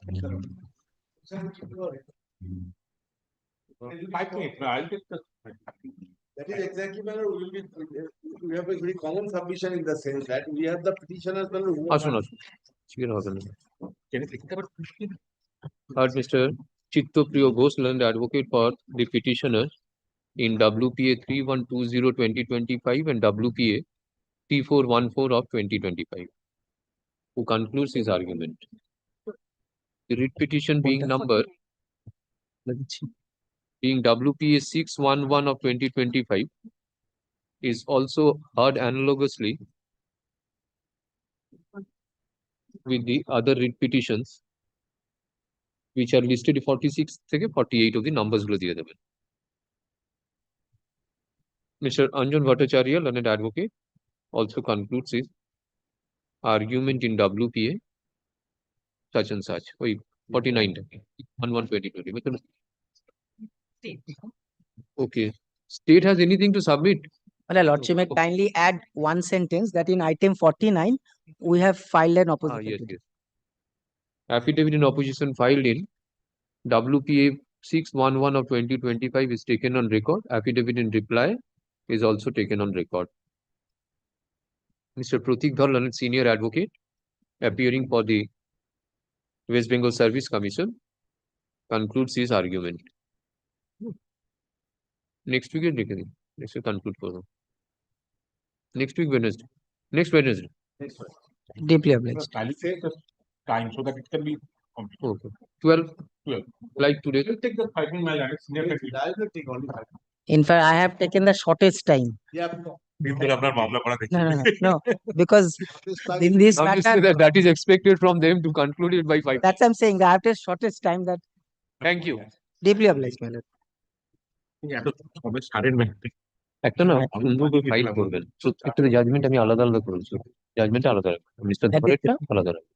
5 minutes. I'll take the. That is exactly where we will be we have a very common submission in the sense that we have the petitioners. আসুন আসুন ঠিক হবে না আর mister Chittapriya Ghosh learned advocate for the petitioner in WPA 3120/2025 and WPA 3414 of 2025 who concludes his argument. The writ petition being number WPA 611 of 2025 is also heard analogously with the other writ petitions which are listed 46 থেকে 48 of the numbers গুলো দিয়ে দেবেন Mr. Anjan Bhattacharya, learned advocate, also concludes his argument in WPA such and such. Wait, 49 11/2020. Okay. State has anything to submit? Well, Lordship, may kindly add one sentence that in item 49, we have filed an opposition. Yes, yes. Affidavit in opposition filed in WPA 611 of 2025 is taken on record. Affidavit in reply is also taken on record. Mr. Pratik Dhar, learned senior advocate, appearing for the West Bengal Service Commission, concludes his argument. Next week, next week conclude for them. Next week, Wednesday. Next Wednesday. Deeply obliged. Time so that it can be complete. Okay. 12. 12. Like today. We'll take the 5 minute direct near In fact, I have taken the shortest time. No, because in this I'm just matter, saying that is expected from them to conclude it by 5. that's I'm saying that I have the shortest time that Thank you. deeply obliged, my lord. একটা না সুন্দর করে file করবেন প্রত্যেকটা judgement আমি আলাদা আলাদা করেছি জাজমেন্ট আলাদা রাখবেন মিস্টার ধরেরটা আলাদা রাখবেন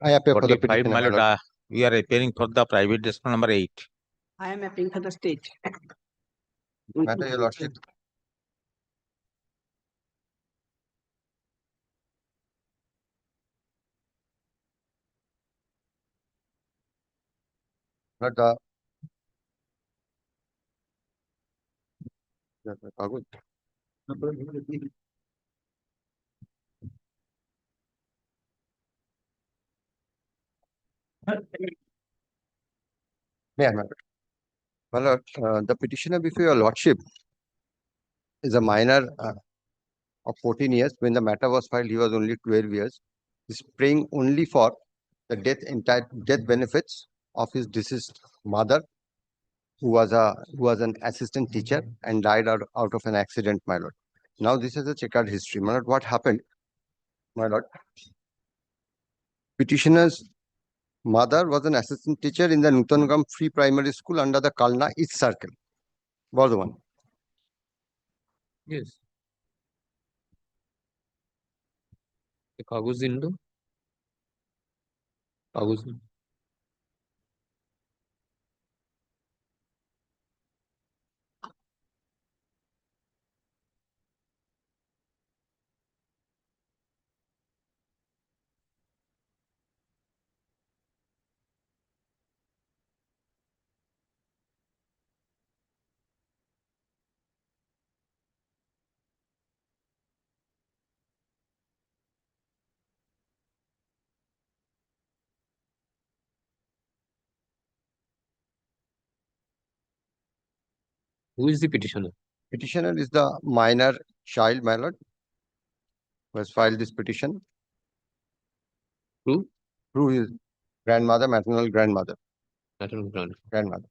I appear for the 45, petitioner, my my lord, lord. we are appearing for the private decision number 8. I am appealing for the state. Matter, your lordship. But कागज Yeah, my lord. My lord, the petitioner before your lordship is a minor of 14 years. When the matter was filed, he was only 12 years. He's praying only for the death benefits of his deceased mother, who was an assistant teacher and died out of an accident, my lord. Now this is a checkered history, my lord. What happened, my lord? Petitioner's mother was an assistant teacher in the Nutangam Free Primary School under the Kalna East Circle, Bardhaman. Yes. কাগজ দিন তো কাগজ দিন। Who is the petitioner? Petitioner is the minor child, my lord, who has filed this petition. Who? Through his grandmother, maternal grandmother. Maternal Grandmother.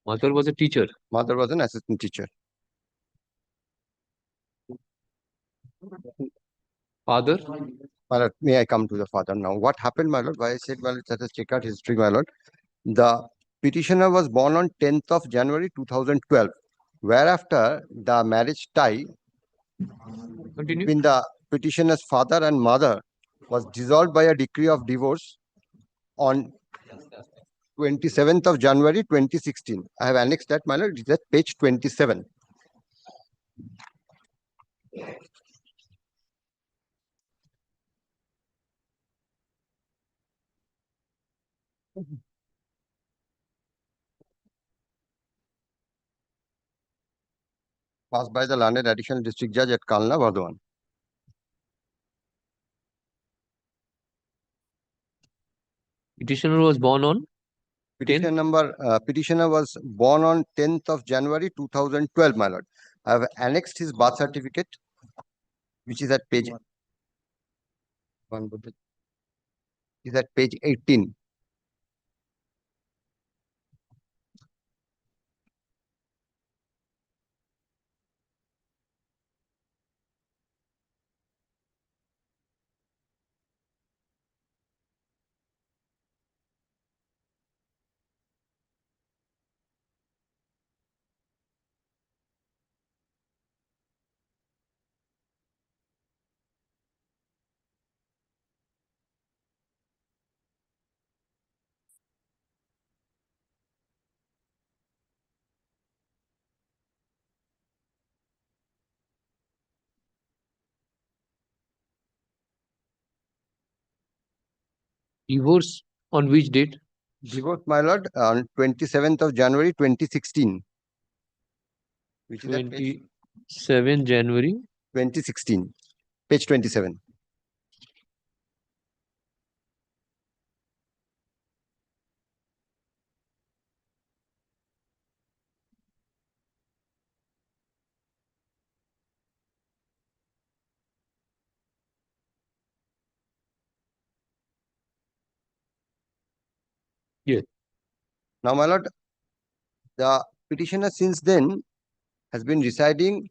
Mother was a teacher. Mother was an assistant teacher. Father? My lord, may I come to the father now? What happened, my lord? Why I said, my lord, that is checkered history, my lord. The petitioner was born on 10th of January 2012, whereafter the marriage tie between the petitioner's father and mother was dissolved by a decree of divorce on 27th of January 2016. I have annexed that, my lord. It is at page 27. Passed by the learned additional district judge at Kalna, Bardhaman. Petitioner was born on? Petitioner was born on 10th of January 2012, my lord. I have annexed his birth certificate, which is at page 18. Divorce on which date? Divorce, my lord, on 27th of January 2016. Which is at page 27 January 2016. Page 27. Yes. Now, my lord, the petitioner since then has been residing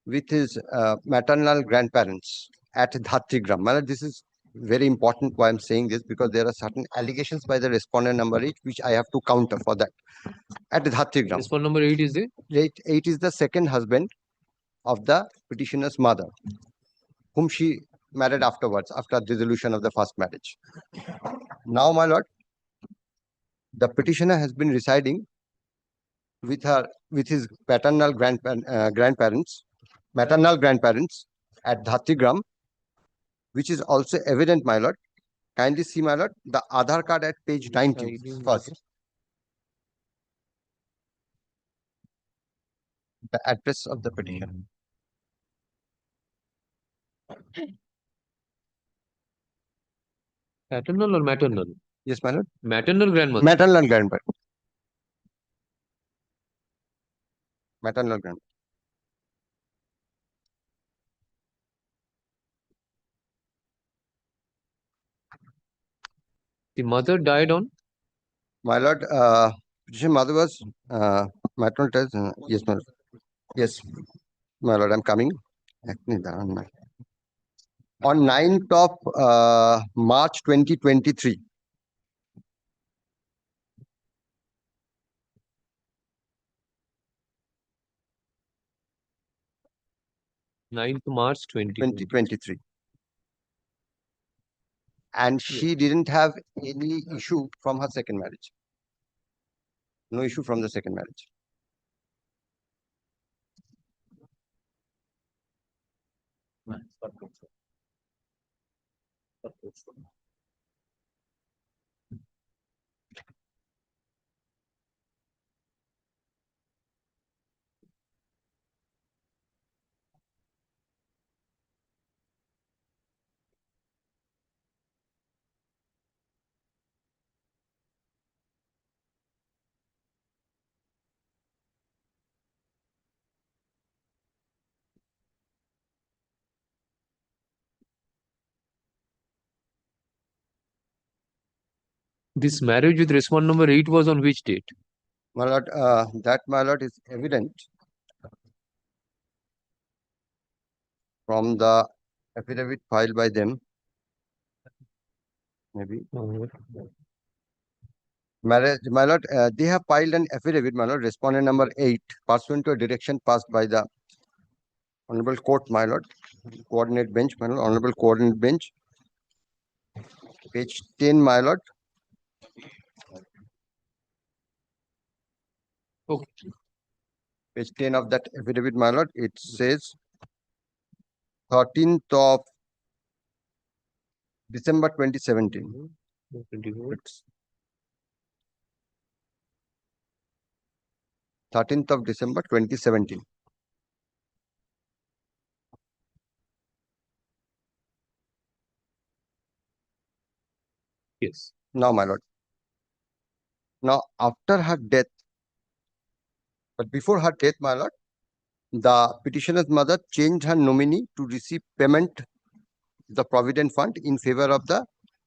with his maternal grandparents at Dhatrigram. My lord, this is very important why I'm saying this, because there are certain allegations by the respondent number 8 which I have to counter for that. At Dhatrigram. Respondent number 8 is the? 8 is the second husband of the petitioner's mother, whom she married afterwards, after dissolution of the first marriage. Now, my lord, the petitioner has been residing with his paternal grandparents, maternal grandparents at Dhatigram, which is also evident, my lord. Kindly see, my lord, the Aadhaar card at page 90 first. The address of the petitioner. Paternal or maternal? Yes, my lord. Maternal grandmother. Maternal grandparent. Maternal grandparent. The mother died on? My lord, petitioner mother was maternal test. Yes, my lord. Yes, my lord, I'm coming. On 9th of March 2023. 9th March 2023. And she didn't have any issue from her second marriage. No issue from the second marriage. This marriage with respondent number 8 was on which date? My lord, that, my lord, is evident from the affidavit filed by them. Maybe. Marriage, my lord, they have filed an affidavit, my lord, respondent number 8, pursuant to a direction passed by the Honorable Court, my lord, coordinate bench, my lord, Honorable coordinate bench, page 10, my lord. Okay. Page 10 of that affidavit, my lord, it says 13th of December 2017. 13th of December 2017. Yes. Now, my lord. Now, after her death, but before her death, my lord, the petitioner's mother changed her nominee to receive payment, the provident fund, in favor of the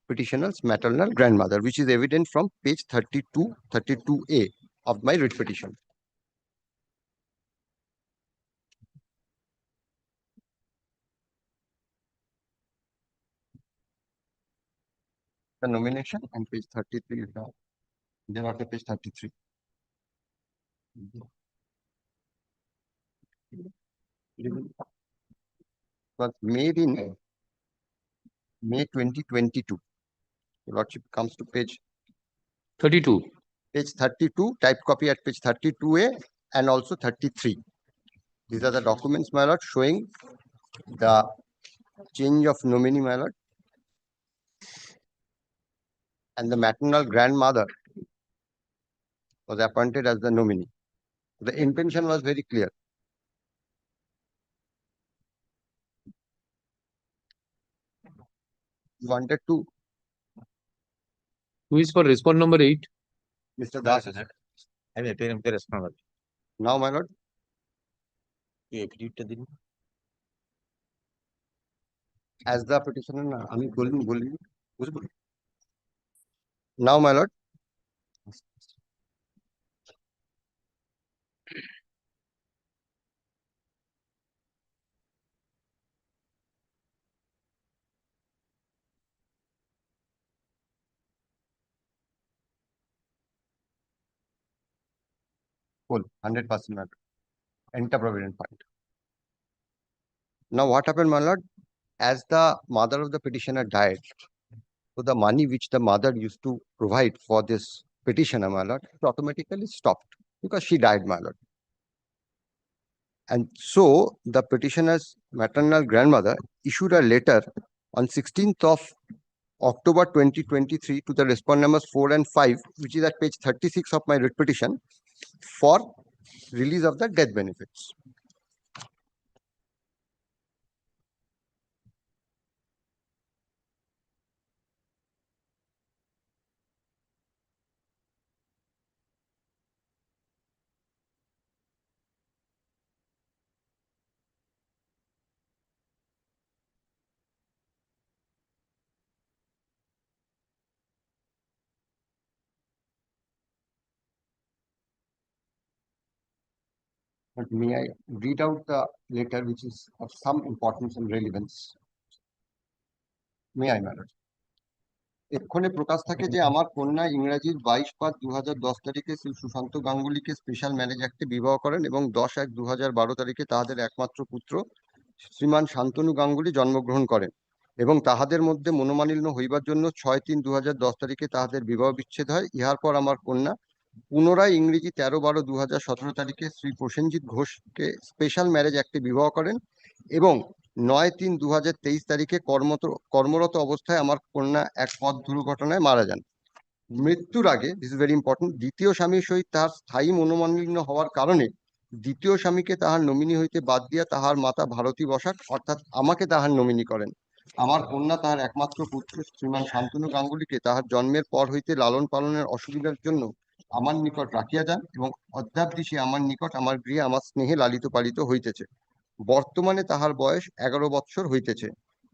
petitioner's maternal grandmother, which is evident from page 32, 32A of my writ petition. The nomination and page 33 is there after page 33. Was made in May 2022. Your lordship comes to page 32. Page 32, type copy at page 32A and also 33. These are the documents, my lord, showing the change of nominee, my lord. And the maternal grandmother was appointed as the nominee. The intention was very clear. Wanted to. Who is for respondent number 8? Mr. Das. I'm appearing the respondent. Now, my lord. As the petitioner, now, my lord. Full, 100% matter. Enter provident fund. Now what happened, my lord? As the mother of the petitioner died, so the money which the mother used to provide for this petitioner, my lord, it automatically stopped because she died, my lord. And so the petitioner's maternal grandmother issued a letter on 16th of October 2023 to the respondent numbers 4 and 5, which is at page 36 of my writ petition, for release of the death benefits. But may I read out the letter which is of some importance and relevance? May I, madam? এক্ষণে প্রকাশ থাকে যে আমার কন্যা ইংরেজির 22/5/2010 তারিখে Shri Sushant গাঙ্গুলিকে special marriage অ্যাক্টে বিবাহ করেন এবং 10/1/2012 তারিখে তাহাদের একমাত্র পুত্র শ্রীমান শান্তনু গাঙ্গুলি জন্মগ্রহণ করেন এবং তাহাদের মধ্যে মনোমালিন্য হইবার জন্য 6/3/2010 তারিখে তাহাদের বিবাহ বিচ্ছেদ হয়। ইহার পর আমার কন্যা পুনরায় ইংরেজি 13/12/2017 তারিখে শ্রী প্রসেনজিৎ ঘোষকে স্পেশাল ম্যারেজ অ্যাক্টে বিবাহ করেন এবং 9/3/2023 তারিখে কর্মরত অবস্থায় আমার কন্যা এক পথ দুর্ঘটনায় মারা যান। মৃত্যুর আগে, দিস ইজ ভেরি ইম্পর্টেন্ট, দ্বিতীয় স্বামীর সহিত তাহার স্থায়ী মনোমালিন্য হওয়ার কারণে দ্বিতীয় স্বামীকে তাহার নমিনি হইতে বাদ দিয়া তাহার মাতা ভারতী বসাক অর্থাৎ আমাকে তাহার নমিনি করেন। আমার কন্যা তাহার একমাত্র পুত্র শ্রীমান শান্তনু গাঙ্গুলিকে তাহার জন্মের পর হইতে লালন পালনের অসুবিধার জন্য আমার নিকট রাখিয়া যান এবং অদ্যাবধি সে আমার নিকট আমার গৃহে আমার স্নেহে লালিত পালিত হইতেছে। বর্তমানে তাহার বয়স 11 বৎসর হইতেছে।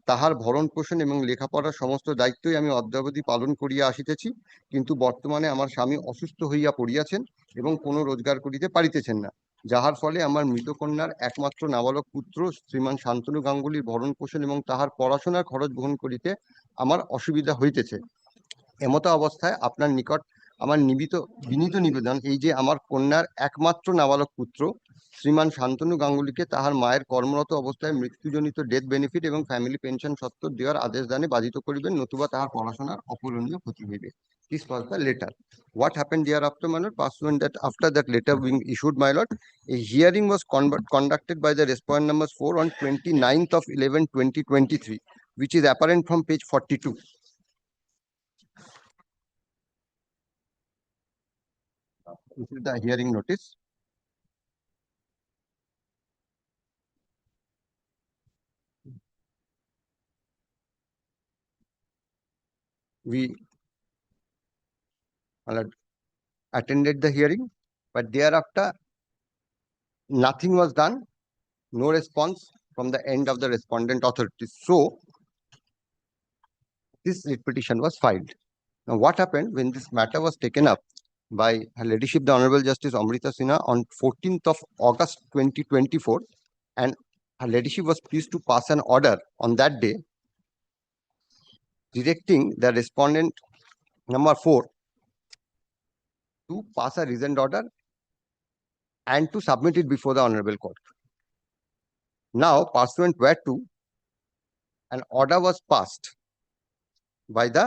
তাহার ভরণ পোষণ এবং লেখাপড়ার সমস্ত দায়িত্বই আমি অদ্যাবধি পালন করিয়া আসিতেছি, কিন্তু বর্তমানে আমার স্বামী অসুস্থ হইয়া পড়িয়াছেন এবং কোনো রোজগার করিতে পারিতেছেন না, যাহার ফলে আমার মৃত কন্যার একমাত্র নাবালক পুত্র শ্রীমান শান্তনু গাঙ্গুলির ভরণ পোষণ এবং তাহার পড়াশোনার খরচ বহন করিতে আমার অসুবিধা হইতেছে। এমতো অবস্থায় আপনার নিকট আমার বিনীত নিবেদন এই যে আমার কন্যার একমাত্র নাবালক পুত্র শ্রীমান শান্তনু গাঙ্গুলিকে তাহার মায়ের কর্মরত অবস্থায় মৃত্যুজনিত ডেথ বেনিফিট এবং ফ্যামিলি পেনশন সত্ত্বর দেওয়ার আদেশ দানে বাধিত করিবেন, নতুবা তাহার পড়াশোনার অপূরণীয় ক্ষতি হইবে। This was the letter. What happened thereafter, my lord? Pursuant that after that letter being issued, my lord, a hearing was conducted by the respondent numbers 4 on 29th of 11/2023, which is apparent from page 42. This is the hearing notice. We attended the hearing, but thereafter nothing was done, no response from the end of the respondent authorities. So this writ petition was filed. Now what happened when this matter was taken up by Her Ladyship the Honorable Justice Amrita Sinha on 14th of August 2024, and Her Ladyship was pleased to pass an order on that day directing the respondent number 4 to pass a reasoned order and to submit it before the Honorable Court. Now, pursuant whereto an order was passed by the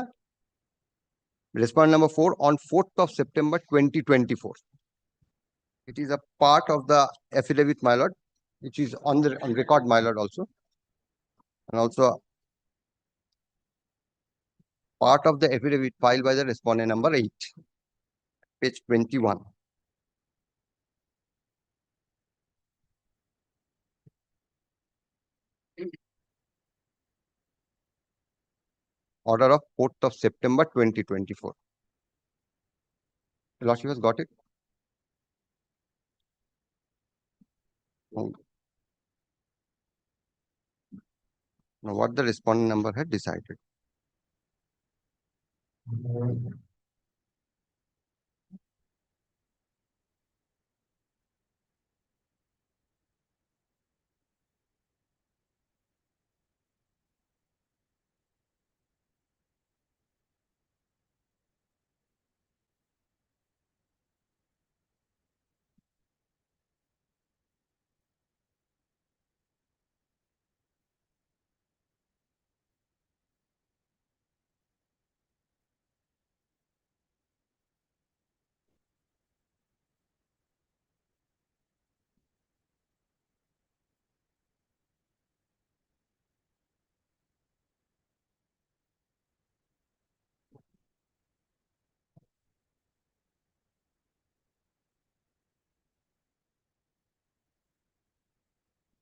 respondent number 4 on 4th of September 2024. It is a part of the affidavit, my lord, which is on record, my lord, also, and also part of the affidavit filed by the respondent number 8, page 21. Order of 4th of September 2024. The Lordship has got it. Now, what the respondent number had decided.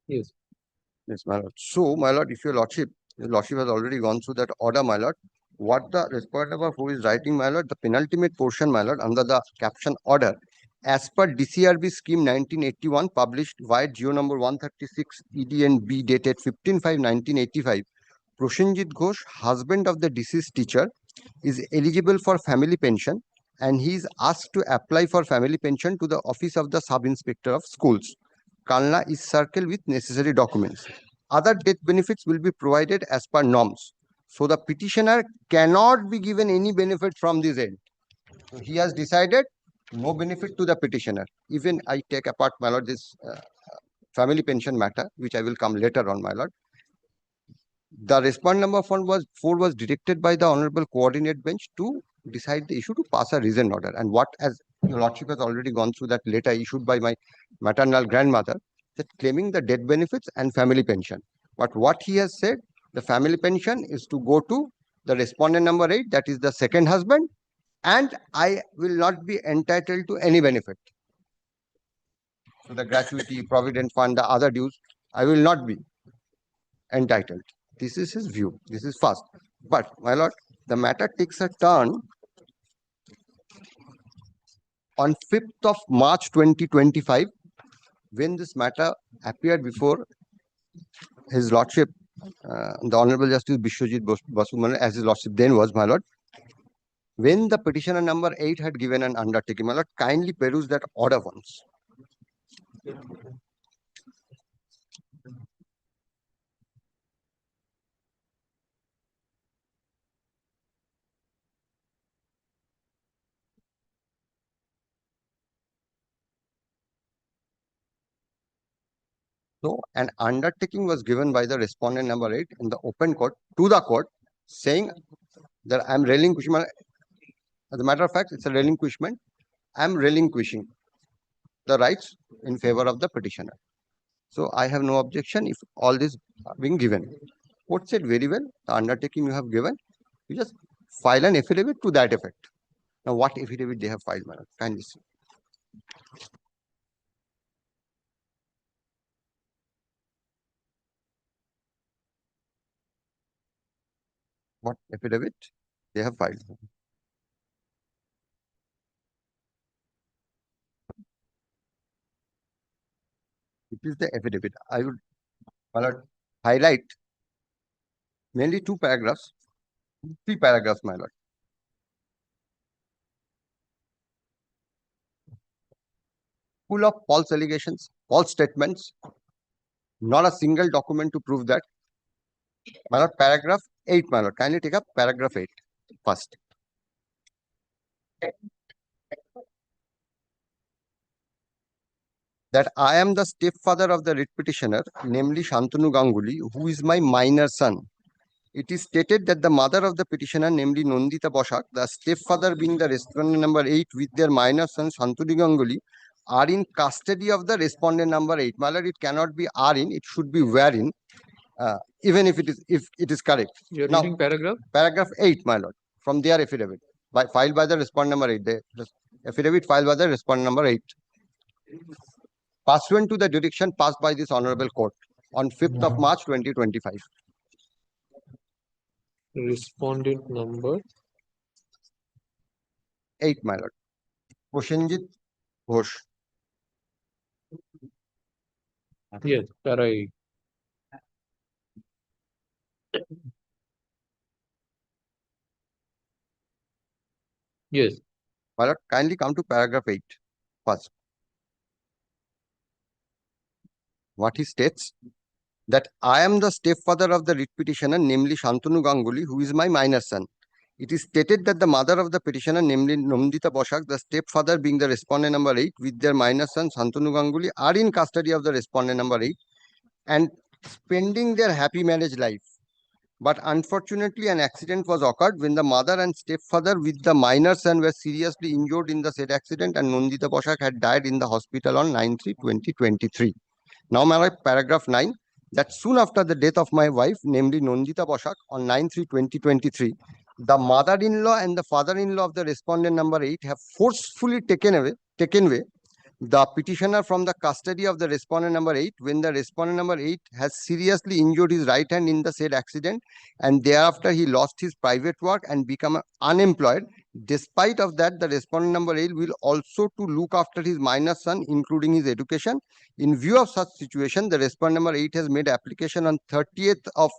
Yes. Yes, my lord. So, my lord, if your lordship has already gone through that order, my lord, what the respondent of who is writing, my lord, the penultimate portion, my lord, under the caption order, as per DCRB scheme 1981, published via GO number 136 EDNB dated 15/5/1985, Prosenjit Ghosh, husband of the deceased teacher, is eligible for family pension and he is asked to apply for family pension to the office of the sub-inspector of schools. Kalna is circled with necessary documents. Other death benefits will be provided as per norms. So the petitioner cannot be given any benefit from this end. So he has decided no benefit to the petitioner. Even I take apart, my lord, this family pension matter, which I will come later on, my lord. The respondent number 4 was directed by the Honorable Coordinate Bench to decide the issue to pass a reasoned order. And what, as your lordship has already gone through that letter issued by my maternal grandmother, that claiming the death benefits and family pension. But what he has said, the family pension is to go to the respondent number 8, that is the second husband, and I will not be entitled to any benefit. So the gratuity, provident fund, the other dues, I will not be entitled. This is his view. This is first. But, my lord, the matter takes a turn on 5th of March 2025, when this matter appeared before his lordship, the Honorable Justice Bishwajit Basu, as his lordship then was, my lord. When the petitioner number 8 had given an undertaking, my lord, kindly peruse that order once. So an undertaking was given by the respondent number 8 in the open court to the court, saying that I am relinquishing. As a matter of fact, it's a relinquishment. I am relinquishing the rights in favor of the petitioner. So I have no objection if all this are being given. Court said very well, the undertaking you have given, you just file an affidavit to that effect. Now what affidavit they have filed, madam? Kindly see. What affidavit they have filed? It is the affidavit. I would, my lord, highlight mainly 2 paragraphs, 3 paragraphs, my lord. Full of false allegations, false statements, not a single document to prove that. My lord, paragraph 8, my lord. Kindly take up paragraph 8 first. That I am the stepfather of the writ petitioner, namely Shantanu Ganguly, who is my minor son. It is stated that the mother of the petitioner, namely Nandita Bosak, the stepfather being the respondent number 8 with their minor son Shantanu Ganguly, are in custody of the respondent number 8. My lord, it cannot be are in, it should be wherein, even if it is correct. You are Now, reading paragraph? Paragraph 8, my lord, from their affidavit, filed by the respondent number 8. The affidavit filed by the respondent number 8. Pursuant to the direction passed by this honorable court on 5th of March 2025. Respondent number 8, my lord. Prosenjit Ghosh. Yes, right. Yes. My lord, kindly come to paragraph 8 first. What he states, that I am the stepfather of the writ petitioner, namely Shantanu Ganguly, who is my minor son. It is stated that the mother of the petitioner, namely Nandita Bosak, the stepfather being the respondent number 8, with their minor son Shantanu Ganguly, are in custody of the respondent number 8 and spending their happy marriage life. But unfortunately, an accident was occurred when the mother and stepfather with the minor son were seriously injured in the said accident, and Nandita Bosak had died in the hospital on 9/3/2023. Now, my lord, paragraph 9, that soon after the death of my wife, namely Nandita Bosak, on 9/3/2023, the mother-in-law and the father-in-law of the respondent number 8 have forcefully taken away the petitioner from the custody of the respondent number 8 when the respondent number 8 has seriously injured his right hand in the said accident and thereafter he lost his private work and become unemployed. Despite of that, the respondent number 8 will also to look after his minor son, including his education. In view of such situation, the respondent number 8 has made application on 30th of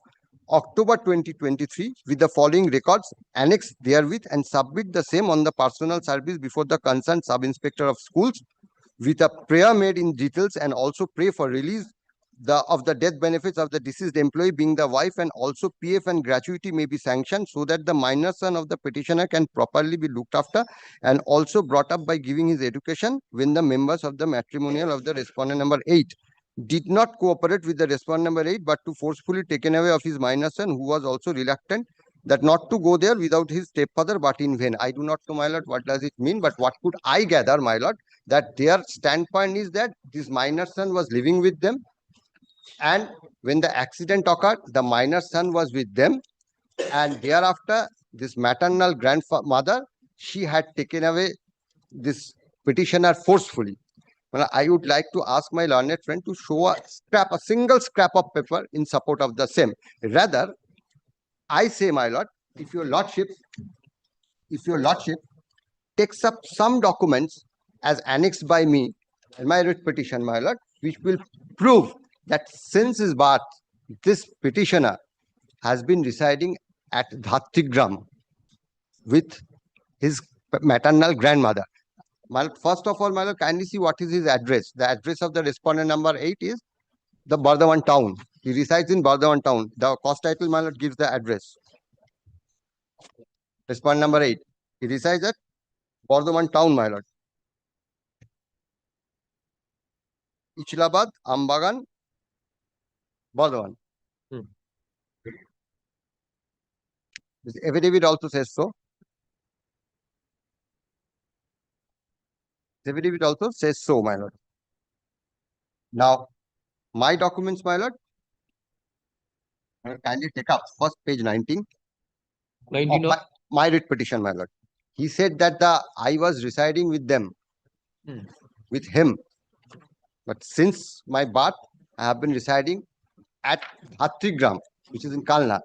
October 2023 with the following records annexed therewith and submit the same on the personal service before the concerned sub-inspector of schools with a prayer made in details and also pray for release of the death benefits of the deceased employee being the wife, and also PF and gratuity may be sanctioned so that the minor son of the petitioner can properly be looked after and also brought up by giving his education when the members of the matrimonial of the respondent number 8 did not cooperate with the respondent number 8 but to forcefully taken away of his minor son who was also reluctant that not to go there without his stepfather but in vain. I do not know, my lord, what does it mean, but what could I gather, my lord, that their standpoint is that this minor son was living with them and when the accident occurred, the minor son was with them and thereafter this maternal grandmother, she had taken away this petitioner forcefully. Well, I would like to ask my learned friend to show a single scrap of paper in support of the same. Rather, I say, my lord, if your lordship takes up some documents as annexed by me in my writ petition, my lord, which will prove that since his birth, this petitioner has been residing at Dhatigram with his maternal grandmother. My lord, first of all, my lord, kindly see what is his address. The address of the respondent number 8 is the Bardhaman town. He resides in Bardhaman town. The cost title, my lord, gives the address. Respondent number 8. He resides at Bardhaman town, my lord. Ichlabad, Ambagan, Bardhaman. This affidavit also says so. The affidavit also says so, my lord. Now, my documents, my lord, kindly take up first page 19. 19 of my writ petition, my lord. He said that I was residing with them, with him. But since my birth, I have been residing at Hatrigram, which is in Kalna,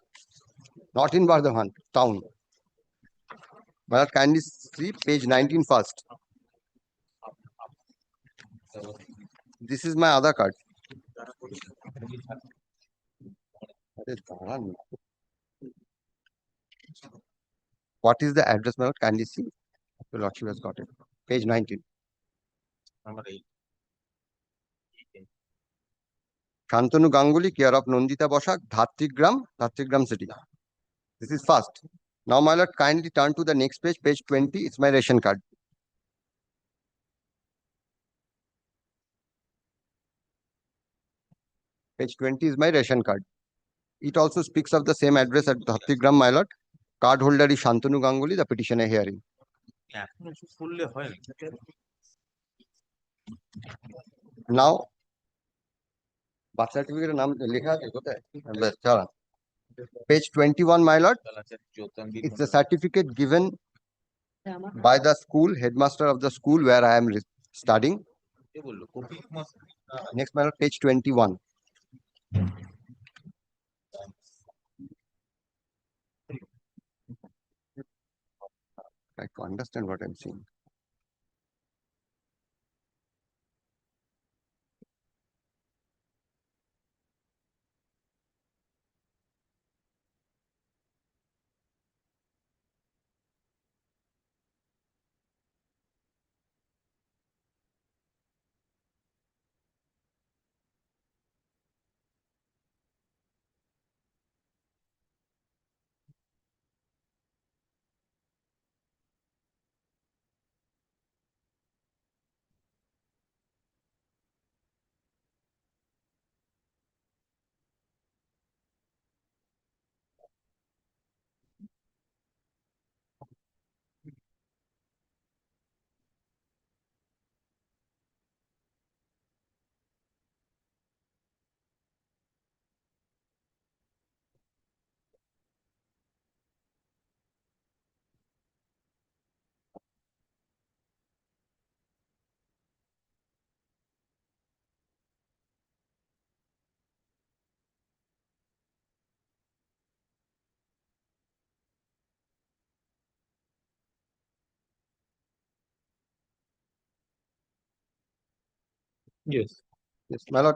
not in Bardhaman town. My lord, kindly see page 19 first. This is my Aadhaar card. What is the address, my lord? Kindly see. Your lordship has got it. Page 19. Number 8. Shantanu Ganguly, care of Nandita Boshak, Dhatrigram city. This is first. Now, my lord, kindly turn to the next page, page 20. It's my ration card. Page 20 is my ration card. It also speaks of the same address at Dhatrigram, my lord. Card holder is Shantanu Ganguly, the petitioner hearing. Now, birth certificate নাম লেখা আছে কোথায়? বেশ, চলো। Page 21, my lord. It's the certificate given by the school, headmaster of the school where I am studying. Next, my lord, page 21. Try to understand what I'm saying. Yes. Yes, my lord.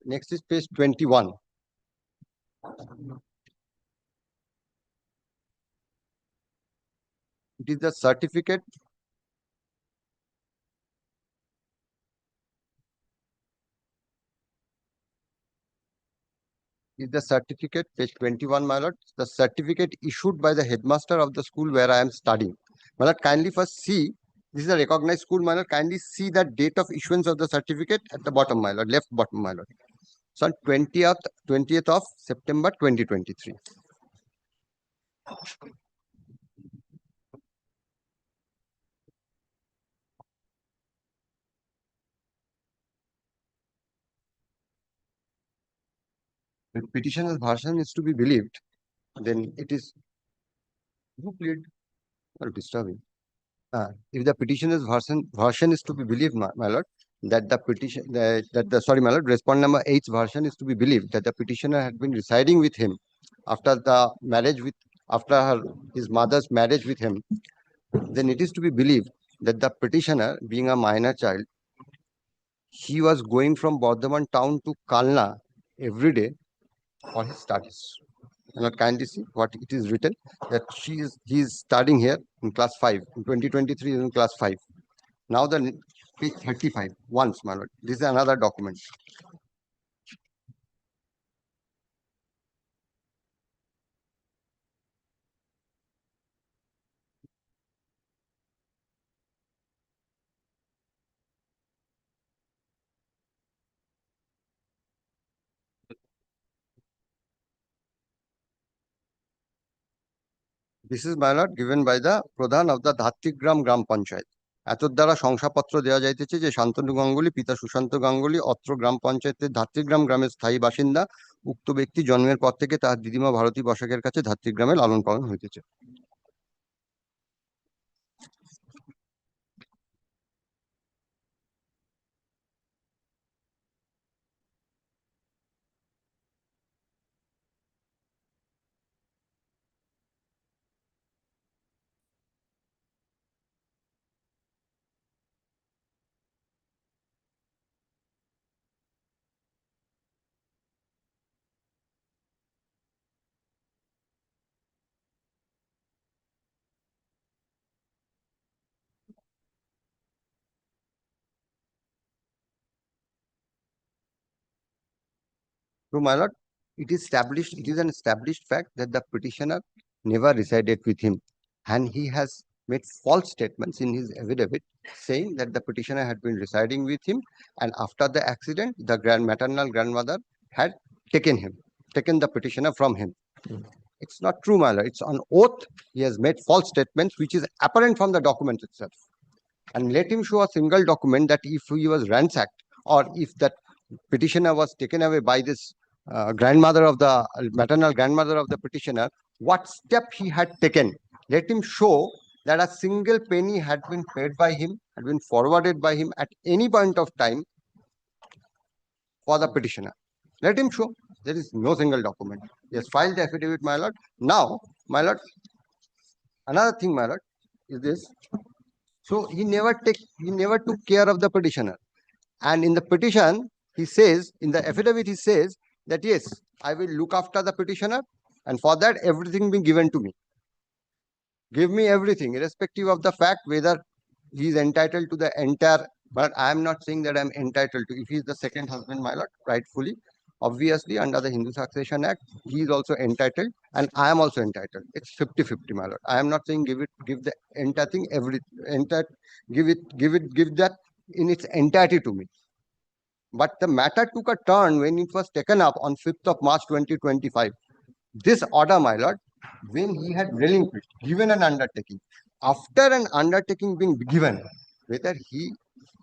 Next is page 21. It is the certificate. Is the certificate, page 21, my lord. The certificate issued by the headmaster of the school where I am studying. My lord, kindly first see. This is a recognized school, my lord. Kindly see the date of issuance of the certificate at the bottom, my lord, left bottom, my lord. So on 20th of September 2023. If petitioner's version is to be believed, then it is who plead or disturbing. If the petitioner's version is to be believed, my lord, that the petition sorry, my lord, respond number 8's version is to be believed that the petitioner had been residing with him after the marriage with his mother's marriage with him, then it is to be believed that the petitioner, being a minor child, he was going from Bardhaman town to Kalna every day for his studies. And not kindly see what it is written that he is studying here in class 5. In 2023 is in class 5. Now the page 35 once, my lord. This is another document. This is, my lord, given by the Pradhan of the Dhatigram Gram Panchayat. এতর দ্বারা শংসাপত্র দেওয়া যাইতেছে যে শান্তনু গাঙ্গুলি পিতা সুশান্ত গাঙ্গুলি অত্র গ্রাম পঞ্চায়েতের ধাত্রীগ্রাম গ্রামের স্থায়ী বাসিন্দা। উক্ত ব্যক্তি জন্মের পর থেকে তার দিদিমা ভারতী বসাকের কাছে ধাত্রীগ্রামে লালন পালন হইতেছে। So, my lord, it is an established fact that the petitioner never resided with him, and he has made false statements in his affidavit saying that the petitioner had been residing with him, and after the accident, the maternal grandmother had taken the petitioner from him. It's not true, my lord. It's on oath. He has made false statements, which is apparent from the document itself. And let him show a single document that if he was ransacked or if that petitioner was taken away by this grandmother of the maternal grandmother of the petitioner, what step he had taken. Let him show that a single penny had been paid by him, had been forwarded by him at any point of time for the petitioner. Let him show. There is no single document. He has filed the affidavit, my lord. Now, my lord, another thing, my lord, is this. So he never took care of the petitioner. And in the petition, he says, in the affidavit, he says that yes, I will look after the petitioner, and for that everything being given to me. Give me everything, irrespective of the fact whether he is entitled to the entire. But I am not saying that I am entitled to. If he is the second husband, my lord, rightfully, obviously under the Hindu Succession Act, he is also entitled, and I am also entitled. It's 50-50, my lord. I am not saying give the entire thing, give that in its entirety to me. But the matter took a turn when it was taken up on 5th of March 2025. This order, my lord, when he had relinquished, given an undertaking, after an undertaking being given, whether he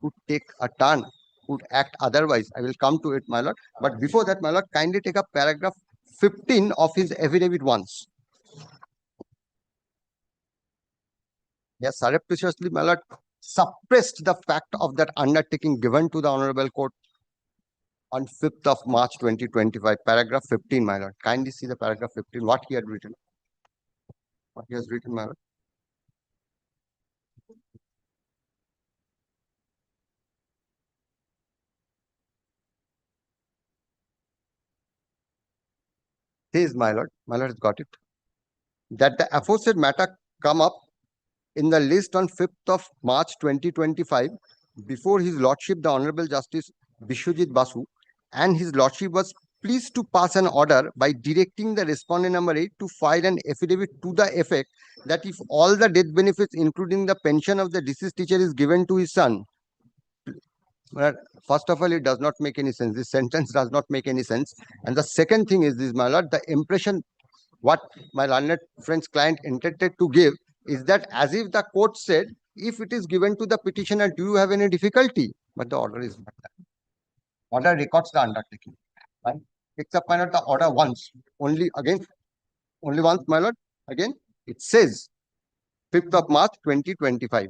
could take a turn, could act otherwise, I will come to it, my lord. But before that, my lord, kindly take up paragraph 15 of his affidavit once. Yes, surreptitiously, my lord, suppressed the fact of that undertaking given to the Honorable Court on 5th of March 2025, paragraph 15, my lord. Kindly see the paragraph 15, what he had written. What he has written, my lord. . says, my lord has got it, that the aforesaid matter come up in the list on 5th of March 2025 before His Lordship the Honorable Justice Bishwajit Basu, and His Lordship was pleased to pass an order by directing the respondent number 8 to file an affidavit to the effect that if all the death benefits, including the pension of the deceased teacher, is given to his son. But first of all, it does not make any sense. This sentence does not make any sense. And the second thing is this, my lord, the impression what my learned friend's client intended to give is that as if the court said, if it is given to the petitioner, do you have any difficulty? But the order is not that. Order records the undertaking. Right? Picks up, my lord, the order once, only once, my lord. Again, it says 5th of March 2025.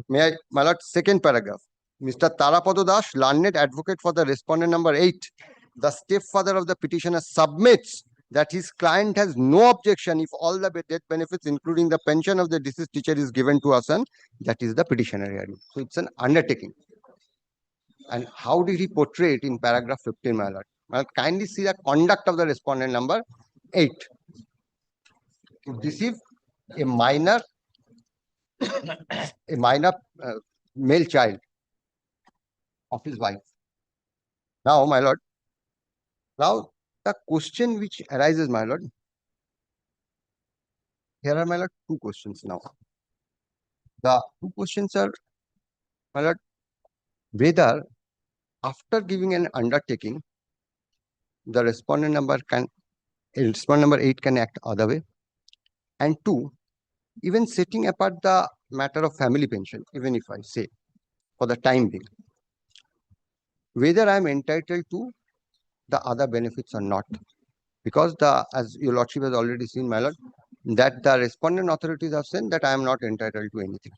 May I, my lord, second paragraph. Mr. Tarapada Das, learned advocate for the respondent number 8, the stepfather of the petitioner, submits that his client has no objection if all the death benefits, including the pension of the deceased teacher, is given to us, and that is the petitioner hearing. So it's an undertaking. And how did he portray it in paragraph 15, my lord? Well, kindly see the conduct of the respondent number 8. To receive a minor male child of his wife. Now, my lord, now the question which arises, my lord, here are, my lord, two questions now. The two questions are, my lord, whether after giving an undertaking, the respondent number 8 can act other way. And two, even setting apart the matter of family pension, even if I say for the time being, whether I am entitled to the other benefits or not. Because as your lordship has already seen, my lord, that the respondent authorities have said that I am not entitled to anything.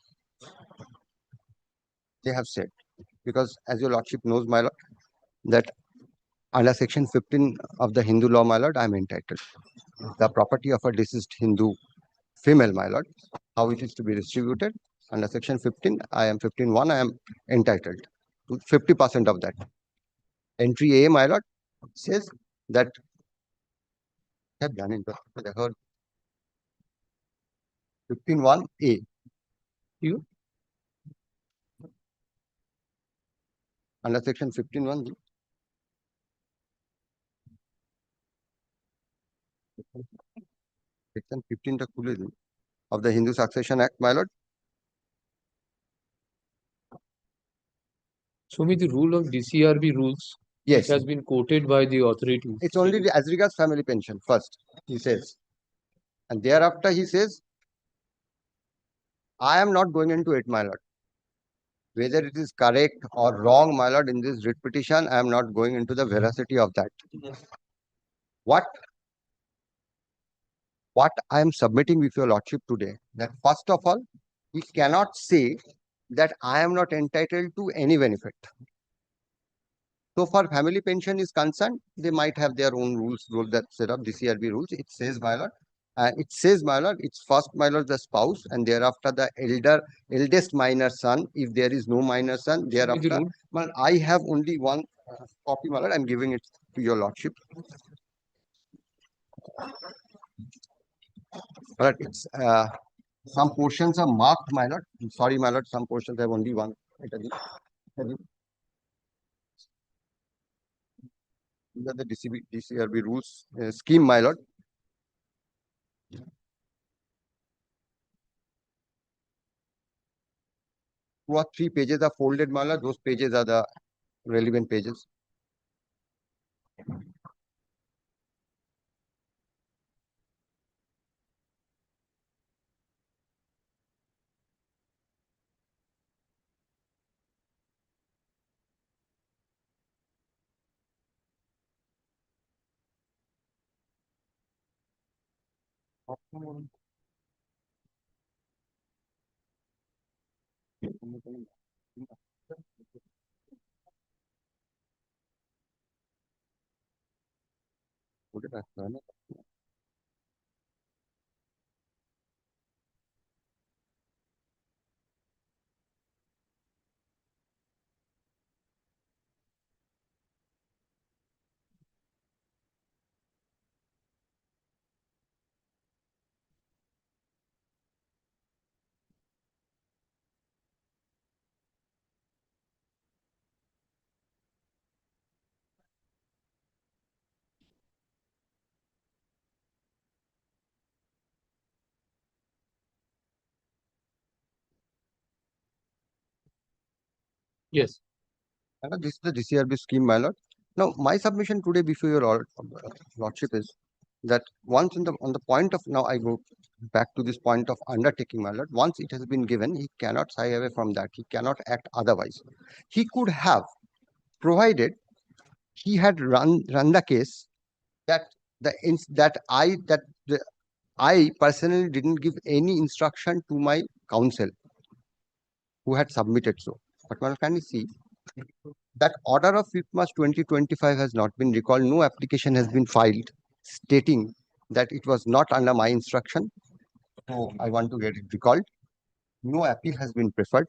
They have said, because as your lordship knows, my lord, that under section 15 of the Hindu law, my lord, I am entitled. The property of a deceased Hindu female, my lord, how it is to be distributed, under section 15, I am 15(1), I am entitled to 50% of that. Entry A, my lord, says that have done it, 15(1)A. You under section 15(1)B. Section 15 of the Hindu Succession Act, my lord. Show me the rule of DCRB rules. Yes. Which has been quoted by the authorities. It's only as regards family pension first, he says. And thereafter he says, I am not going into it, my lord. Whether it is correct or wrong, my lord, in this writ petition, I am not going into the veracity of that. What I am submitting with your lordship today, that first of all, he cannot say that I am not entitled to any benefit. So far, family pension is concerned, they might have their own rules that set up DCRB rules. It says, my lord, it's first, my lord, the spouse, and thereafter the eldest minor son. If there is no minor son, thereafter, well, I have only one copy, my lord. I'm giving it to your lordship. But it's some portions are marked, my lord. I'm sorry, my lord. Some portions have only one. These are the DCRB rules scheme, my lord. 2 or 3 pages are folded, my lord. Those pages are the relevant pages. Yes. This is the DCRB scheme, my lord. Now, my submission today before your lordship is that once on the point of, now I go back to this point of undertaking, my lord. Once it has been given, he cannot shy away from that. He cannot act otherwise. He could have, provided he had run the case, that I personally didn't give any instruction to my counsel who had submitted so. But my lord, can you see that order of 5th March 2025 has not been recalled. No application has been filed stating that it was not under my instruction. So I want to get it recalled. No appeal has been preferred.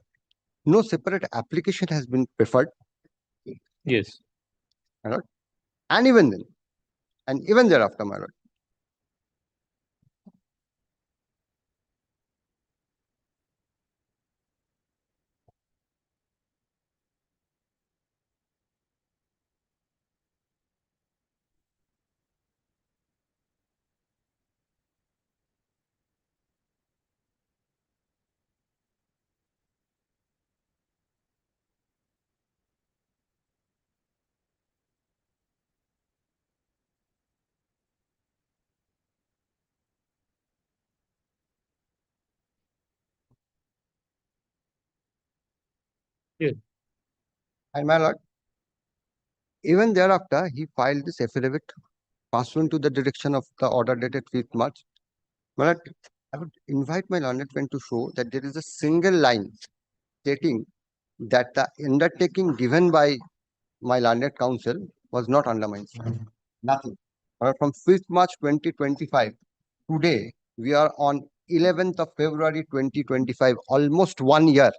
No separate application has been preferred. Yes. My lord. And even then, and even thereafter, my lord, Yes. And my lord, even thereafter, he filed this affidavit pursuant to the direction of the order dated 5th March. My lord, I would invite my learned friend to show that there is a single line stating that the undertaking given by my learned counsel was not under my instruction. Nothing. From 5th March 2025, today we are on 11th of February 2025, almost 1 year.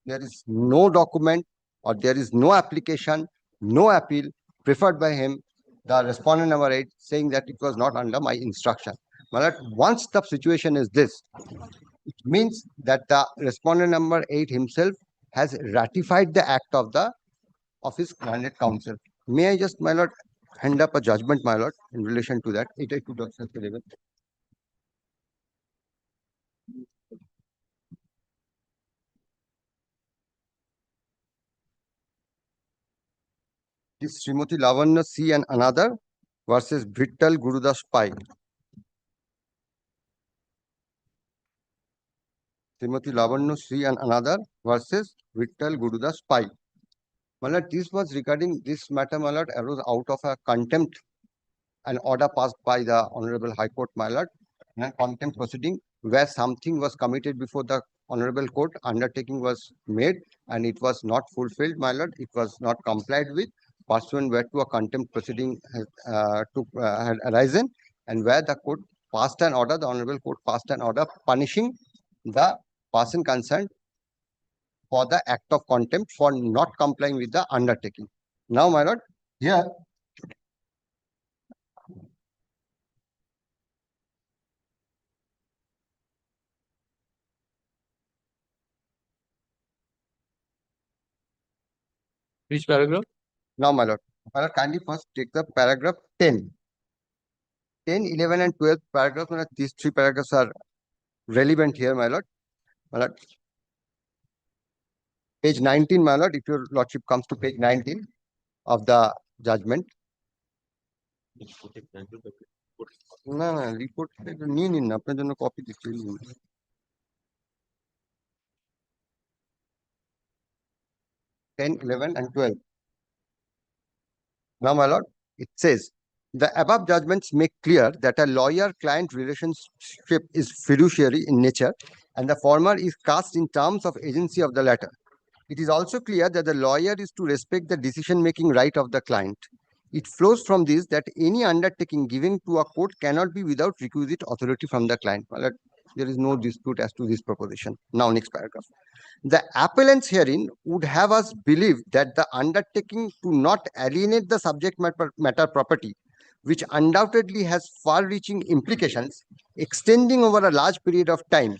There is no document or there is no application, no appeal preferred by him, the respondent number 8, saying that it was not under my instruction. But once the situation is this, it means that the respondent number 8 himself has ratified the act of his granted counsel. May I just, my lord, hand up a judgment, my lord, in relation to that? 882.11. This Srimati Lavanya C and another versus Vittal Gurudas Pai. Srimati Lavanya C and another versus Vittal Gurudas Pai. My lord, this was regarding this matter, my lord, arose out of a contempt, an order passed by the Honorable High Court, my lord, in a contempt proceeding where something was committed before the Honorable Court, undertaking was made and it was not fulfilled, my lord, it was not complied with, pursuant whereto a contempt proceeding had arisen, and where the court passed an order, the Honorable Court passed an order punishing the person concerned for the act of contempt for not complying with the undertaking. Now, my lord, here Which paragraph? now, my lord, kindly first take the paragraph 10. 10, 11, and 12 paragraphs. My lord, these 3 paragraphs are relevant here, my lord. My lord, page 19, my lord, if your lordship comes to page 19 of the judgment. No, report নিন আপনার জন্য copy দিচ্ছি 10, 11, and 12. Now, my lord, it says, the above judgments make clear that a lawyer-client relationship is fiduciary in nature, and the former is cast in terms of agency of the latter. It is also clear that the lawyer is to respect the decision-making right of the client. It flows from this that any undertaking given to a court cannot be without requisite authority from the client. Well, there is no dispute as to this proposition. Now, next paragraph. The appellants herein would have us believe that the undertaking to not alienate the subject matter property, which undoubtedly has far-reaching implications extending over a large period of time,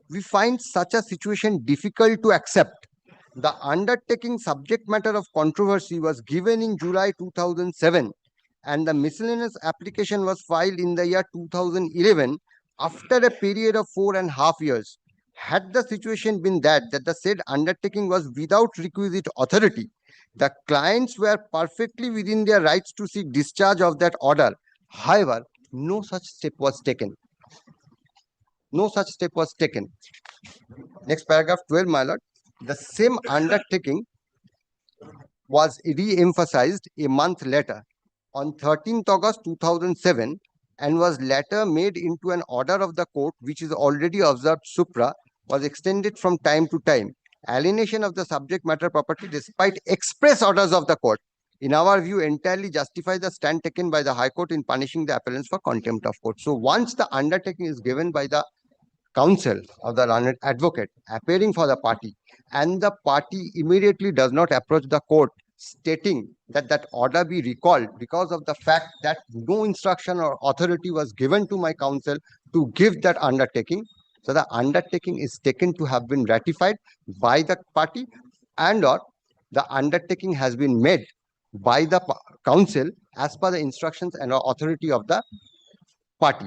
we find such a situation difficult to accept. The undertaking subject matter of controversy was given in July 2007 and the miscellaneous application was filed in the year 2011 after a period of 4.5 years. Had the situation been that the said undertaking was without requisite authority, the clients were perfectly within their rights to seek discharge of that order. However, no such step was taken. No such step was taken. Next paragraph 12, my lord. The same undertaking was re-emphasized a month later on 13th August 2007 and was later made into an order of the court which is already observed supra, was extended from time to time. Alienation of the subject matter property despite express orders of the court, in our view, entirely justify the stand taken by the High Court in punishing the appellants for contempt of court. So once the undertaking is given by the counsel of the learned advocate appearing for the party, and the party immediately does not approach the court stating that that order be recalled because of the fact that no instruction or authority was given to my counsel to give that undertaking. So the undertaking is taken to have been ratified by the party, and or the undertaking has been made by the counsel as per the instructions and authority of the party.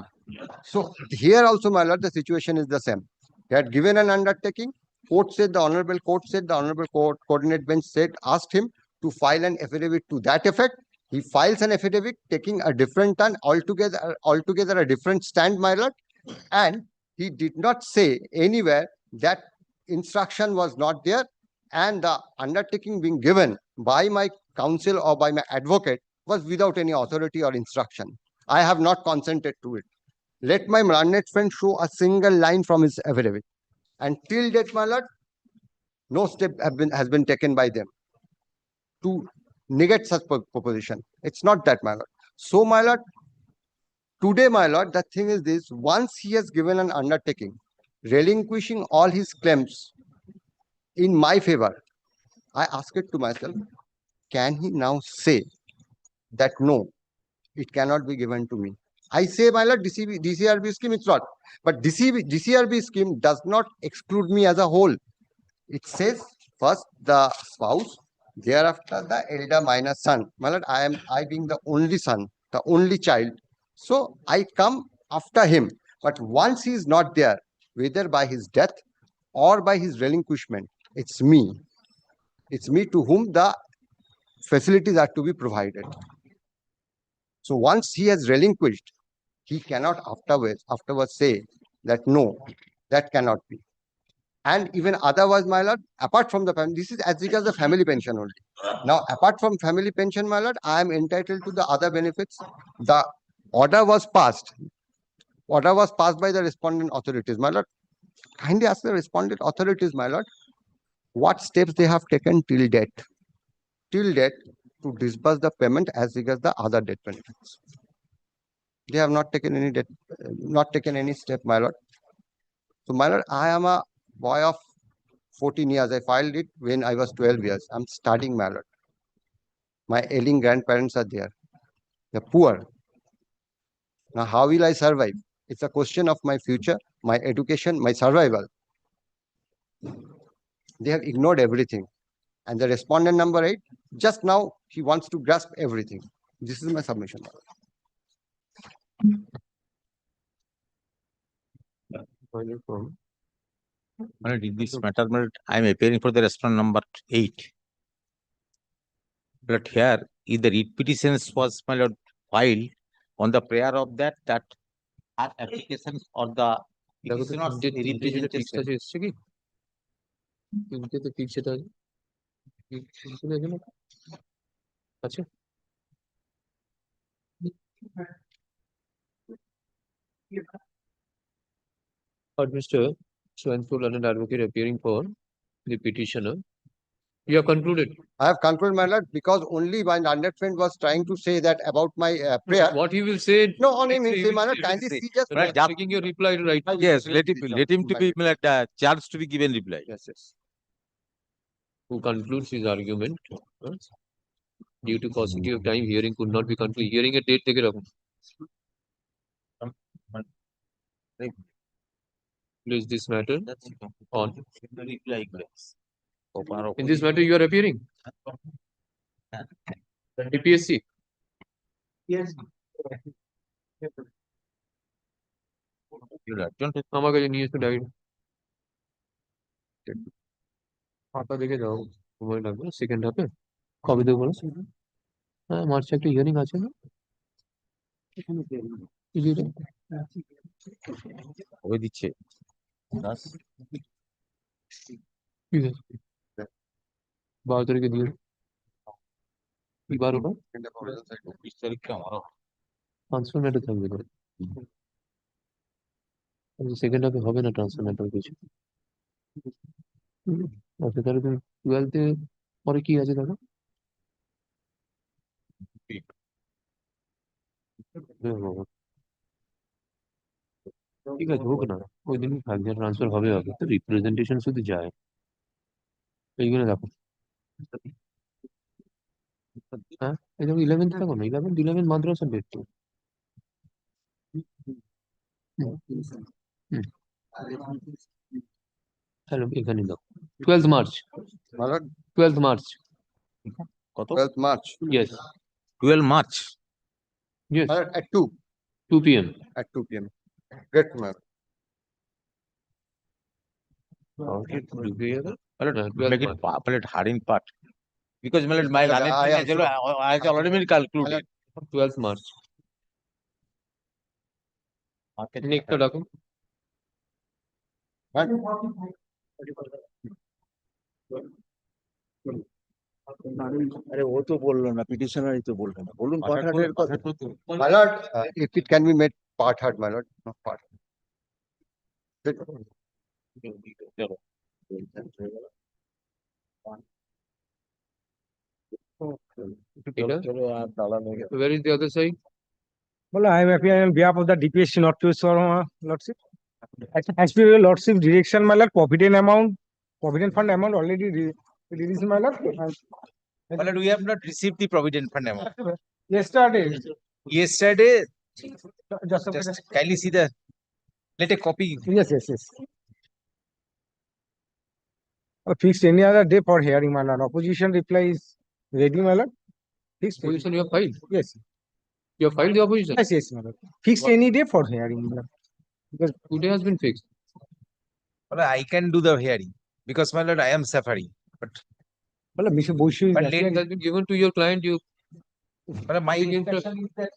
So here also, my lord, the situation is the same. He had given an undertaking. Court said, the honorable court said, the honorable court coordinate bench said, asked him to file an affidavit to that effect. He files an affidavit taking a different turn, altogether a different stand, my lord. And he did not say anywhere that instruction was not there, and the undertaking being given by my counsel or by my advocate was without any authority or instruction. I have not consented to it. Let my learned friend show a single line from his affidavit. And till date, my lord, no step has been taken by them to negate such proposition. It's not that, my lord. So, my lord, today, my lord, the thing is this: once he has given an undertaking, relinquishing all his claims in my favor, I ask it to myself, can he now say that no, it cannot be given to me? I say, my lord, DCRB scheme, it's not. But DCRB scheme does not exclude me as a whole. It says first the spouse, thereafter the elder minor son. My lord, I being the only son, the only child. So I come after him. But once he is not there, whether by his death or by his relinquishment, it's me. It's me to whom the facilities are to be provided. So once he has relinquished, he cannot afterwards say that no, that cannot be. And even otherwise, my lord, apart from the family, this is as regards the family pension only. Now, apart from family pension, my lord, I am entitled to the other benefits. The order was passed. Order was passed by the respondent authorities, my lord. Kindly ask the respondent authorities, my lord, what steps they have taken till date to disburse the payment as regards the other debt benefits. They have not taken any step, my lord. So, my lord, I am a boy of 14 years. I filed it when I was 12 years. I'm studying, my lord. My ailing grandparents are there. They're poor. Now, how will I survive? It's a question of my future, my education, my survival. They have ignored everything. And the respondent number 8, just now, he wants to grasp everything. This is my submission. In this matter, I am appearing for the respondent number 8. But here, if the writ petitions was filed on the prayer of that our applications or the petitioner's representation. Mr. So-and-so learned advocate appearing for the petitioner. You have concluded. I have concluded, my lord, because only my learned friend was trying to say that about my prayer. What he will say. No, on him, say, my lord, kindly see just. Taking your reply right. Yes, let him to be chance to be given reply. Yes. Who concludes his argument. Due to paucity of time, hearing could not be concluded. Hearing a date, take it up. Place this matter on. In this matter, you are appearing. APSC. Yes. আমার কাছে নিয়ে এসে diary খাতা দেখে যাও, সময় লাগবে second হাফে। কবে দেবো বলো? হ্যাঁ, মার্চে একটা হিয়ারিং আছে না? কবে দিচ্ছে? ঠিক আছে, 12 তারিখে দিয়ে কি বার ওটা? 20 তারিখটা আমারও ট্রান্সফার ম্যাটার থাকবে তো। সেকেন্ড হাফে হবে না ট্রান্সফার ম্যাটার কিছু। আচ্ছা, তাহলে তুমি 12তে পরে কি আছে দাদা? ঠিক আছে, হোক না, ওই দিন থাকবে, ট্রান্সফার হবে হবে, তো রিপ্রেজেন্টেশন শুধু যায় এইগুলো দেখো। হ্যাঁ, এই দেখো 11th দেখো না, 11 মাদ্রাসা ডেট তো। হ্যালো, এখানে দাও 12th মার্চ। 12th March. কত? 12th March. Yes. 12 March. Yes. At 2. 2 p.m. At 2 p.m. Great, ma'am. Make it hard in part. Because my I already been calculated. 12th March. Next ডাকুন। अरे वो तो बोल लो ना, पिटिशनर ही तो बोल रहे ना, बोलूं part heard কথা। My lord, if it can be made part heard, my lord, not part. Where is the other side? Well, I am appearing on behalf of the DPSC Northwest Lordship. As per your Lordship direction, my lord, provident fund amount already released, my lord. But we have not received the provident fund amount. Yesterday. Just kindly see the, let a copy. Yes. Fixed any other day for hearing, my lord. Opposition reply is ready, my lord. Fixed. Opposition you have filed? Yes. You have filed the opposition? Yes, my lord. Fixed any day for hearing, my lord. Because today has been fixed. Well, I can do the hearing because my lord, I am suffering. But well, Mr. Boshu but late has been given to your client. You. Well, my impression is that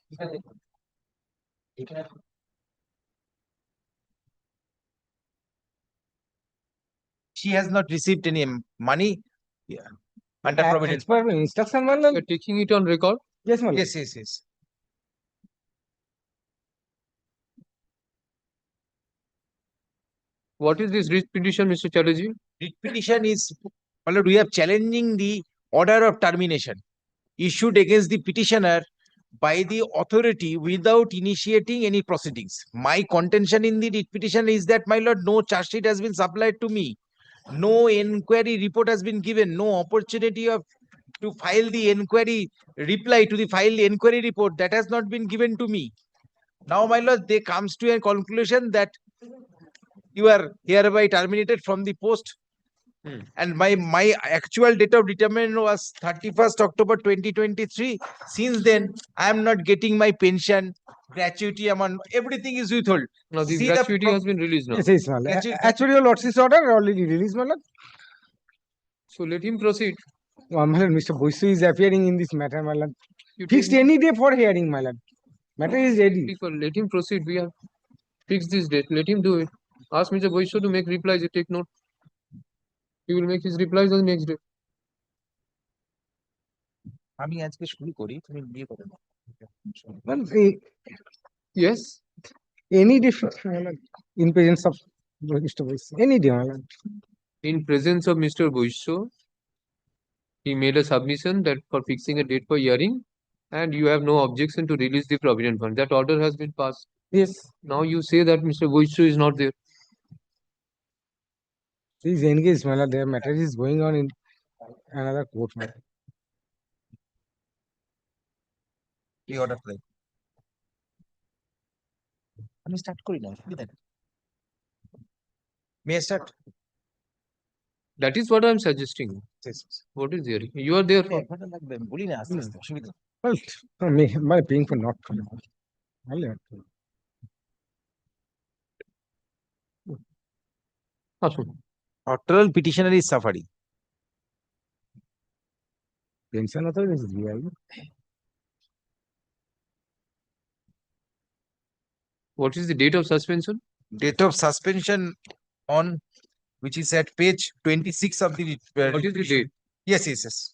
she has not received any money. Yeah. Under provident. As per instruction, my lord. You are taking it on record? Yes, my lord. Yes. What is this writ petition, Mr. Chatterjee? Writ petition is, my lord, we are challenging the order of termination issued against the petitioner by the authority without initiating any proceedings. My contention in the writ petition is that, my lord, no charge sheet has been supplied to me. No inquiry report has been given. No opportunity to file the inquiry reply to the file inquiry report that has not been given to me. Now, my lord, they comes to a conclusion that you are hereby terminated from the post. And my actual date of retirement was 31st October 2023. Since then, I am not getting my pension, gratuity amount, everything is withheld. Now, the gratuity has been released now. Yes, my lord. Actually, your Lordship's order already released, my lord. So let him proceed. My lord, Mr. Boisu is appearing in this matter, my lord. Fixed any day for hearing, my lord. Matter is ready. People, let him proceed. We have fixed this date. Let him do it. Ask Mr. Boisu to make replies. You take note. He will make his replies on the next day. আমি আজকে শুরু করি, তুমি বিয়ে করে নাও। Yes. Any day, in presence of Mr. Boisu. Any day, my lord. In presence of Mr. Boisu, he made a submission that for fixing a date for hearing, and you have no objection to release the provident fund. That order has been passed. Yes. Now you say that Mr. Boisu is not there. Please engage, my lord. Their matter is going on in another court matter. কি order করে আমি start করি না, মে start. That is what I am suggesting. What is there? You are there for. বলি না আস্তে আস্তে, অসুবিধা। Well, my paying for not for আসুন। After all, petitioner is suffering. Pension authority is real. What is the date of suspension? Date of suspension on which is at page 26 of the. What is the date? Yes.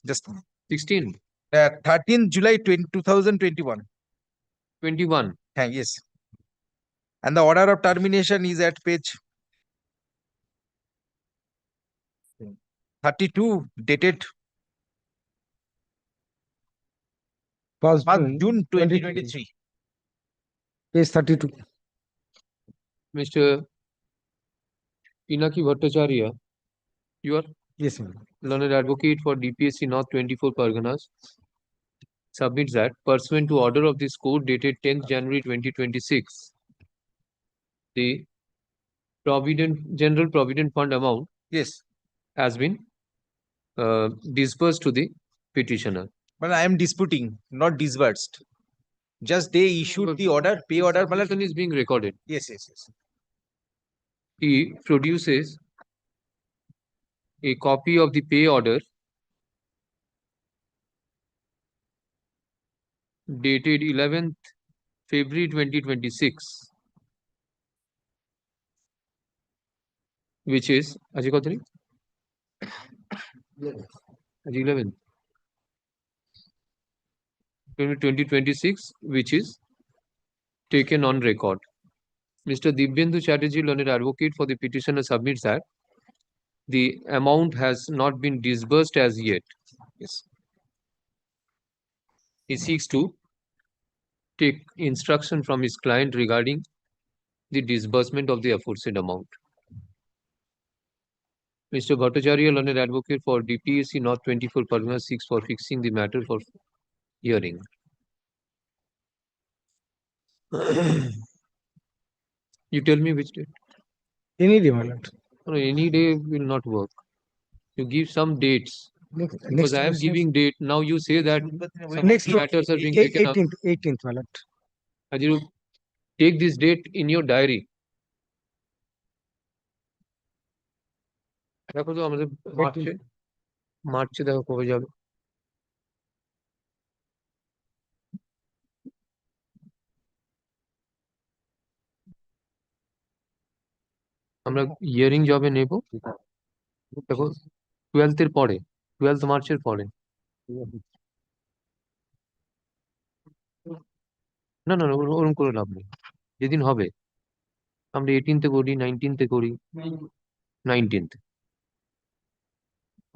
Just 16. 13 July 2021. 21. Yes. And the order of termination is at page 32, dated First 1st June 2023. Page 32. Mr. Pinaki Bhattacharya, you are? Yes, ma'am. Learned advocate for DPSC North 24 Parganas, submits that pursuant to order of this court dated 10th January 2026, the General Provident Fund amount has been disbursed to the petitioner. But I am disputing, not disbursed. Just they issued the order, pay order. Submission is being recorded. Yes. He produces a copy of the pay order dated 11th February 2026, which is Ajay Kodri? 11th 2026, which is taken on record. Mr. Dibyendu Chatterjee, learned advocate for the petitioner, submits that the amount has not been disbursed as yet. Yes. He seeks to take instruction from his client regarding the disbursement of the aforesaid amount. Mr. Bhattacharya, learned advocate for DPSC North 24 Parganas, seeks for fixing the matter for hearing. You tell me which date. Any day, my lord. No, any day will not work. You give some dates. Because I am giving date. Now you say that some Next matters are being taken up. 18th, my lord. Ajay, take this date in your diary. দেখো তো আমাদের মার্চে দেখো কবে যাবে। আমরা hearing জবে নেব দেখো 12th এর পরে 12th মার্চের পরে না ওরকম করে লাভ নেই যেদিন হবে আমরা 18th করি 19th করি 19th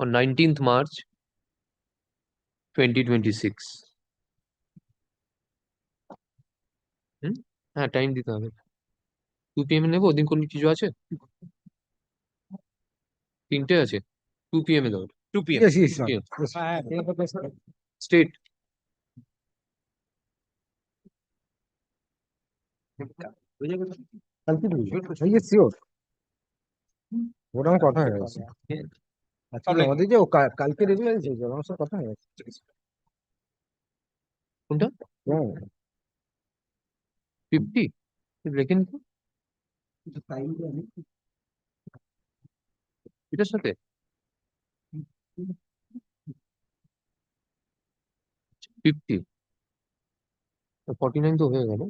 on 19th March 2026 হ্যাঁ টাইম দিতে হবে 2 PM এ নেবো ওদিন কোন কিছু আছে 3টে আছে 2 PM এ দাও 2 PM. Yes. State. Yes, sure. ওরকম কথা হয়ে গেছে আজকে আমাদের যে কালকে রেগুলার হয়েছে আমার সাথে কথা হয়ে গেছে কোনটা 50 লেখেন তো এটার সাথে 50 49 তো হয়ে গেল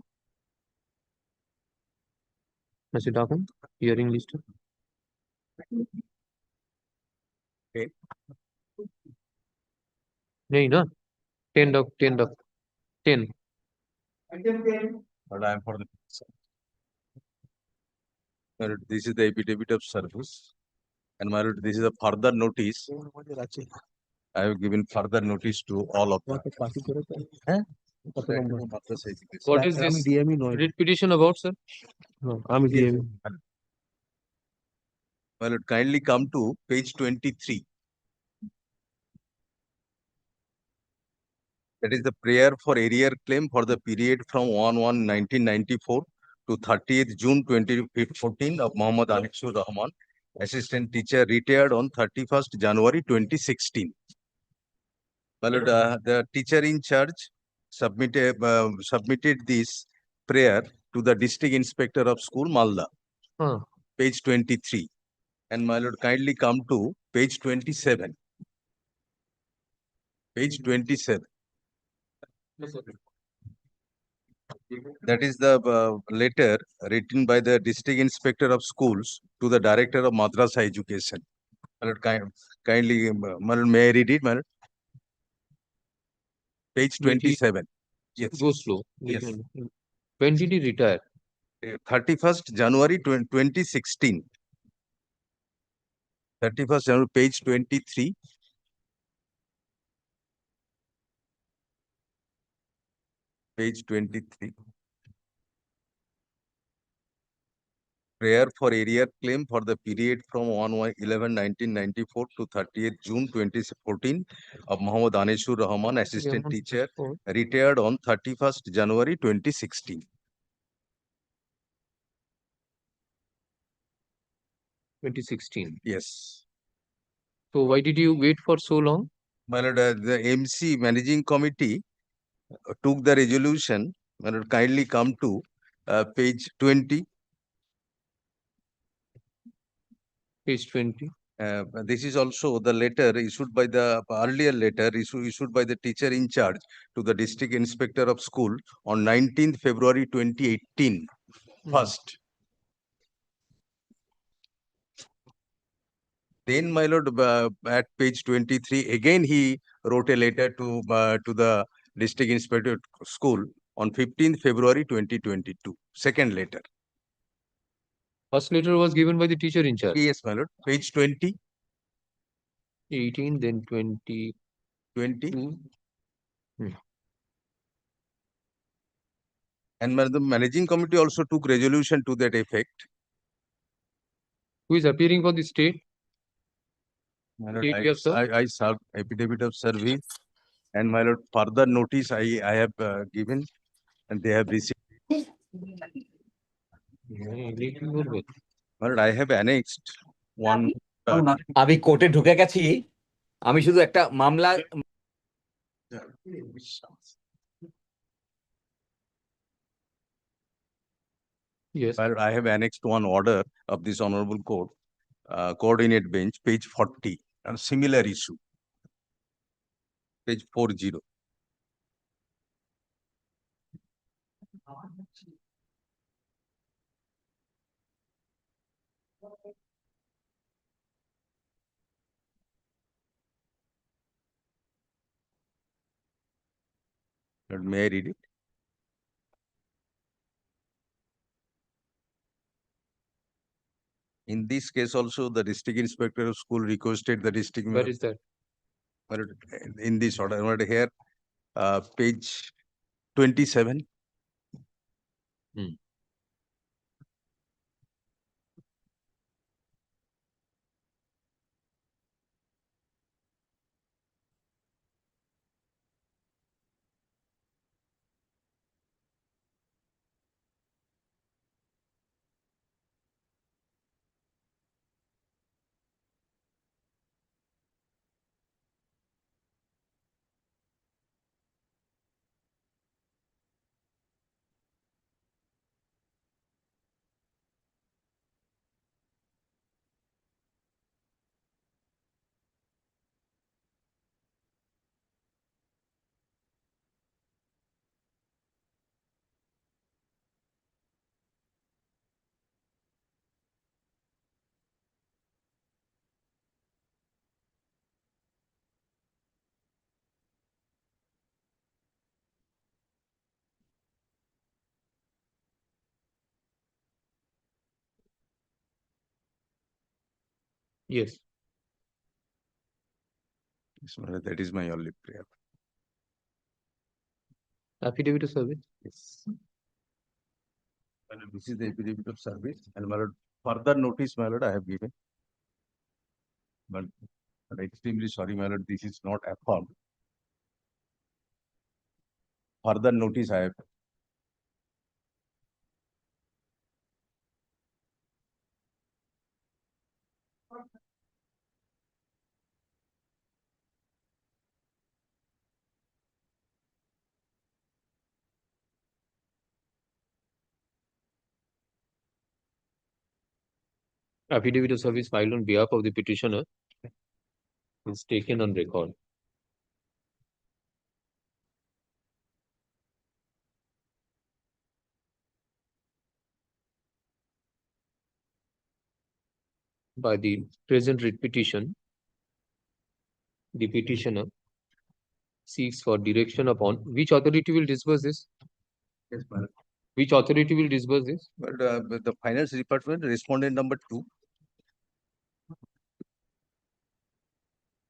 আচ্ছা ডাকুন হিয়ারিং লিস্ট নেই না 10 doc 10 But I am for the. My lord, this is the affidavit of service, and my lord, this is a further notice. I have given further notice to all of them. What is this writ petition about, sir? My lord, kindly come to page 23. That is the prayer for arrear claim for the period from 1/1/1994 to 30th June 2014 of Muhammad Anixur Rahman, assistant teacher, retired on 31st January 2016. My lord, the teacher in charge submitted this prayer to the district inspector of school Malda. Page 23. And my lord, kindly come to page 27. Page 27. That is the letter written by the district inspector of schools to the director of Madrasa education. My lord, kindly, my lord, may I read it, my lord? Page 27. Yes. Go slow. Yes. When did he retire? 31st January 2016. 31st January, page 23. Page 23. Prayer for area claim for the period from 1/11/1994 to 30th June 2014 of Muhammad Anishur Rahman, assistant teacher, retired on 31st January 2016. 2016. Yes. So why did you wait for so long? My lord, the MC managing committee took the resolution. My lord, kindly come to page 20. Page 20. This is also the letter issued by the earlier letter issued by the teacher in charge to the district inspector of school on 19th February 2018. First. Then, my lord, at page 23, again he wrote a letter to the district inspector of school on 15th February 2022. Second letter. First letter was given by the teacher in charge. Yes, my lord. Page 20. 18, then 20. 20. And the managing committee also took resolution to that effect. Who is appearing for the state? My lord, State you have served? I served affidavit of service, and my lord, further notice I have given, and they have received. My lord, I have annexed one. আমি কোর্টে ঢুকে গেছি আমি শুধু একটা মামলা Yes. My lord, I have annexed one order of this honorable court, coordinate bench, page 40, and similar issue. Page 40. Lord, may I read it? In this case also, the district inspector of school requested the district. Where is that? In this order, here, page 27. Yes. That is my only prayer. Affidavit of service? Yes. This is the affidavit of service, and my lord, further notice, my lord, I have given. But extremely sorry, my lord, this is not affirmed. Further notice I have. Affidavit of service filed on behalf of the petitioner is taken on record. By the present writ petition, the petitioner seeks for direction upon which authority will disburse this? Yes, madam. Which authority will disburse this? But the finance department, respondent number 2.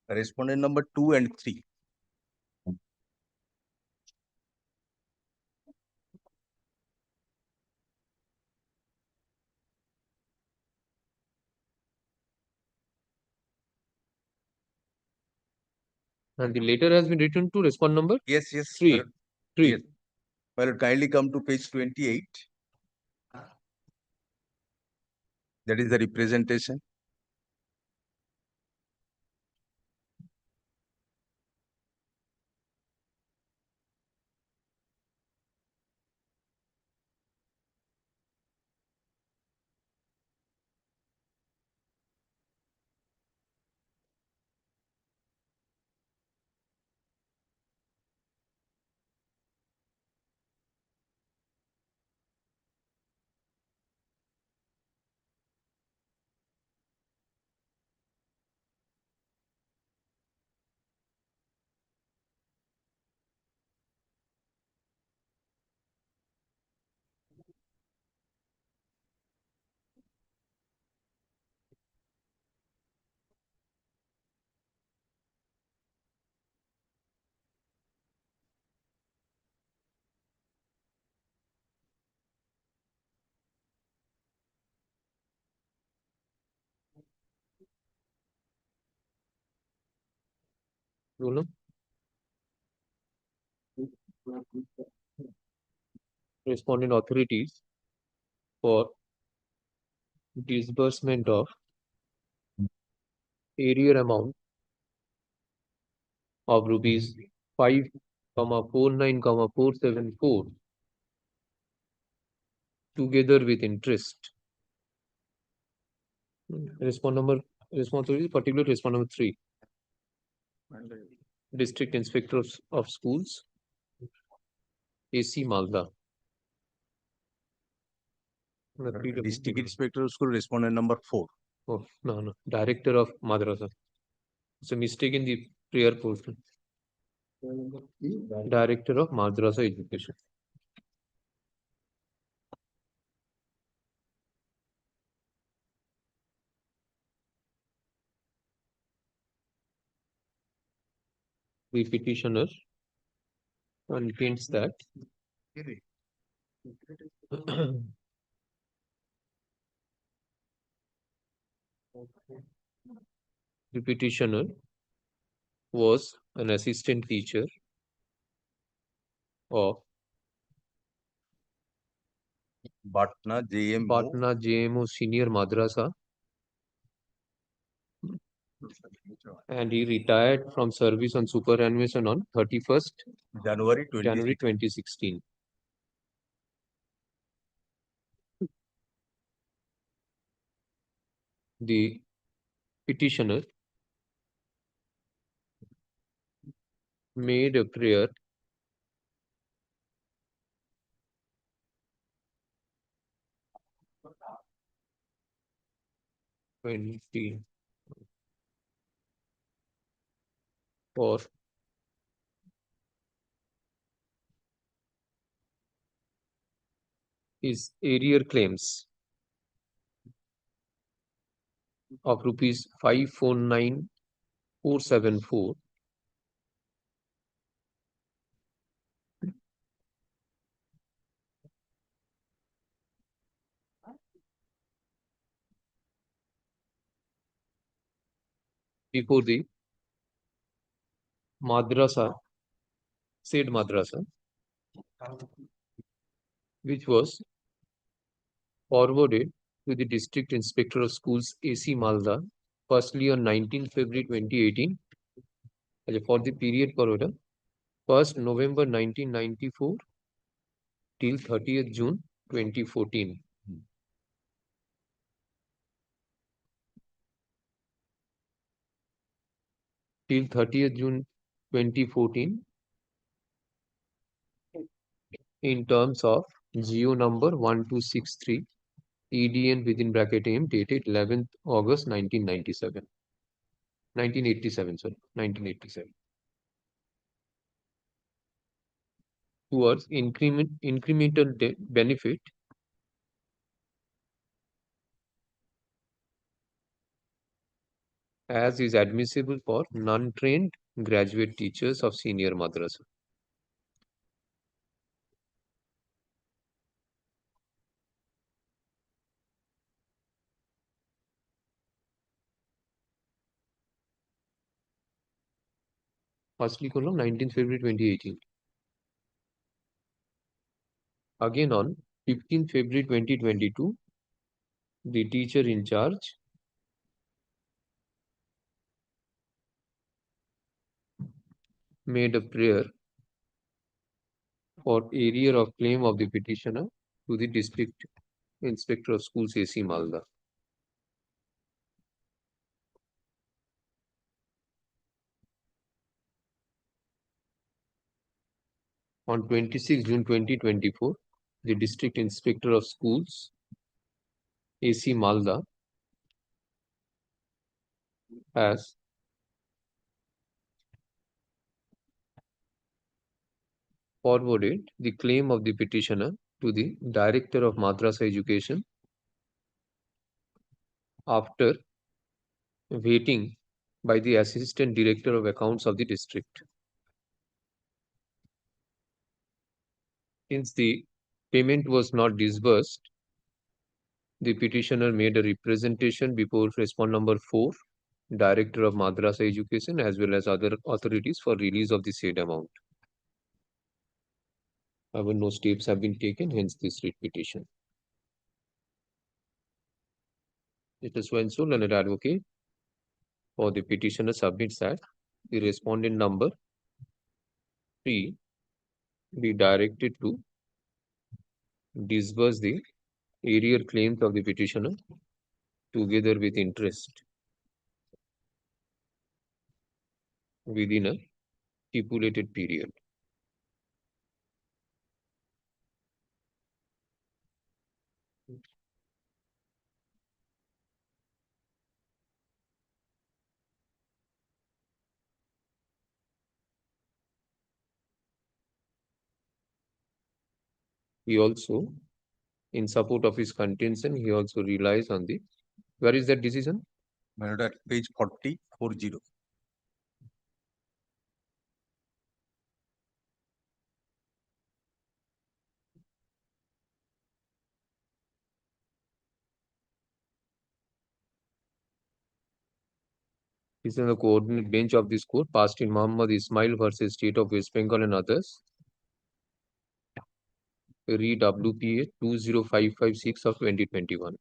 Respondent number 2 and 3. And the letter has been written to respond number Yes, 3. madam. 3. Yes. Well, kindly come to page 28. That is the representation. Roll Respondent authorities for disbursement of arrear amount of rupees 5,49,474 together with interest. Responsibility, particular respond number 3. District Inspectors of Schools, AC Malda. District Inspector of School, respondent number 4. Oh, no. Director of Madrasa. It's a mistake in the prayer portion. Director of Madrasa Education. The petitioner contends that the petitioner was an assistant teacher of Batna JMO Senior Madrasa, and he retired from service on superannuation on 31st January January 2016. The petitioner made a prayer for his arrear claims of rupees 549,474 before the madrasa, said madrasa, which was forwarded to the District Inspector of Schools, AC Malda, firstly on 19th February 2018, for the period for 1st November 1994 till 30th June 2014. till 30th June 2014 in terms of GO number 1263 EDN within bracket AM dated 11th August 1997. 1987, sorry, 1987. Towards incremental benefit as is admissible for non-trained graduate teachers of senior madrasa. Firstly, 19th February 2018. Again on 15th February 2022, the teacher in charge made a prayer for area of claim of the petitioner to the District Inspector of Schools AC Malda. On 26 June 2024, the District Inspector of Schools AC Malda has forwarded the claim of the petitioner to the Director of Madrasa Education after waiting by the Assistant Director of Accounts of the district. Since the payment was not disbursed, the petitioner made a representation before respond number 4, Director of Madrasa Education, as well as other authorities for release of the said amount. However, no steps have been taken, hence this writ petition. It is when so learned advocate for the petitioner submits that the respondent number 3 be directed to disburse the arrear claims of the petitioner together with interest within a stipulated period. He also, in support of his contention, he also relies on the, where is that decision? My lord, at page 40. This is the coordinate bench of this court passed in Muhammad Ismail versus State of West Bengal and others. Re WPA 20556 of 2021.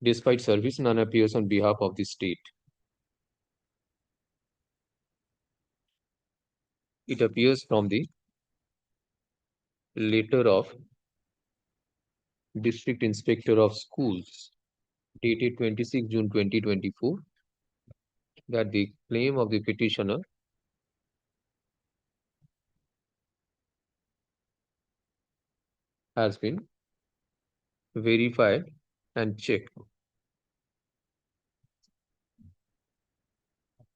Despite service, none appears on behalf of the state. It appears from the letter of District Inspector of Schools dated 26 June 2024 that the claim of the petitioner has been verified and checked.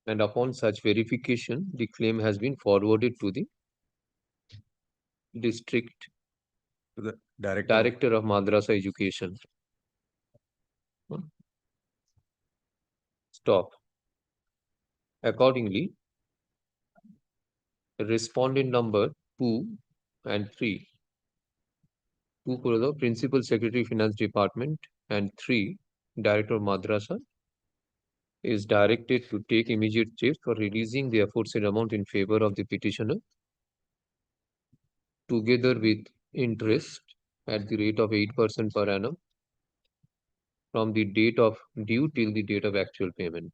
And upon such verification, the claim has been forwarded to the district director of Madrasa Education. Stop. Accordingly, respondent number 2 and 3, 2 for the Principal Secretary Finance Department and 3 Director of Madrasa, is directed to take immediate steps for releasing the aforesaid amount in favor of the petitioner together with interest at the rate of 8% per annum from the date of due till the date of actual payment.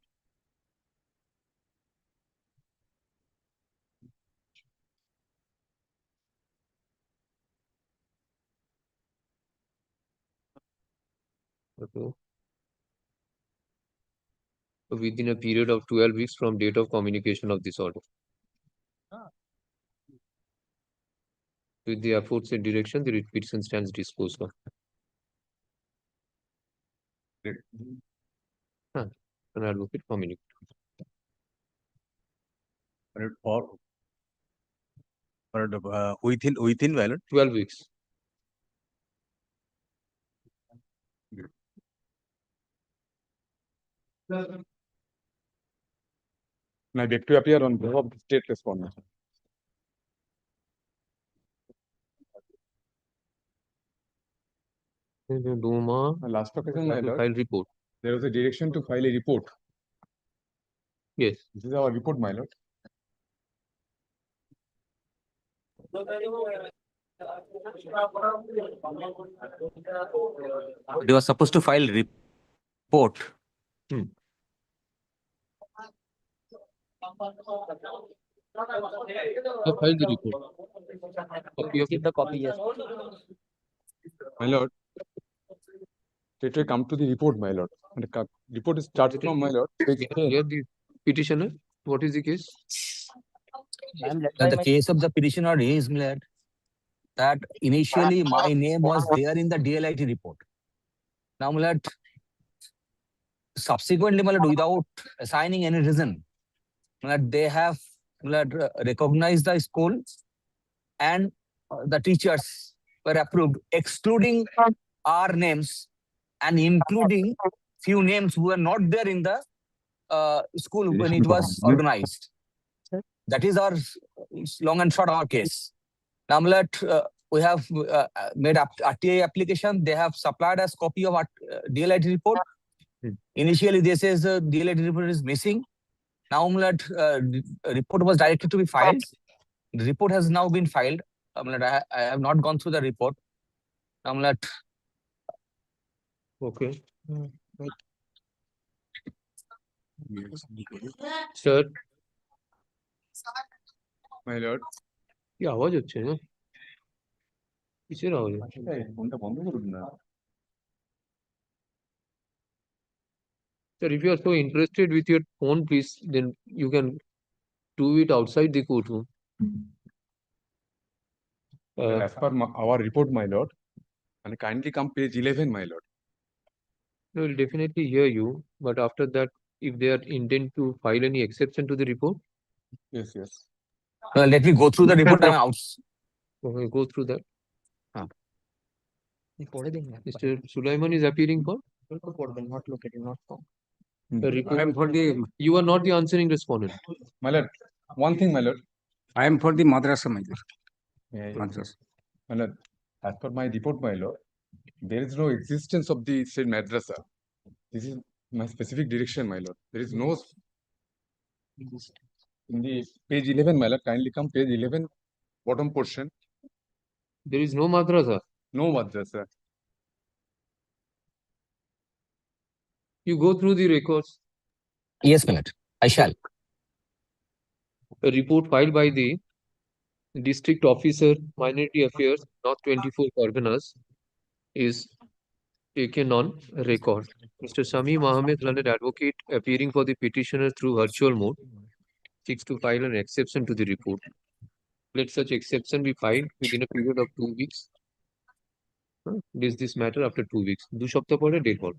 Okay. So within a period of 12 weeks from date of communication of this order. With the aforesaid direction, the petition stands disposed of. An advocate communicate. Within my lord. 12 weeks. I beg to appear on behalf of the state respondent. Last occasion, my lord, File report. there was a direction to file a report. Yes. This is our report, my lord. They were supposed to file report. File the report. Copy of Keep the copy, yes. My lord, let us come to the report, my lord. And the report is started from my lord. Here the petitioner. What is the case? The case of the petitioner is that initially my name was there in the DLIT report. Now, subsequently, without assigning any reason, they have recognized the school and the teachers were approved, excluding our names and including few names who were not there in the school when it was organized. That is our long and short our case. Now, we have made RTA application. They have supplied us copy of our DLIT report. Initially, they says the DLIT report is missing. Now, report was directed to be filed. The report has now been filed. I have not gone through the report. Okay. Sir. My lord. ये आवाज अच्छे है ना किससे आवाज Sir, if you are so interested with your phone, please, then you can do it outside the courtroom. As per our report, my lord, and kindly come page 11, my lord. They will definitely hear you, but after that, if they are intent to file any exception to the report. Yes, yes. Let me go through the report. I'm out. Okay, go through that. Mr. Sulaiman is appearing for? Not located, not found. I am for the. You are not the answering respondent. My lord, one thing, my lord. I am for the madrasa, my lord. Madrasa. My lord, as per my report, my lord, there is no existence of the said madrasa. This is my specific direction, my lord. There is no. In the page 11, my lord, kindly come page 11, bottom portion. There is no madrasa. No madrasa. You go through the records. Yes, I shall. A report filed by the District Officer, Minority Affairs, North 24 Parganas is taken on record. Mr. Sami Mohammed, learned advocate, appearing for the petitioner through virtual mode, seeks to file an exception to the report. Let such exception be filed within a period of 2 weeks. This matter after 2 weeks. 2 সপ্তাহ পরে date বল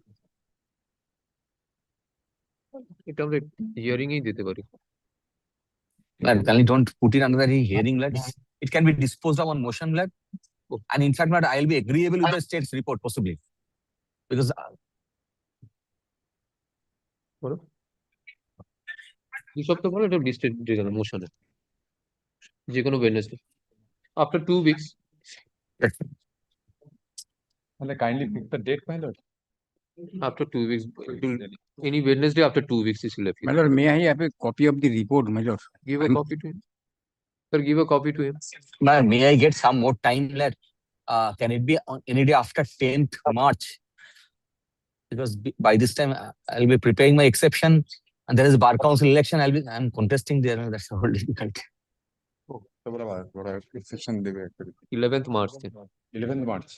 এটা আমরা hearing এই দিতে পারি Kindly don't put it under the hearing. It can be disposed of on motion. And in fact, I'll be agreeable with the state's report possibly. Because 2 সপ্তাহ পরে এটা ডিস্টেড মোশনে যে কোনো Wednesday after 2 weeks. Kindly pick the date, my lord. After 2 weeks, any Wednesday after 2 weeks, is left. My lord, may I have a copy of the report, my lord? Give a copy to him. Sir, give a copy to him. May I get some more time, lad? Can it be on any day after 10th March? Because by this time I'll be preparing my exception, and there is a bar council election. I'm contesting there, and that's whole difficult. Exception দেবে একটা 11th March then. 11th March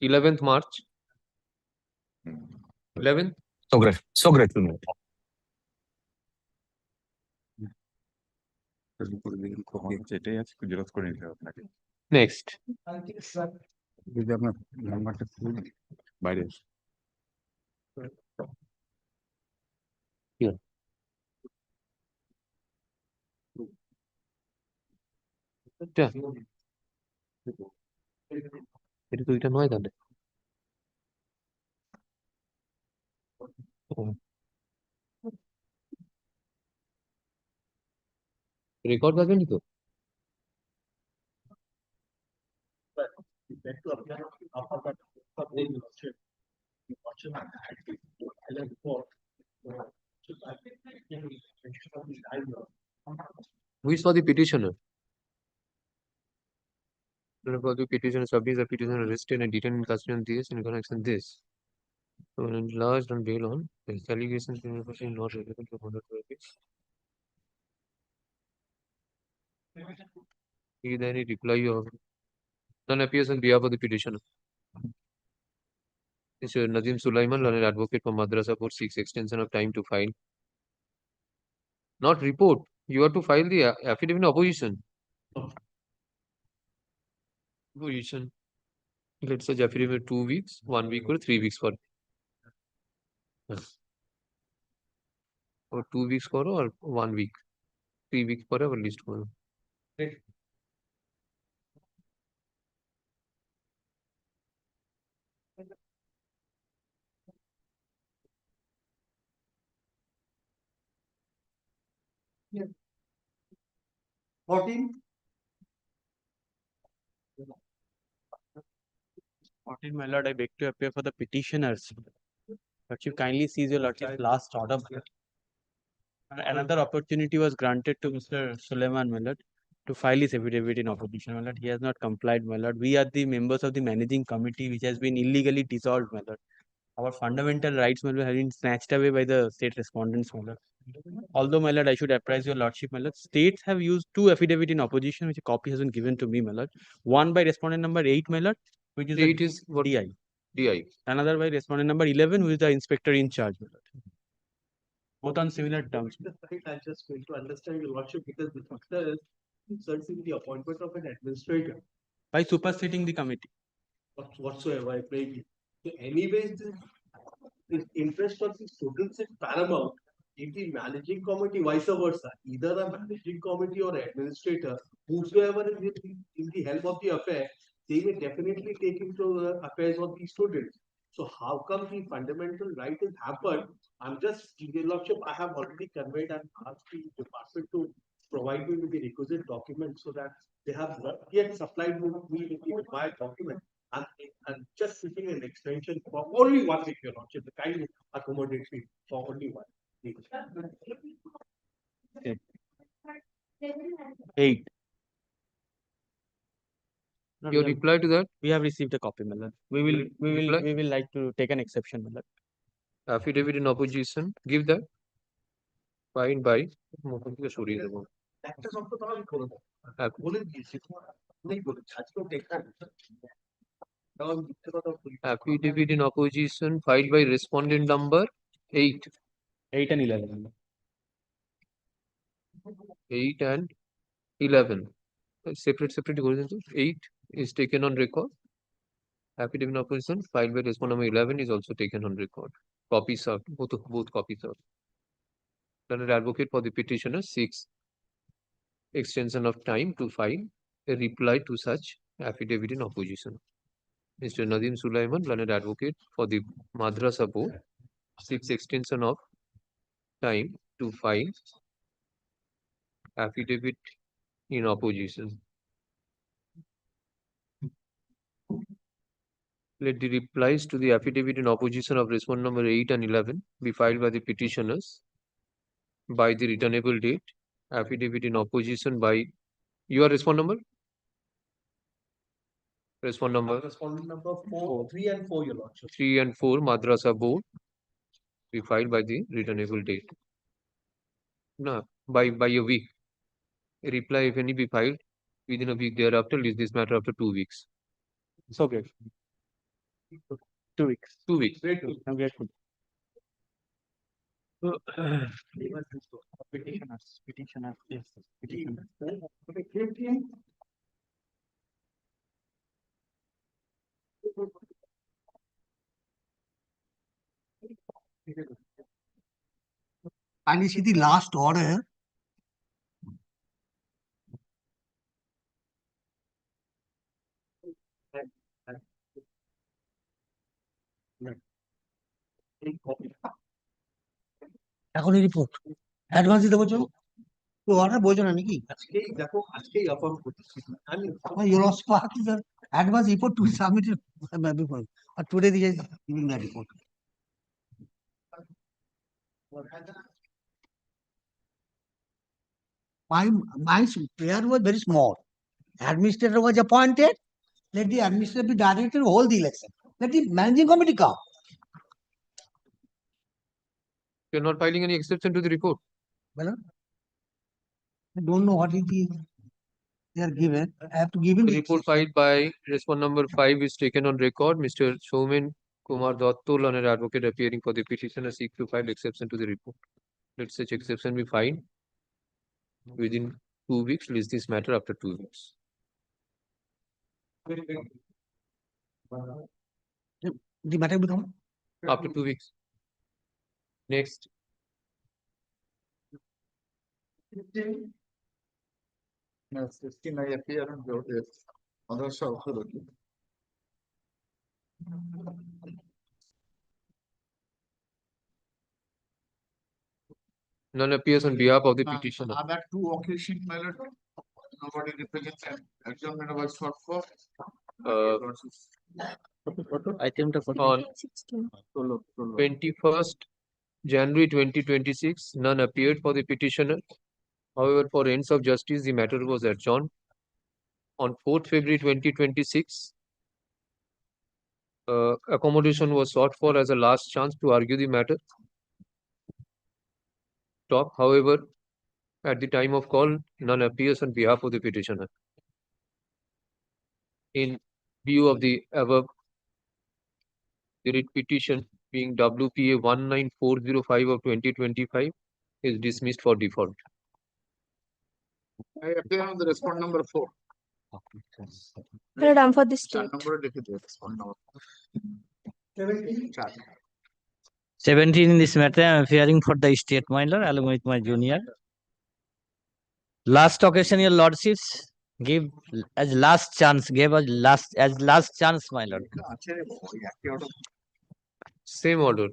11th March. 11th. So grateful. mate. এটাই আছে xerox করে নিতে হবে আপনাকে Next. যদি আপনার নাম্বারটা বাইরে Here. এটা এটা তো এটা নয় তাহলে রেকর্ড থাকবেনি তো Who is for the petitioner? For the petitioner subject, the petitioner arrested and detained in custody on this in connection with this. So when enlarged on bail on his allegations not relevant to conduct purpose. Either any reply or none appears on behalf of the petitioner. Mr. Nazim Sulaiman, learned advocate for Madrasa Board, seeks extension of time to file. Not report. You have to file the affidavit in opposition. Opposition. Let's say affidavit 2 weeks, 1 week or 3 weeks for. Or 2 weeks for or 1 week. 3 weeks for or list for. Yeah. 14. 14, my lord, I beg to appear for the petitioners. But you kindly seize your lordship's last order. Another opportunity was granted to Mr. Suleiman, my lord, to file his affidavit in opposition, my lord. He has not complied, my lord. We are the members of the managing committee, which has been illegally dissolved, my lord. Our fundamental rights, my lord, have been snatched away by the state respondents, my lord. Although, my lord, I should apprise your lordship, my lord, states have used 2 affidavit in opposition, which a copy has been given to me, my lord. One by respondent number 8, my lord, which is 8 the is what? DI. DI. Another by respondent number 11, who is the inspector in charge, my lord. Both on similar terms. I just fail to understand your lordship because the factor is inserting the appointment of an administrator By superseding the committee. whatsoever it may be. So anyways, the interest of the students is paramount. If the managing committee, vice versa, either a managing committee or administrator, whosoever is in the helm of the affair, they may definitely take into the affairs of the students. So how come the fundamental right is hampered? I'm just, your lordship, I have already conveyed and asked the department to provide me with the requisite documents so that they have not yet supplied me with the required document. And just seeking an extension for only 1 week, your lordship, the kind accommodate me for only 1 week. 8. Your reply to that? We have received a copy, my lord. We will like to take an exception, my lord. Affidavit in opposition. Give that. Fine by. একটা শব্দ তাহলে করে দাও বলে দিয়েছি নেই বলেছি আজকেও দেখান Affidavit in opposition filed by respondent number 8. 8 and 11. 8 and 11. Separate 8 is taken on record. Affidavit in opposition filed by respondent number 11 is also taken on record. Copies are both copies are. Learned advocate for the petitioner seeks extension of time to file a reply to such affidavit in opposition. Mr. Nazim Sulaiman, learned advocate for the Madrasa Board, seeks extension of time to file affidavit in opposition. Let the replies to the affidavit in opposition of respondent number 8 and 11 be filed by the petitioners by the returnable date. Affidavit in opposition by your respondent number Respond number Respondent number 4, 3 and 4, Your Lordship. 3 and 4, Madrasa Board, be filed by the returnable date. No, by a week. A reply, if any, be filed within a week thereafter. List this matter after 2 weeks. So great. 2 weeks. 2 weeks. I'm grateful. Petitioners, yes, petitioners. And you see the last order. এখনই report advance দিতে বলছো তো order বলছো না নাকি আজকেই দেখো, আজকেই অফার করতেছি আমি your spark is advance report to be submitted before or today they are giving the report. My prayer was very small. Administrator was appointed. Let the administrator be directed to hold the election. Let the managing committee come. You're not filing any exception to the report. Well, I don't know what is they are given. I have to give him The report filed by respond number 5 is taken on record. Mr. Soumen Kumar Datto, learned advocate appearing for the petitioner, seek to file exception to the report. Let such exception be filed within 2 weeks. List this matter after 2 weeks. the matter become After 2 weeks. Next. No, 16 I appear on the other side. None appears on behalf of the petitioner. Other two occasions, my lord, nobody represents examiner was short for. Item On 21st January 2026, none appeared for the petitioner. However, for ends of justice, the matter was adjourned. On 4th February 2026, accommodation was sought for as a last chance to argue the matter. However, at the time of call, none appears on behalf of the petitioner. In view of the above, the writ petition being WPA 19405 of 2025 is dismissed for default. I appear on the respond number 4. Madam, for this state. Number respond number 17 in this matter, I am appearing for the state minor along with my junior. Last occasion, your lordships give as last chance, gave us last chance, my lord. Same order.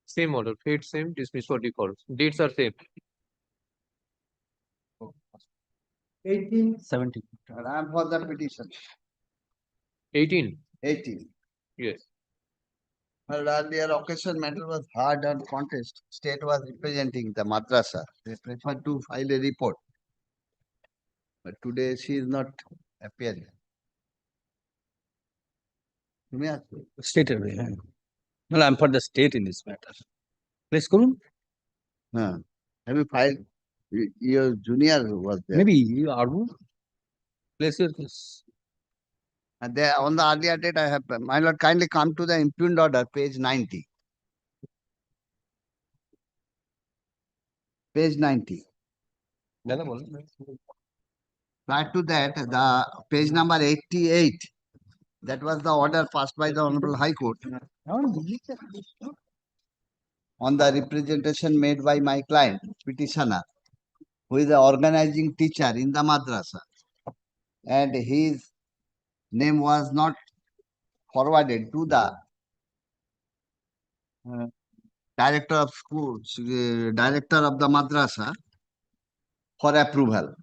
Same order. Fate same, dismissed for default. Dates are same. 18, 17. I am for the petition. 18. 18. Yes. Well, earlier occasion matter was hard on contest. State was representing the madrasa. They preferred to file a report. But today she is not appearing. You may ask. State away. Well, I am for the state in this matter. Please, Kurun. Have you filed? Your junior was there. Maybe you are. Place your case. And there on the earlier date, I have, my lord, kindly come to the impugned order, page 90. Page 90. Prior to that, the page number 88, that was the order passed by the Honorable High Court on the representation made by my client, petitioner, who is the organizing teacher in the madrasa. And his name was not forwarded to the director of schools, director of the madrasa for approval.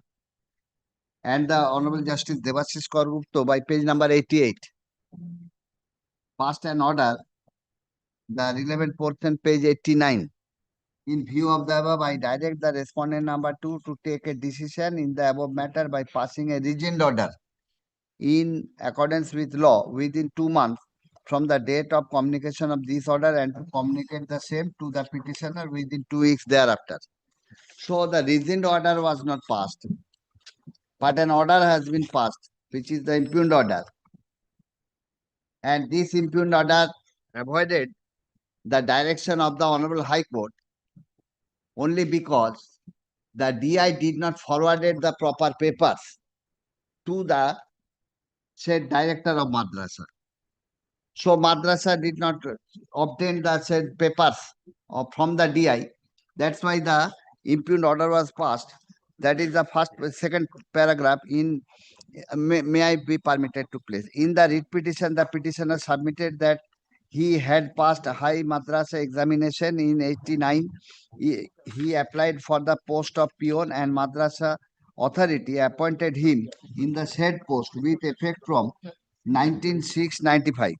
And the Honorable Justice Devashish Kaur by page number 88 passed an order, the relevant portion, page 89, In view of the above, I direct the respondent number 2 to take a decision in the above matter by passing a reasoned order in accordance with law within 2 months from the date of communication of this order and to communicate the same to the petitioner within 2 weeks thereafter. So the reasoned order was not passed, but an order has been passed, which is the impugned order. And this impugned order avoided the direction of the Honorable High Court only because the DI did not forwarded the proper papers to the said director of madrasa. So madrasa did not obtain the said papers from the DI. That's why the impugned order was passed. That is the second paragraph in may I be permitted to place. In the writ petition, the petitioner submitted that he had passed a high madrasa examination in 89. He applied for the post of peon and madrasa authority appointed him in the said post with effect from 19/6/95.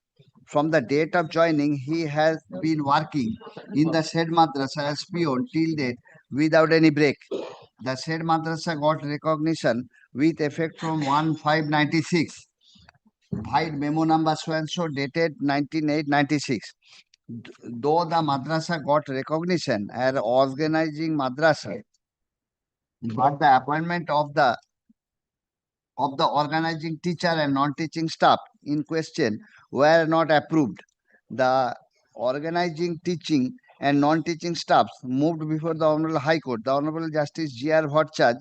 From the date of joining, he has been working in the said madrasa as peon till date without any break. The said madrasa got recognition with effect from 1/5/96. Filed memo number so and so dated 19/8/96. Though the madrasa got recognition as organizing madrasa, but the appointment of the organizing teacher and non-teaching staff in question were not approved. The organizing, teaching and non-teaching staffs moved before the Honorable High Court. The Honorable Justice G.R. Bhattacharya,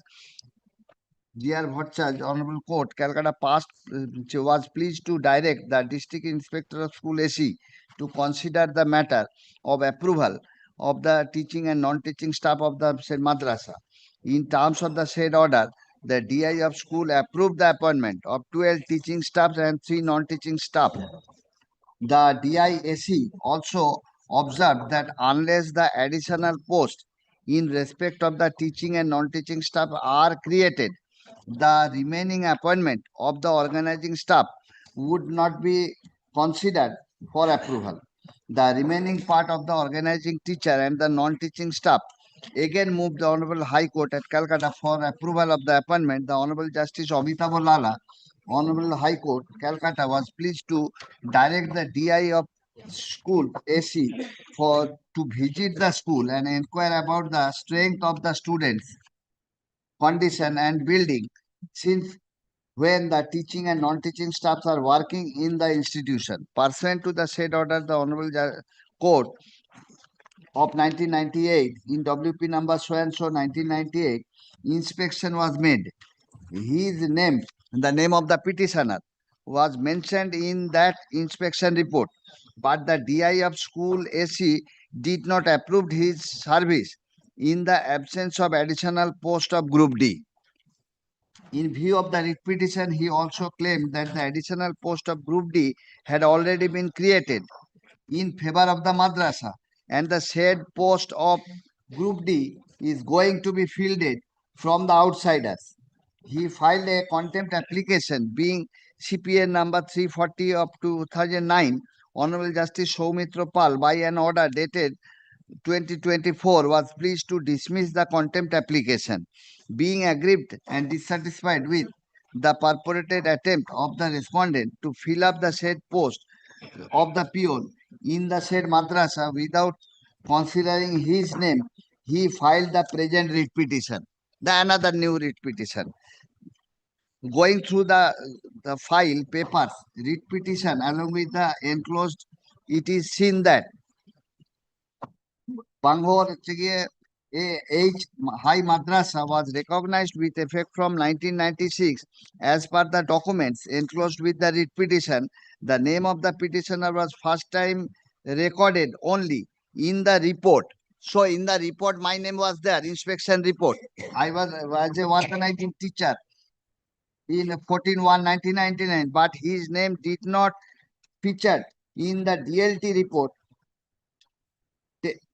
Honorable Court, Calcutta was pleased to direct the District Inspector of School AC to consider the matter of approval of the teaching and non-teaching staff of the said madrasa. In terms of the said order, the DI of school approved the appointment of 12 teaching staff and 3 non-teaching staff. The DIAC also observed that unless the additional posts in respect of the teaching and non-teaching staff are created, the remaining appointment of the organizing staff would not be considered for approval. The remaining part of the organizing teacher and the non-teaching staff again moved the Honorable High Court at Calcutta for approval of the appointment. The Honorable Justice Amitabh Lala, Honorable High Court, Calcutta, was pleased to direct the DI of school AC to visit the school and inquire about the strength of the students, condition and building, since when the teaching and non-teaching staffs are working in the institution. Pursuant to the said order, the Honorable Court of 1998 in WP number so and so 1998, inspection was made. His name, the name of the petitioner, was mentioned in that inspection report, but the DI of school AC did not approve his service in the absence of additional post of Group D. In view of the writ petition, he also claimed that the additional post of Group D had already been created in favor of the madrasa, and the said post of Group D is going to be filled from the outsiders. He filed a contempt application being CPA number 340 of 2009. Honorable Justice Soumitra Pal, by an order dated 2024, was pleased to dismiss the contempt application, being aggrieved and dissatisfied with the purported attempt of the respondent to fill up the said post of the peon in the said madrasa without considering his name. He filed the present writ petition, another new writ petition. Going through the file papers, writ petition along with the enclosed, it is seen that Bangalore H High Madrasa was recognized with effect from 1996 as per the documents enclosed with the writ petition. The name of the petitioner was first time recorded only in the report. So in the report, my name was there, inspection report. I was a organizing teacher in 14/1/1999, but his name did not feature in the DLT report,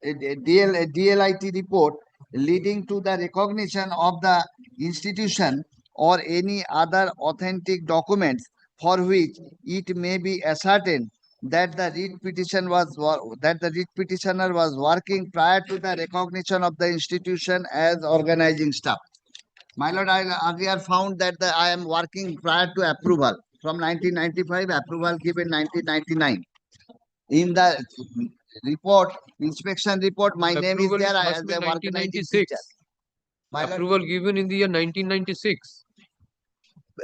DLIT report, leading to the recognition of the institution or any other authentic documents for which it may be ascertained that the writ petitioner was working prior to the recognition of the institution as organizing staff. My lord, I earlier found that I am working prior to approval from 1995, approval given 1999. In the report, inspection report, my name is Approval there must as be a organizing 1996. teacher. My lord, Approval given in the year 1996.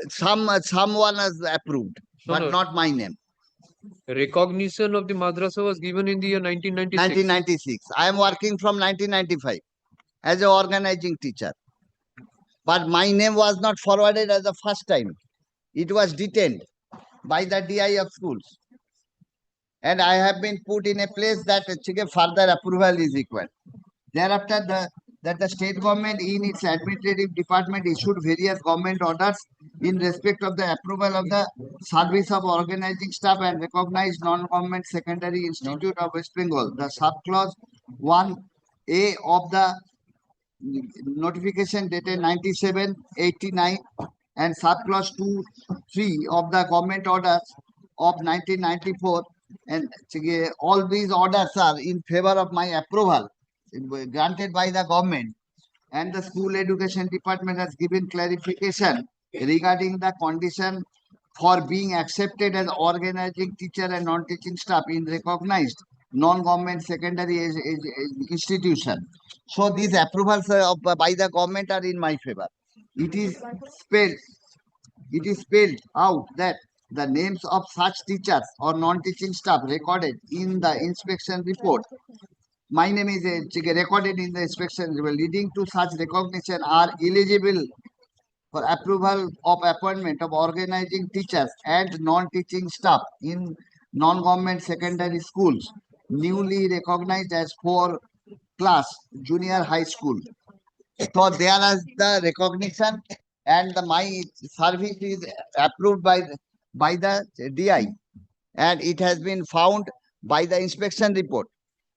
someone has approved, No, but no. not my name. Recognition of the madrasa was given in the year 1996. 1996. I am working from 1995 as an organizing teacher. But my name was not forwarded as the first time. It was detained by the DI of schools. And I have been put in a place that further approval is required. Thereafter, the state government in its administrative department issued various government orders in respect of the approval of the service of organizing staff and recognized non-government secondary institute of West Bengal. The subclause 1A of the notification dated 97/89 and subclause 2(3) of the government orders of 1994, and all these orders are in favor of my approval granted by the government, and the school education department has given clarification regarding the condition for being accepted as organizing teacher and non-teaching staff in recognized non-government secondary institution. So these approvals by the government are in my favor. It is spelled out that the names of such teachers or non-teaching staff recorded in the inspection report. My name is recorded in the inspection report, leading to such recognition are eligible for approval of appointment of organizing teachers and non-teaching staff in non-government secondary schools, newly recognized as 4-class junior high school. So there is the recognition, and my service is approved by the DI, and it has been found by the inspection report.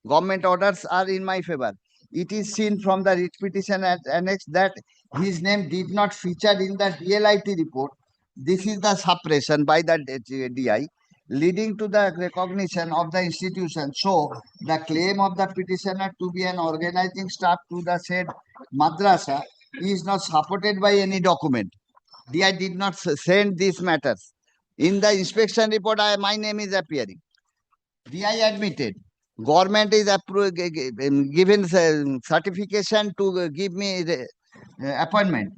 Government orders are in my favor. It is seen from the writ petition annex that his name did not feature in the DLIT report. This is the suppression by the DI, leading to the recognition of the institution. So the claim of the petitioner to be an organizing staff to the said madrasa is not supported by any document. DI did not send these matters. In the inspection report, my name is appearing. DI admitted. Government is given certification to give me the appointment,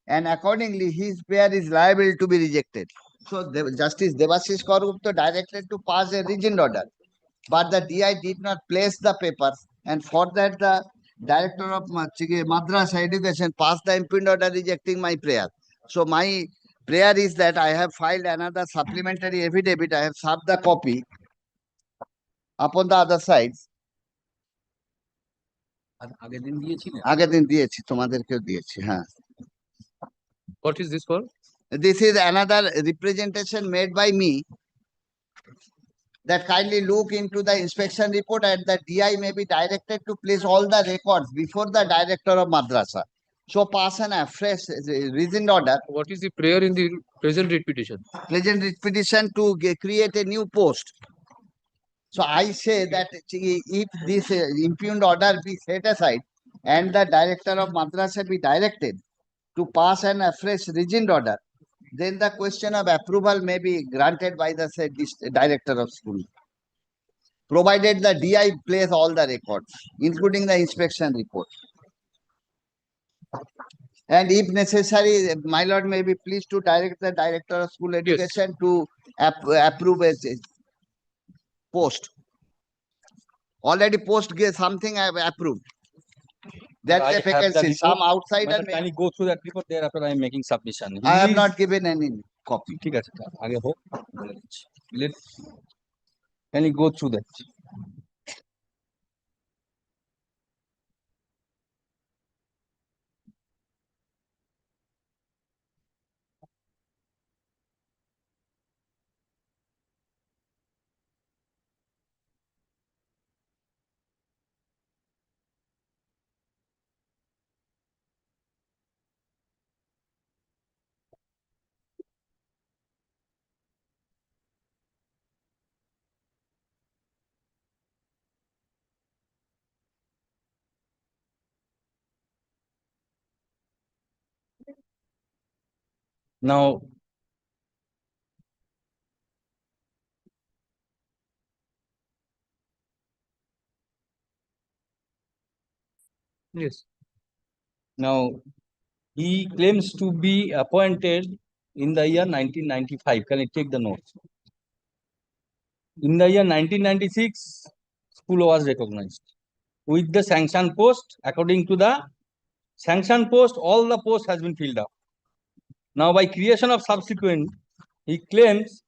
and accordingly his pair is liable to be rejected. So Justice Devashish Karupta directed to pass a rigid order, but the DI did not place the papers, and for that the Director of Madrasa Education passed the impugned order rejecting my prayer. So my prayer is that I have filed another supplementary affidavit. I have served the copy upon the other sides. আগের দিন দিয়েছি, তোমাদেরকেও দিয়েছি, হ্যাঁ। What is this for? This is another representation made by me that kindly look into the inspection report, and the DI may be directed to place all the records before the director of madrasa. So pass an afresh reasoned order. What is the prayer in the present writ petition? Present writ petition to create a new post. So I say that if this impugned order be set aside and the director of madrasa be directed to pass an afresh rigid order, then the question of approval may be granted by the said director of school, provided the DI plays all the records, including the inspection report. And if necessary, my lord may be pleased to direct the director of school education to approve a post. Already post something I have approved. That's a vacancy. Some outsider may. Can you go through that report? Thereafter, I am making submission. I have not given any copy. ঠিক আছে, আগে হোক। Can you go through that? Now, Yes. now he claims to be appointed in the year 1995. Can you take the notes? In the year 1996, school was recognized with the sanction post. According to the sanction post, all the post has been filled up. Now, by creation of subsequent, he claims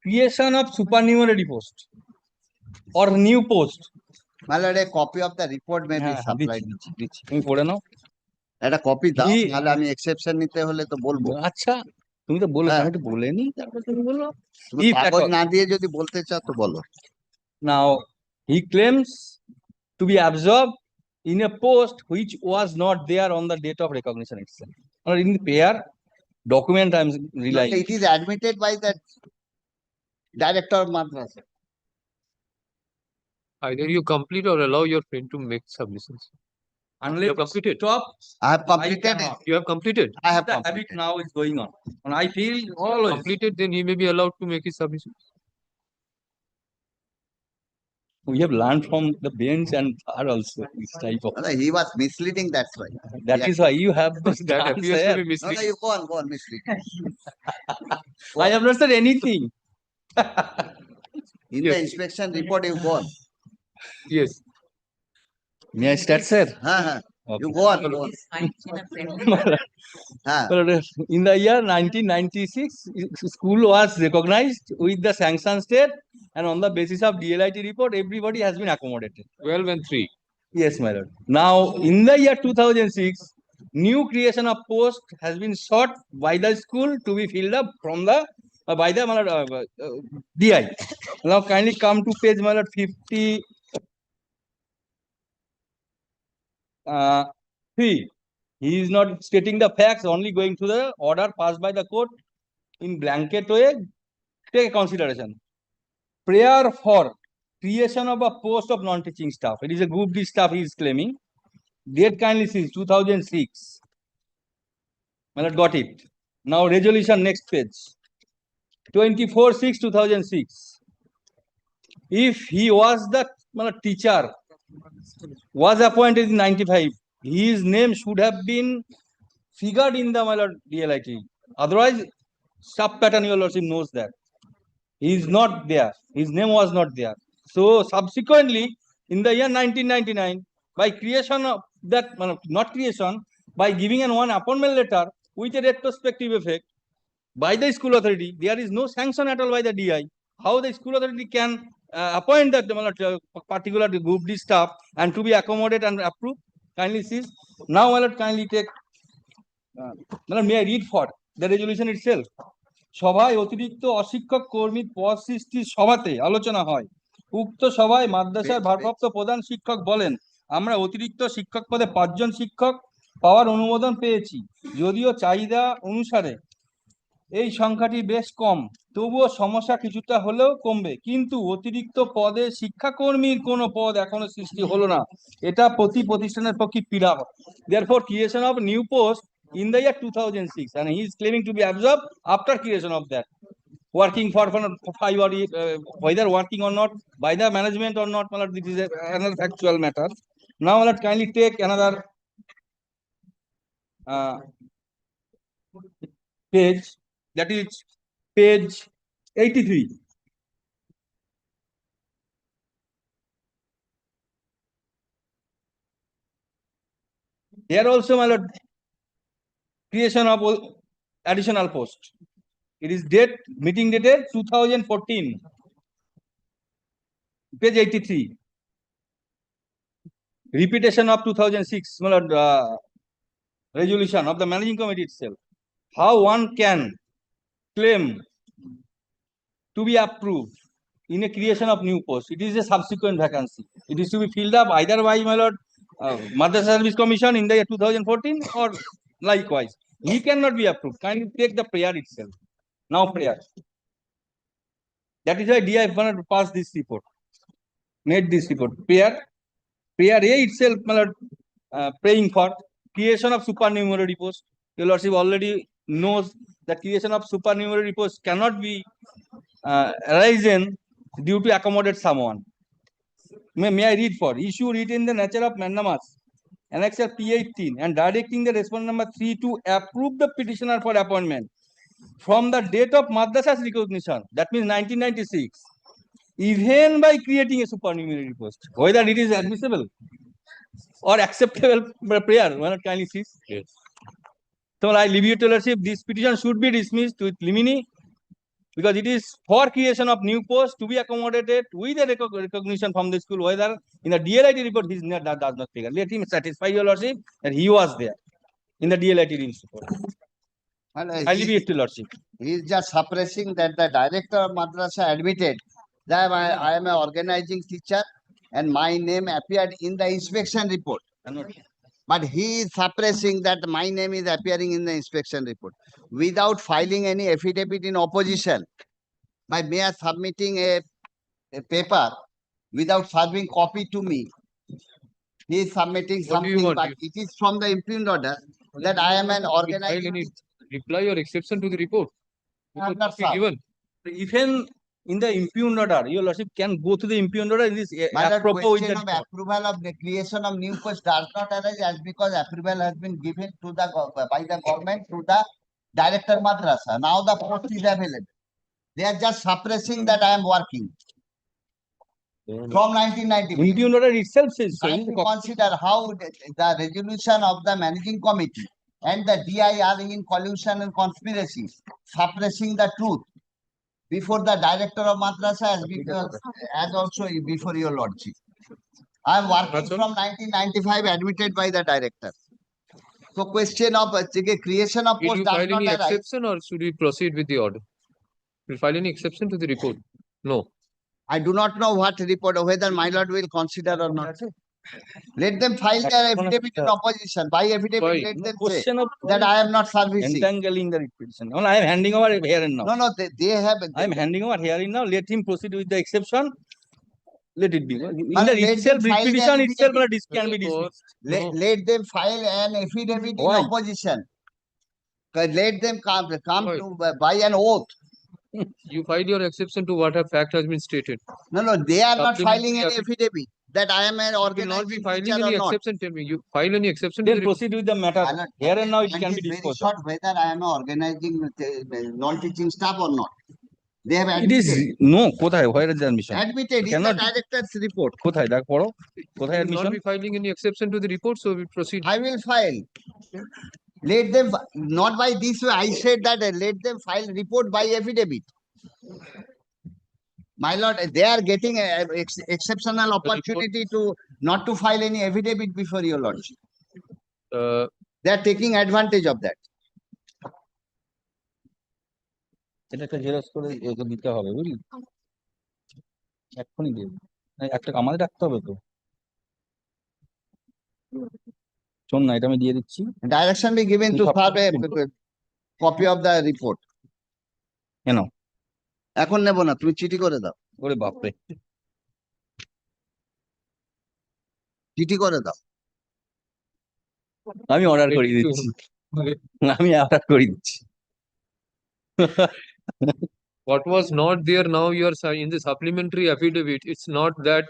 creation of supernumerary post or new post. My lord, a copy of the report may be হ্যাঁ, supplied. দিচ্ছি তুমি পড়ে নাও। একটা copy দাও, He- নাহলে আমি exception নিতে হলে তো বলবো। আচ্ছা, তুমি তো বলেছো, হ্যাঁ। আমি একটু বলে নি, তারপর তুমি বলো। তুমি If at কাগজ all. না দিয়ে যদি বলতে চাও তো বলো। Now, he claims to be absorbed in a post which was not there on the date of recognition itself. Or in the pair document I am relying. It is admitted by the director of madrasa. Either you complete or allow your friend to make submissions. Unless You have completed. stop. I have completed it. You have completed. I have The habit completed. now is going on. And I feel always. Completed, then he may be allowed to make his submissions. We have learned from the bench and bar also this type of. No, he was misleading, that's why. That is why you have the That stance appears to here. be No, no, misleading. you go on misleading. I have not said anything. In Yes. the inspection report, you go on. Yes. May I start, sir? You go on, go on. But in the year 1996, school was recognized with the sanction state, and on the basis of DLIT report, everybody has been accommodated. 12 and 3. Yes, my lord. Now, in the year 2006, new creation of post has been sought by the school to be filled up from the by the DI. Now, kindly come to page 50. 3. He is not stating the facts, only going to the order passed by the court in blanket way. Take consideration. Prayer for creation of a post of non-teaching staff. It is a group D staff he is claiming. Date kindly sees 2006. Got it. Now resolution, next page. 24/6/2006. If he was the teacher, was appointed in 95, his name should have been figured in the DLIT. Otherwise, sub pattern your lordship knows that he is not there. His name was not there. So subsequently, in the year 1999, by creation of that, not creation, by giving an one appointment letter with a retrospective effect by the school authority, there is no sanction at all by the DI. How the school authority can appoint that particular group D staff and to be accommodated and approved? Kindly see. Now, kindly take. May I read for the resolution itself? সভায় অতিরিক্ত অশিক্ষক কর্মীর পদ সৃষ্টির সভাতে আলোচনা হয়। উক্ত সভায় মাদ্রাসার ভারপ্রাপ্ত প্রধান শিক্ষক বলেন, আমরা অতিরিক্ত শিক্ষক পদে 5 জন শিক্ষক পাওয়ার অনুমোদন পেয়েছি। যদিও চাহিদা অনুসারে এই সংখ্যাটি বেশ কম, তবুও সমস্যা কিছুটা হলেও কমবে, কিন্তু অতিরিক্ত পদে শিক্ষাকর্মীর কোনো পদ এখনো সৃষ্টি হলো না। এটা প্রতি প্রতিষ্ঠানের পক্ষে পীড়া। Therefore, creation of new post in the year 2006, and he is claiming to be absorbed after creation of that, working for 5 or whether working or not by the management or not, this is another factual matter. Now let's kindly take another page, that is page 83. Here also, my lord, creation of additional post. It is date, meeting dated 2014. Page 83. Repetition of 2006, my lord, resolution of the managing committee itself. How one can claim to be approved in a creation of new post? It is a subsequent vacancy. It is to be filled up either by, my lord, Madrasa Service Commission in the year 2014 or likewise. He cannot be approved. Kindly take the prayer itself. Now prayer. That is why DI passed this report, made this report. Prayer A itself, my lord, praying for creation of supernumerary post. Your lordship already knows the creation of supernumerary posts cannot be arisen due to accommodate someone. May I read for issue written in the nature of mandamus, annexure P18, and directing the respondent number 3 to approve the petitioner for appointment from the date of madrasa's recognition, that means 1996, even by creating a supernumerary post, whether it is admissible or acceptable by prayer. One kindly cease. Yes. So I leave you to lordship. This petition should be dismissed with limine, because it is for creation of new posts to be accommodated with a recognition from the school, whether in the DLIT report his name does not figure. Let him satisfy your lordship that he was there in the DLIT report. Well, I leave it to lordship. he is just suppressing that the director of madrasa admitted that I am an organizing teacher and my name appeared in the inspection report. But he is suppressing that my name is appearing in the inspection report without filing any affidavit in opposition, by mere submitting a paper without serving copy to me. He is submitting What do you something, want? but it is from the impugned order that I am an File organizing any teacher. reply or exception to the report. I have Report not must be served. given. Even in the impugned order, your lordship can go to the impugned order in this But the apropos with question the of approval of the creation of new post does not arise as because approval has been given to the by the government to the director madrasa. Now the post is available. They are just suppressing that I am working from 1995. impugned order itself says so. Kindly consider how the resolution of the managing committee and the DI are in collusion and conspiracy, suppressing the truth before the director of madrasa as also before your lordship. I am working from 1995, admitted by the director. So question of creation of Will post you does file not any arise. exception or should we proceed with the order? Will you file any exception to the report? No. I do not know what report, whether my lord will consider or not. Let them file their affidavit in opposition. By affidavit, Why? let them say Question of that I am not servicing. entangling the petition. I am handing over here and now. No, they have. I am handing over here and now. Let him proceed with the exception. Let it be. In But the let itself, them file their petition itself, affidavit. this can be dismissed. Let them file an affidavit in Why? opposition. Let them come to by an oath. You file your exception to what a fact has been stated. No, they are not Supplementary filing any affidavit that I am an You will not be organizing filing teacher any or not. exception. Tell me, you file any exception to Then the proceed with the matter. Here and now it can be Very disposed short of. whether I am organizing non-teaching staff or not. They have It is admitted. no. Kothai, where is the admission? Admitted in the Cannot. director's report. Kothai, that poro. Kothai You will not admission. be filing any exception to the report, so we proceed. I will file. Let them not by this way. I said that let them file report by affidavit. My lord, they are getting an exceptional opportunity to not to file any affidavit before your lordship. They are taking advantage of that. এটা একটা xerox করে দিতে হবে বুঝলি এক্ষুনি দেব একটা আমাদের রাখতে হবে তো শোন না এটা আমি দিয়ে দিচ্ছি Direction be given to serve a copy of the report. কেন এখন নেব না, তুমি চিঠি করে দাও। ওরে বাপরে চিঠি করে দাও। আমি অর্ডার করে দিচ্ছি আমি অর্ডার করে দিচ্ছি What was not there now you are in the supplementary affidavit. It's not that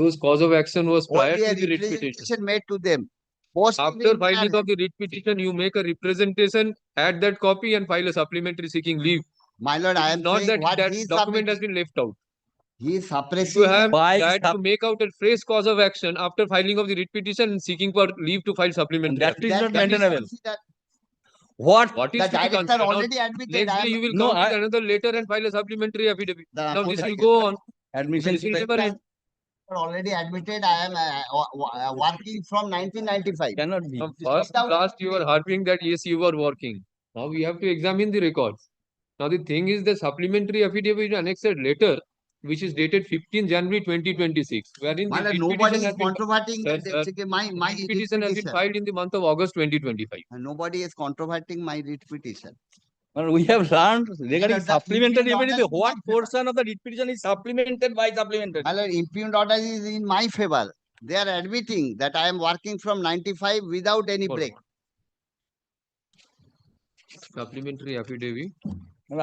those cause of action was prior Only to a the writ petition. representation made to them. Post After filing of the writ petition, you make a representation, add that copy and file a supplementary seeking leave. My lord, I am Not saying that what that he is document has submitting. been left out. He is If suppressing. you have tried to make out a phrase cause of action after filing of the writ petition and seeking for leave to file supplementary. That is not that maintainable. considered. What What is The to be director considered? Now, already admitted. next I day am you will No, come with another letter and file a supplementary affidavit. Now this will go on. Admission This will never end. already admitted. I am working from 1995. Cannot be. From first to last, you were harping that yes, you were working. Now we have to examine the records. Now the thing is, the supplementary affidavit annexed later, which is dated 15 January 2026, wherein the writ Nobody petition is has been controverting my writ petition has been filed in the month of August 2025. Nobody is controverting my writ petition. And we have learned regarding Because the supplementary impugned evidence, order is what not portion of the writ petition is supplemented by supplementary. My lord, impugned order is in my favor. They are admitting that I am working from 95 without any break. Supplementary affidavit.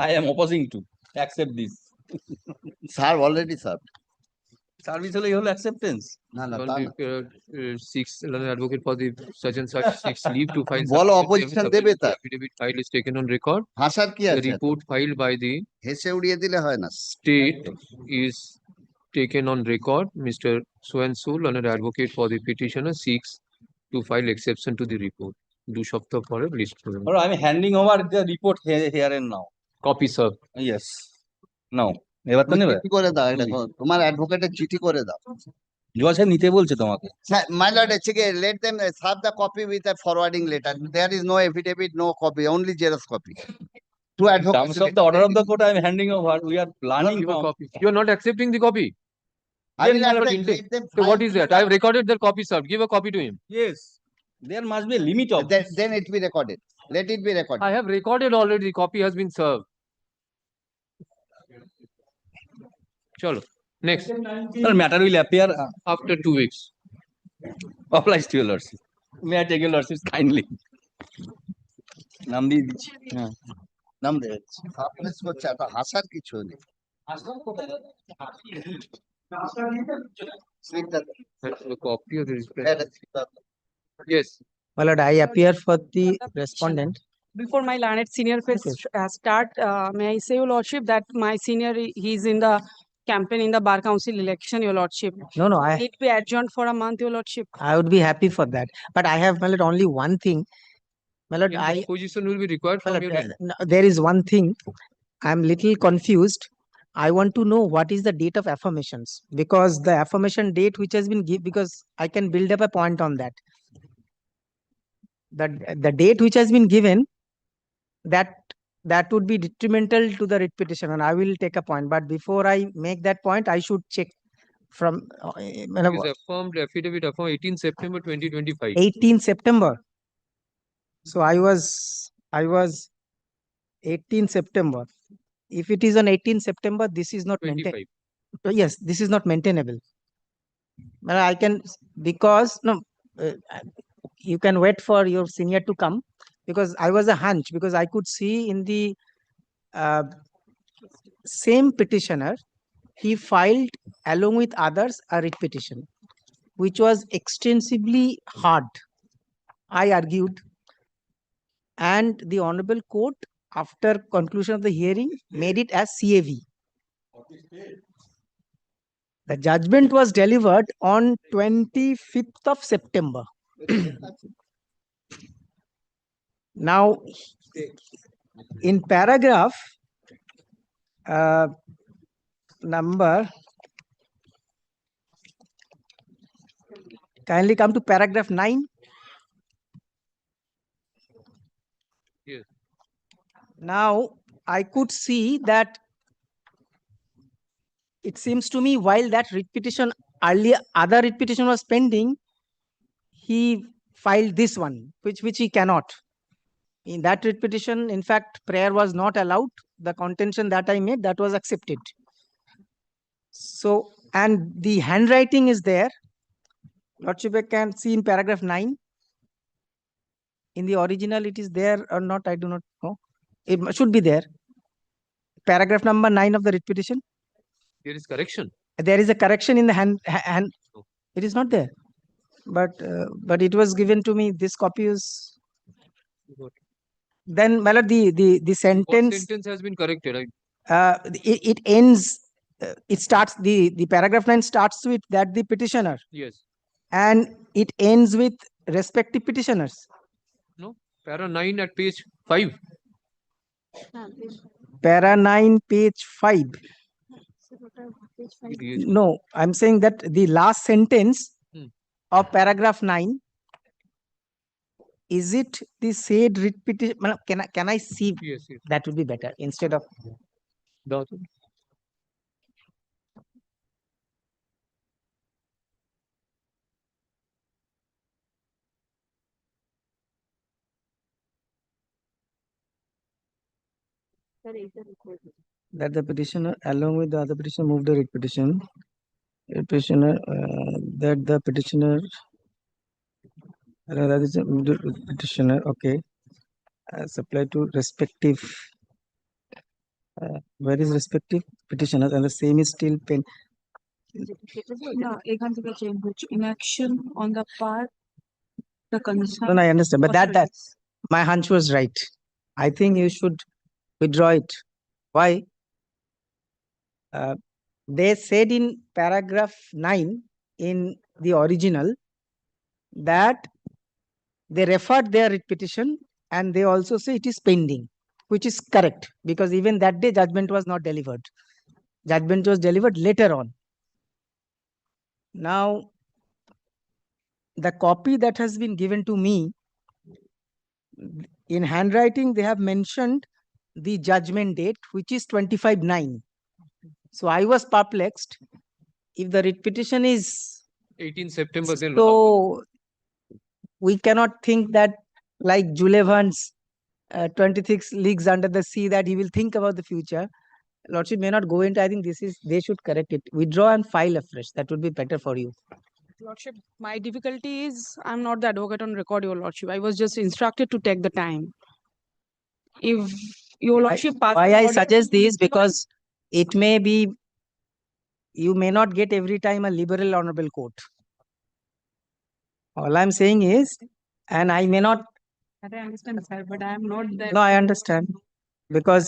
I am opposing to accept this. Sir already served. Service holo holo acceptance. না না On তা the না। six, advocate for the such and such six leave to file. বলো supplementary opposition affidavit. দেবে তার। Affidavit file is taken on record. হাসার কি The আছে? report filed by the হেসে উড়িয়ে দিলে হয় না। state is taken on record. Mr. So and so, learned advocate for the petitioner, seeks to file exception to the report. Do সপ্তাহ পরে list করুন। Or I'm handing over the report here and now. Copy, sir. Yes. Now. এবার তো তুমি নেবে? চিঠি করে দাও এটা তোমার অ্যাডভোকেটের চিঠি করে দাও। জজ সাহেব নিতে বলছে তোমাকে। My lord, let them serve the copy with a forwarding letter. There is no affidavit, no copy, only Xerox copy. Two advocates. Terms of the order of the court, I am handing over. We are planning Give a from. copy. You are not accepting the copy. I will Then accept, let let them So what file is that? I have recorded their copy, sir. Give a copy to him. Yes. There must be a limit of. Then it be recorded. Let it be recorded. I have recorded already. The copy has been served. Chalo. Next. Sir, matter will appear After 2 weeks. applies to your lordship. May I take your lordship kindly? নাম দিয়ে দিচ্ছি। হ্যাঁ নাম দিয়ে দিচ্ছি। Suppress করছে এত হাসার কিছু নেই। That's the copy of the এটা Yes. My lord, I appear for the respondent. Before my learned senior phase start, may I say, your lordship, that my senior, he is in the campaign in the bar council election, your lordship. No, no, It be adjourned for a month, your lordship. I would be happy for that. But I have, my lord, only one thing. My lord, Position will be required my from lord, your end. there is one thing. I'm little confused. I want to know what is the date of affirmations, because the affirmation date which has been given, because I can build up a point on that. The date which has been given, that would be detrimental to the writ petition, and I will take a point. But before I make that point, I should check from It is affirmed affidavit affirmed 18 September 2025. 18 September. So I was 18 September. If it is on 18 September, this is not 25. maintainable. Yes, this is not maintainable. Well, I can, because no, you can wait for your senior to come, because I was a hunch, because I could see in the same petitioner, he filed along with others a writ petition, which was extensively hard. I argued, and the Honorable Court, after conclusion of the hearing, made it as CAV. The judgment was delivered on 25th of September. Now, in paragraph number, kindly come to paragraph 9. Yes. Now, I could see that it seems to me, while that writ petition, earlier other writ petition was pending, he filed this one, which he cannot. In that writ petition, in fact, prayer was not allowed. The contention that I made, that was accepted. So, and the handwriting is there. Lordship, I can see in paragraph 9. In the original, it is there or not, I do not know. It should be there. Paragraph number 9 of the writ petition. There is correction. There is a correction in the hand. It is not there. But it was given to me. This copy is. Then, my lord, the sentence. What sentence has been corrected? It ends. It starts. The paragraph 9 starts with that the petitioner. Yes. And it ends with respective petitioners. No. Para 9 at page 5. Para 9, page 5. No, I'm saying that the last sentence of paragraph 9, is it the said writ petition? Can I see? Yes, yes. That would be better instead of. That the petitioner, along with the other petitioner, moved the writ petition. Petitioner, that the petitioner, that is the petitioner, okay. supplied to respective, where is respective petitioners, and the same is still pen. না এখান থেকে change হচ্ছে inaction on the part the concern. No, I understand, but that my hunch was right. I think you should withdraw it. Why? They said in paragraph 9 in the original that they referred their writ petition and they also say it is pending, which is correct because even that day judgment was not delivered. Judgment was delivered later on. Now, the copy that has been given to me, in handwriting, they have mentioned the judgment date, which is 25/9. So I was perplexed. If the writ petition is 18 September, then so, we cannot think that like Julevans 26 leagues under the sea that he will think about the future. Lordship may not go into. I think this is they should correct it. Withdraw and file afresh. That would be better for you. Lordship, my difficulty is I'm not the advocate on record, Your Lordship. I was just instructed to take the time. If Your Lordship Why I suggest this because it may be you may not get every time a liberal honorable court. All I'm saying is, and I may not. I understand, sir, but I am not that. No, I understand because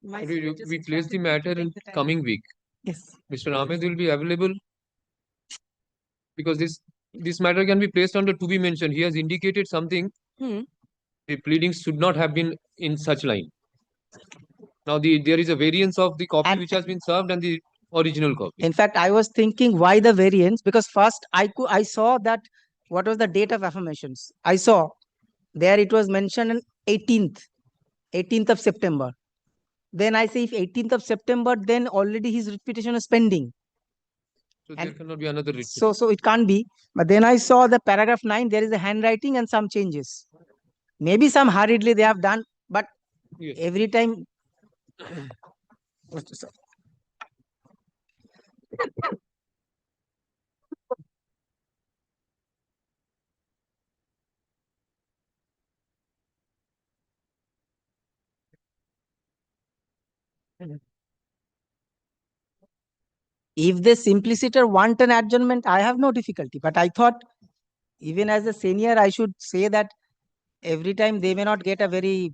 we place the matter in coming week. Yes. Mr. Ahmed will be available because this matter can be placed under to be mentioned. He has indicated something. The pleadings should not have been in such line. Now there is a variance of the copy which has been served and the original copy. In fact, I was thinking why the variance because first I saw that what was the date of affirmations. I saw there it was mentioned on 18th of September. Then I say if 18th of September, then already his writ petition is pending. So there cannot be another writ. So it can't be. But then I saw the paragraph 9, there is a handwriting and some changes. Maybe some hurriedly they have done, but yes. Every time. If the simpliciter want an adjournment, I have no difficulty. But I thought, even as a senior, I should say that every time they may not get a very.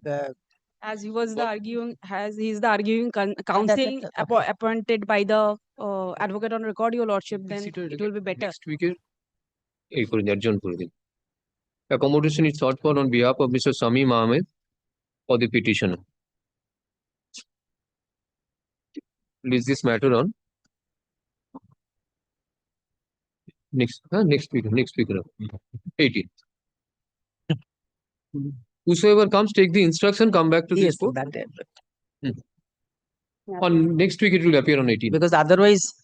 As he was the arguing, as he is the arguing counsel appointed by the advocate on record, Your Lordship, then it will be better. Next week, accommodation is sought for on behalf of Mr. Samim Ahmed for the petitioner. Is this matter on? Next week, 18th. Whosoever comes, take the instruction, come back to this court. On next week, it will appear on 18th. Because otherwise,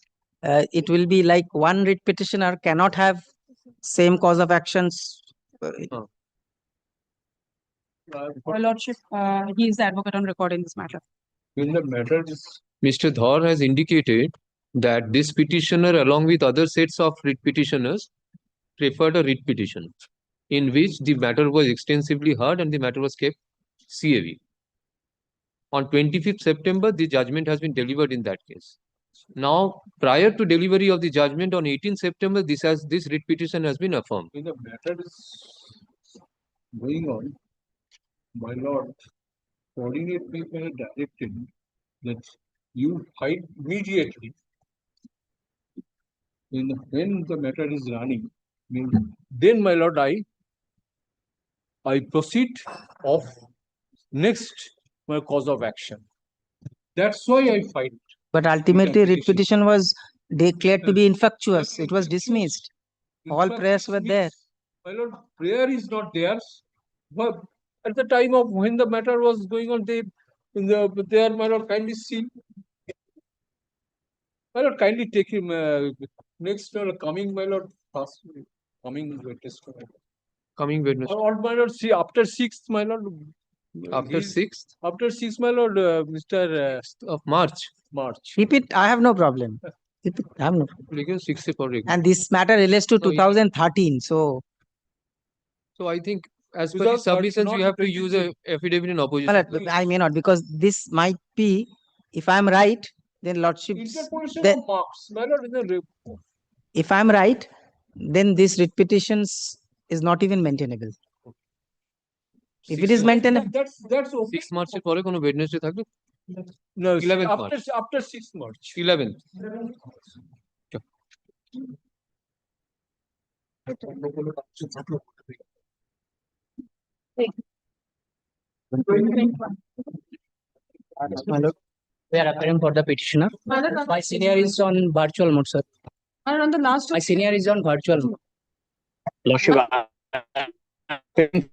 it will be like one writ petitioner cannot have same cause of actions. Your Lordship, he is the advocate on record in this matter. In the matter, Mr. Dhar has indicated that this petitioner, along with other sets of writ petitioners, preferred a writ petition, in which the matter was extensively heard and the matter was kept CAV. On 25th September, the judgment has been delivered in that case. Now, prior to delivery of the judgment on 18th September, this writ petition has been affirmed. The matter is going on, my lord, coordinate people directed that you fight immediately when the matter is running. Then, my lord, I proceed of next my cause of action. That's why I fight. But ultimately, writ petition was declared to be infructuous. It was dismissed. All prayers were there. My lord, prayer is not theirs. But at the time of when the matter was going on, there, my lord, kindly see. My lord, kindly take him next coming, my lord, coming witness. Coming witness. Or my lord, see after 6th, my lord. After 6th? After 6th, my lord, Mr. Of March. Keep it. I have no problem. Keep it. I have no problem. 6th for and this matter relates to 2013. So I think As per the Results are submissions, not you have to use 23. a affidavit in opposition. Well, I may not, because this might be, if I'm right, then lordships, Interpolation then of marks, my lord, in the report. if I'm right, then this writ petitions is not even maintainable. If it is maintainable, That's okay. 6 মার্চের পরে কোনো Wednesday থাকবে? No, 11th after 6th March. 11th. my lord, we are appearing for the petitioner. My senior is on virtual mode, sir. And on the last. My senior is on virtual mode. Lordship,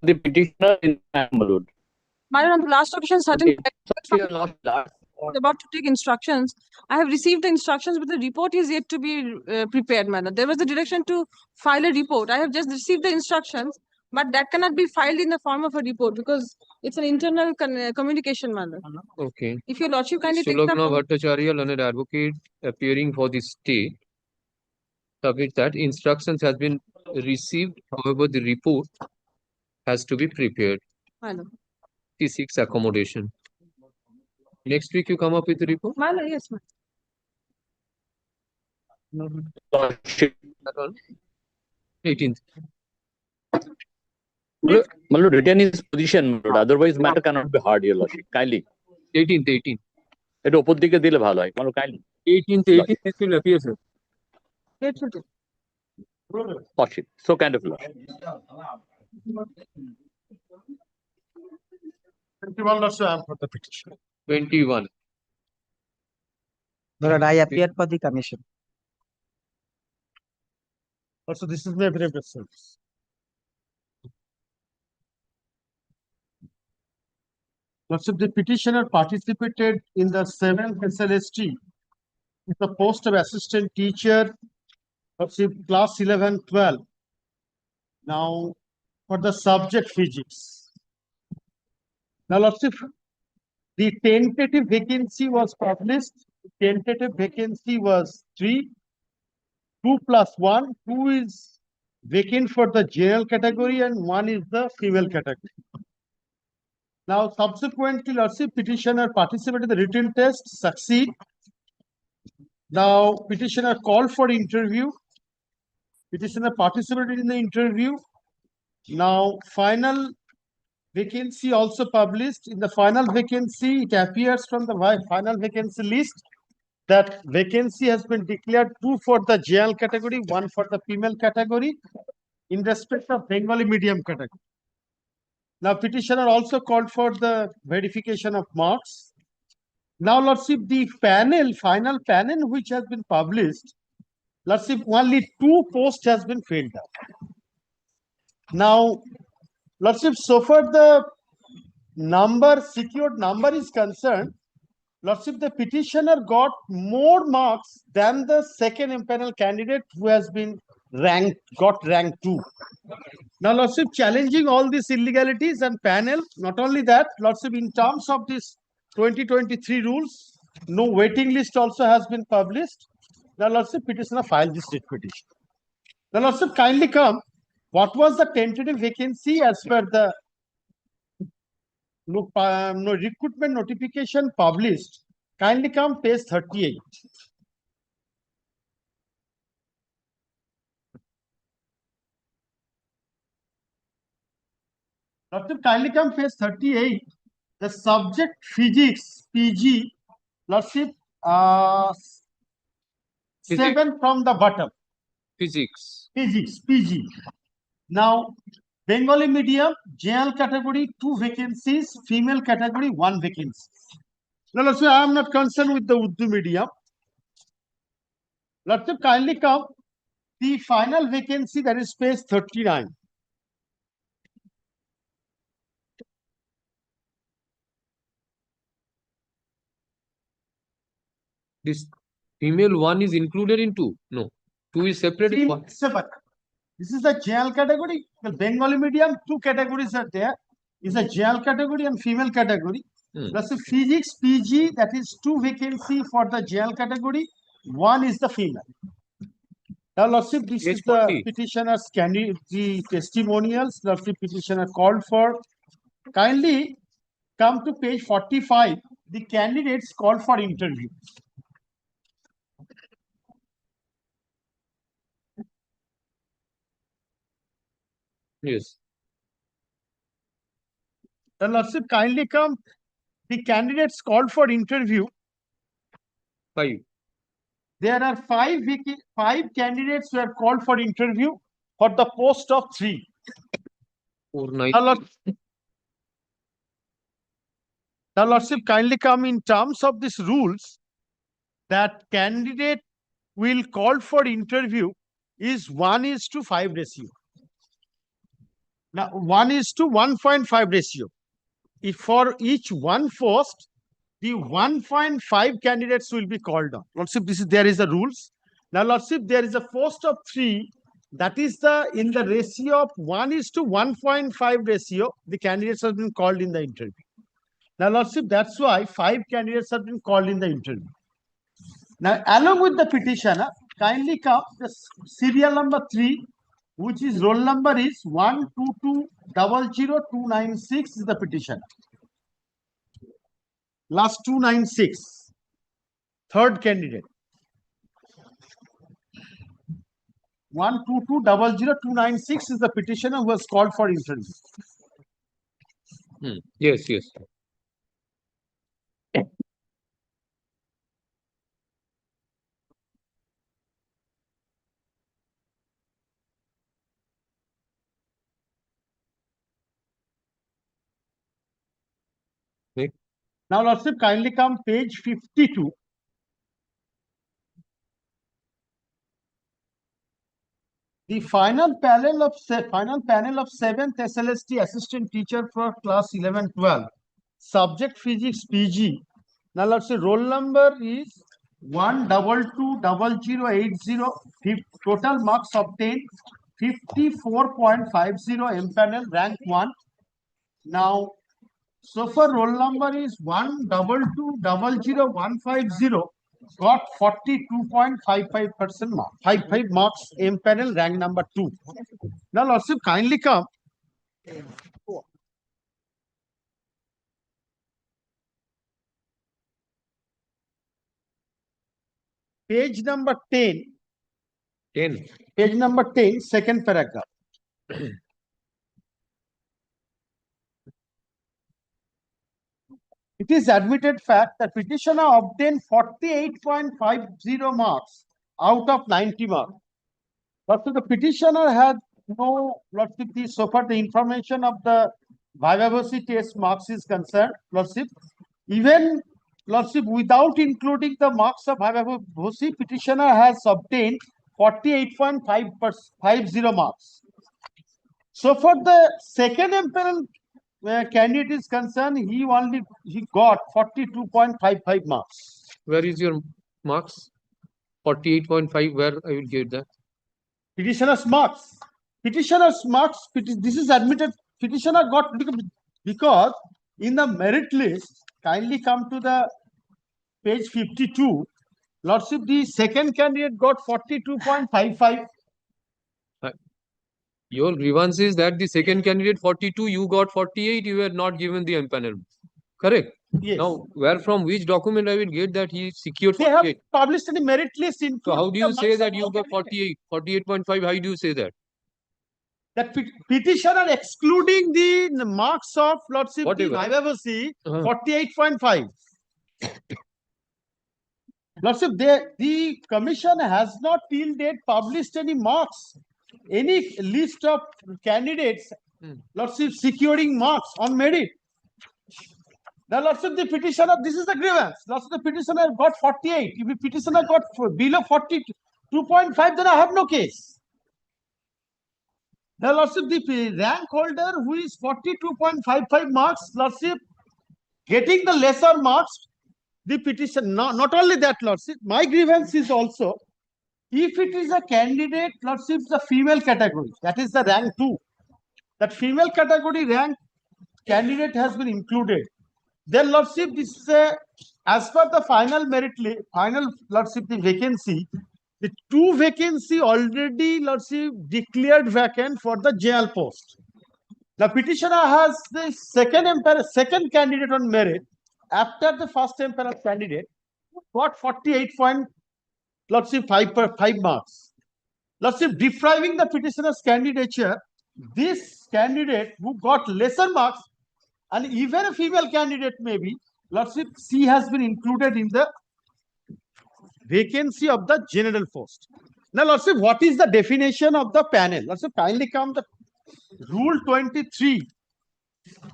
the petitioner in Ambalud. My lord, on the last occasion, certain about to take instructions. I have received the instructions, but the report is yet to be prepared, my lord. There was a direction to file a report. I have just received the instructions, but that cannot be filed in the form of a report because it's an internal communication, my lord. Okay. If your lordship kindly take Sulagna the Bhattacharya, learned advocate, appearing for the state, submit that instructions has been received. However, the report has to be prepared. my lord. He seeks accommodation. Next week, you come up with the report? My lord, yes, my Lordship, That one? 18th. my lord, retain his position, my lord. Otherwise, matter cannot be hard, your lordship. Kindly. 18th. এটা উপর দিকে দিলে ভালো হয়, my lord, kindly. 18th, this will appear, sir. Lordship, so kind of lordship. 21 lordship, I am for the petition. 21. Lord, I appear for the commission. Also, this is my affidavit service. Lordship, the petitioner participated in the 7th SLST with the post of assistant teacher, Lordship, class 11-12. Now, for the subject physics. Now, Lordship, the tentative vacancy was published. Tentative vacancy was 3. 2 plus 1. 2 is vacant for the general category and 1 is the female category. Now, subsequently, Lordship, petitioner participated in the written test, succeed. Now, petitioner called for interview. Petitioner participated in the interview. Now, final vacancy also published. In the final vacancy, it appears from the final vacancy list that vacancy has been declared 2 for the general category, 1 for the female category in respect of Bengali medium category. Now, petitioner also called for the verification of marks. Now, Lordship, the panel, final panel which has been published, Lordship, only 2 posts has been filled up. Now, Lordship, so far the secured number is concerned, Lordship, the petitioner got more marks than the second impanel candidate who has been got rank 2. Now, Lordship, challenging all these illegalities and panel, not only that, Lordship, in terms of this 2023 rules, no waiting list also has been published. Now, Lordship, petitioner filed this writ petition. Now, Lordship, kindly come. What was the tentative vacancy as per the recruitment notification published? Kindly come, page 38. Lordship, kindly come, page 38. The subject physics, PG, Lordship, 7 from the bottom. Physics, PG. Now, Bengali medium, general category, 2 vacancies, female category, 1 vacancy. Now, Lordship, I am not concerned with the Urdu medium. Lordship, kindly come. The final vacancy, that is page 39. this female 1 is included in 2? No. 2 is separate. Separate. This is the general category. The Bengali medium, 2 categories are there. Is a general category and female category. Plus the physics, PG, that is 2 vacancy for the general category. 1 is the female. Now, Lordship, this Page is the 40. petitioner's the testimonials. Lordship, petitioner called for. Kindly come to page 45. The candidates called for interview. Yes. The Lordship, kindly come. The candidates called for interview. 5. There are five candidates who are called for interview for the post of 3. 4, 9. The Lordship, kindly come in terms of these rules that candidate will call for interview is 1:5 ratio. Now, 1:1.5 ratio. If for each one post, the 1.5 candidates will be called on. Lordship, there is the rules. Now, Lordship, there is a post of 3. That is in the ratio of 1:1.5 ratio. The candidates have been called in the interview. Now, Lordship, that's why 5 candidates have been called in the interview. Now, along with the petitioner, kindly come the serial number 3, which is roll number is 122000296 is the petitioner. Last 296. Third candidate. 122000296 is the petitioner who was called for interview. Yes, yes. Now, Lordship, kindly come page 52. The final panel of 7th SLST assistant teacher for class 11-12, subject physics PG. Now, let's say roll number is 1220080. Total marks obtained 54.50. M-panel rank 1. Now, so for roll number is 122000150. Got 42.55% mark. 55 marks. M-panel rank number 2. Now, Lordship, kindly come. Page number 10. 10. Page number 10, second paragraph. It is admitted fact that petitioner obtained 48.50 marks out of 90 marks. But the petitioner had no, Lordship, so far the information of the vivacy test marks is concerned, Lordship. Even, Lordship, without including the marks of vivacy, petitioner has obtained 48.50 marks. So for the second impanel candidate is concerned, he got 42.55 marks. Where is your marks? 48.5. Where I will get that? Petitioner's marks. Petitioner's marks. This is admitted. Petitioner got because in the merit list. Kindly come to the page 52. Lordship, the second candidate got 42.55. Your grievance is that the second candidate 42, you got 48, you were not given the empanel. Correct? Yes. Now, where from which document I will get that he secured They 48? have published in the merit list. So how do you say that you got 48, 48.5? How do you say that? That petitioner excluding the marks of Lordship, Whatever. the vivacy, 48.5. Lordship, the commission has not till date published any marks, any list of candidates, Lordship, securing marks on merit. The Lordship, the petitioner, this is the grievance. Lordship, the petitioner got 48. If the petitioner got below 42.5, then I have no case. The Lordship, the rank holder who is 42.55 marks, Lordship, getting the lesser marks, the petition, not only that, Lordship, my grievance is also, if it is a candidate, Lordship, the female category, that is the rank 2, that female category rank candidate has been included. Then, Lordship, this is as per the final merit, final, Lordship, the vacancy, the two vacancy already, Lordship, declared vacant for the jail post. The petitioner has the second candidate on merit after the first emperor candidate got 48.5 marks. Lordship, depriving the petitioner's candidature, this candidate who got lesser marks, and even a female candidate maybe, Lordship, she has been included in the vacancy of the general post. Now, Lordship, what is the definition of the panel? Lordship, kindly come the Rule 23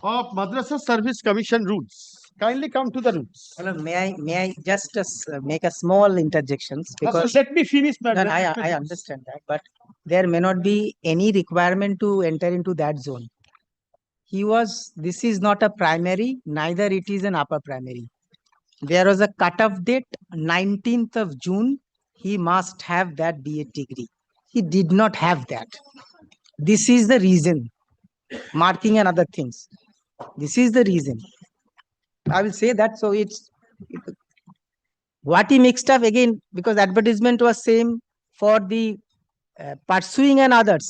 of Madrasa Service Commission rules. Kindly come to the rules. Hello, may I just make a small interjections because let me finish, madam. No, I understand that, but there may not be any requirement to enter into that zone. This is not a primary, neither it is an upper primary. There was a cutoff date, 19th of June. He must have that B.Ed degree. He did not have that. This is the reason. Marking and other things. This is the reason. I will say that. So what he mixed up again, because advertisement was same for the pursuing and others.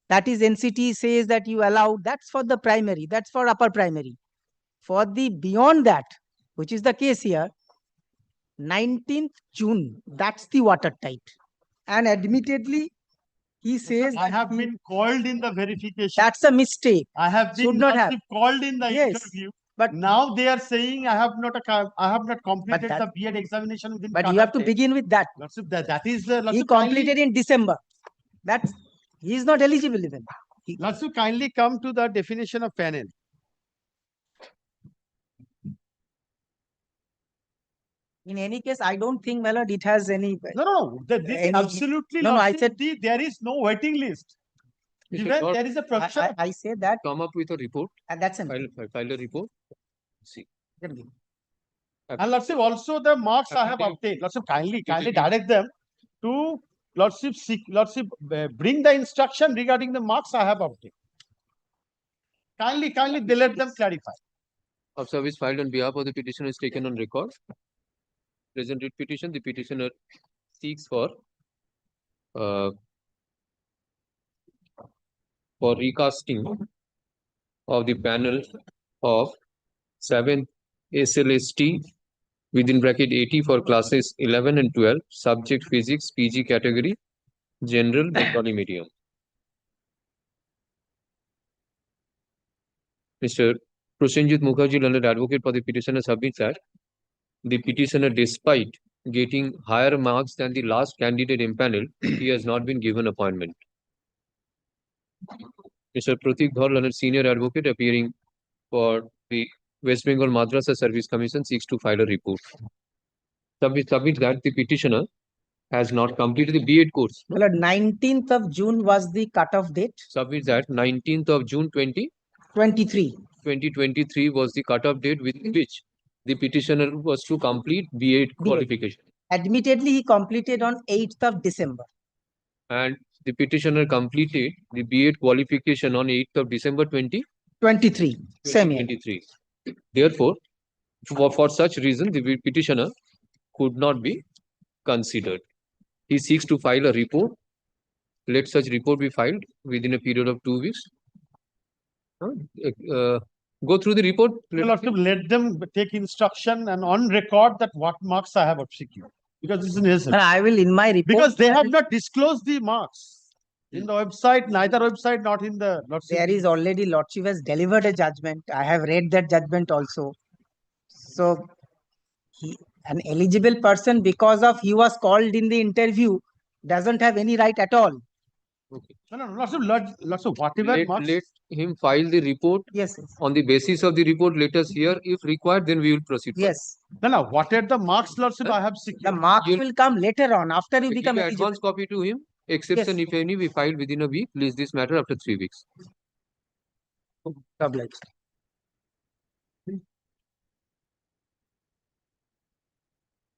That is NCT says that you allow, that's for the primary, that's for upper primary. For the beyond that, which is the case here, 19th June, that's the watertight. And admittedly, he says I have been called in the verification. That's a mistake. I have been called in the Yes, interview. But now they are saying I have not completed the B.Ed examination within. But you have to begin with that. That is the. He completed in December. He is not eligible even. Let's kindly come to the definition of panel. In any case, I don't think, my lord, it has any. No. Absolutely. No, I said there is no waiting list. Even there is a profession. I say that. Come up with a report. And that's a file a report. See. And Lordship, also the marks I have obtained. Lordship, kindly direct them to Lordship bring the instruction regarding the marks I have obtained. Kindly they let them clarify. Of service filed on behalf of the petitioner is taken on record. Present writ petition, the petitioner seeks for recasting of the panel of 7 SLST within bracket 80 for classes 11 and 12, subject physics, PG category, general Bengali medium. Mr. Prosenjit Mukherjee, learned advocate for the petitioner, submits that the petitioner, despite getting higher marks than the last candidate impaneled, he has not been given appointment. Mr. Pratik Dhar, learned senior advocate appearing for the West Bengal Madrasa Service Commission, seeks to file a report. Submit that the petitioner has not completed the B.Ed course. Well, 19th of June was the cutoff date. Submit that 19th of June 2023 was the cutoff date with which the petitioner was to complete B.Ed qualification. Admittedly, he completed on 8th of December. And the petitioner completed the B.Ed qualification on 8th of December 2023. Same year. Therefore, for such reason, the petitioner could not be considered. He seeks to file a report. Let such report be filed within a period of 2 weeks. Go through the report. Let them take instruction and on record that what marks I have secured. Because this is necessary. I will in my report. Because they have not disclosed the marks in the website, neither website, not in the Lordship. There is already Lordship has delivered a judgment. I have read that judgment also. So, an eligible person, because of he was called in the interview, doesn't have any right at all. Okay. No, lots of whatever marks. Let him file the report. Yes. On the basis of the report, let us hear. If required, then we will proceed. Yes. No, what are the marks, Lordship, I have secured? The marks will come later on, after you become give eligible. advance copy to him. Exception, if any, we filed within a week. Please this matter after 3 weeks. Obliged.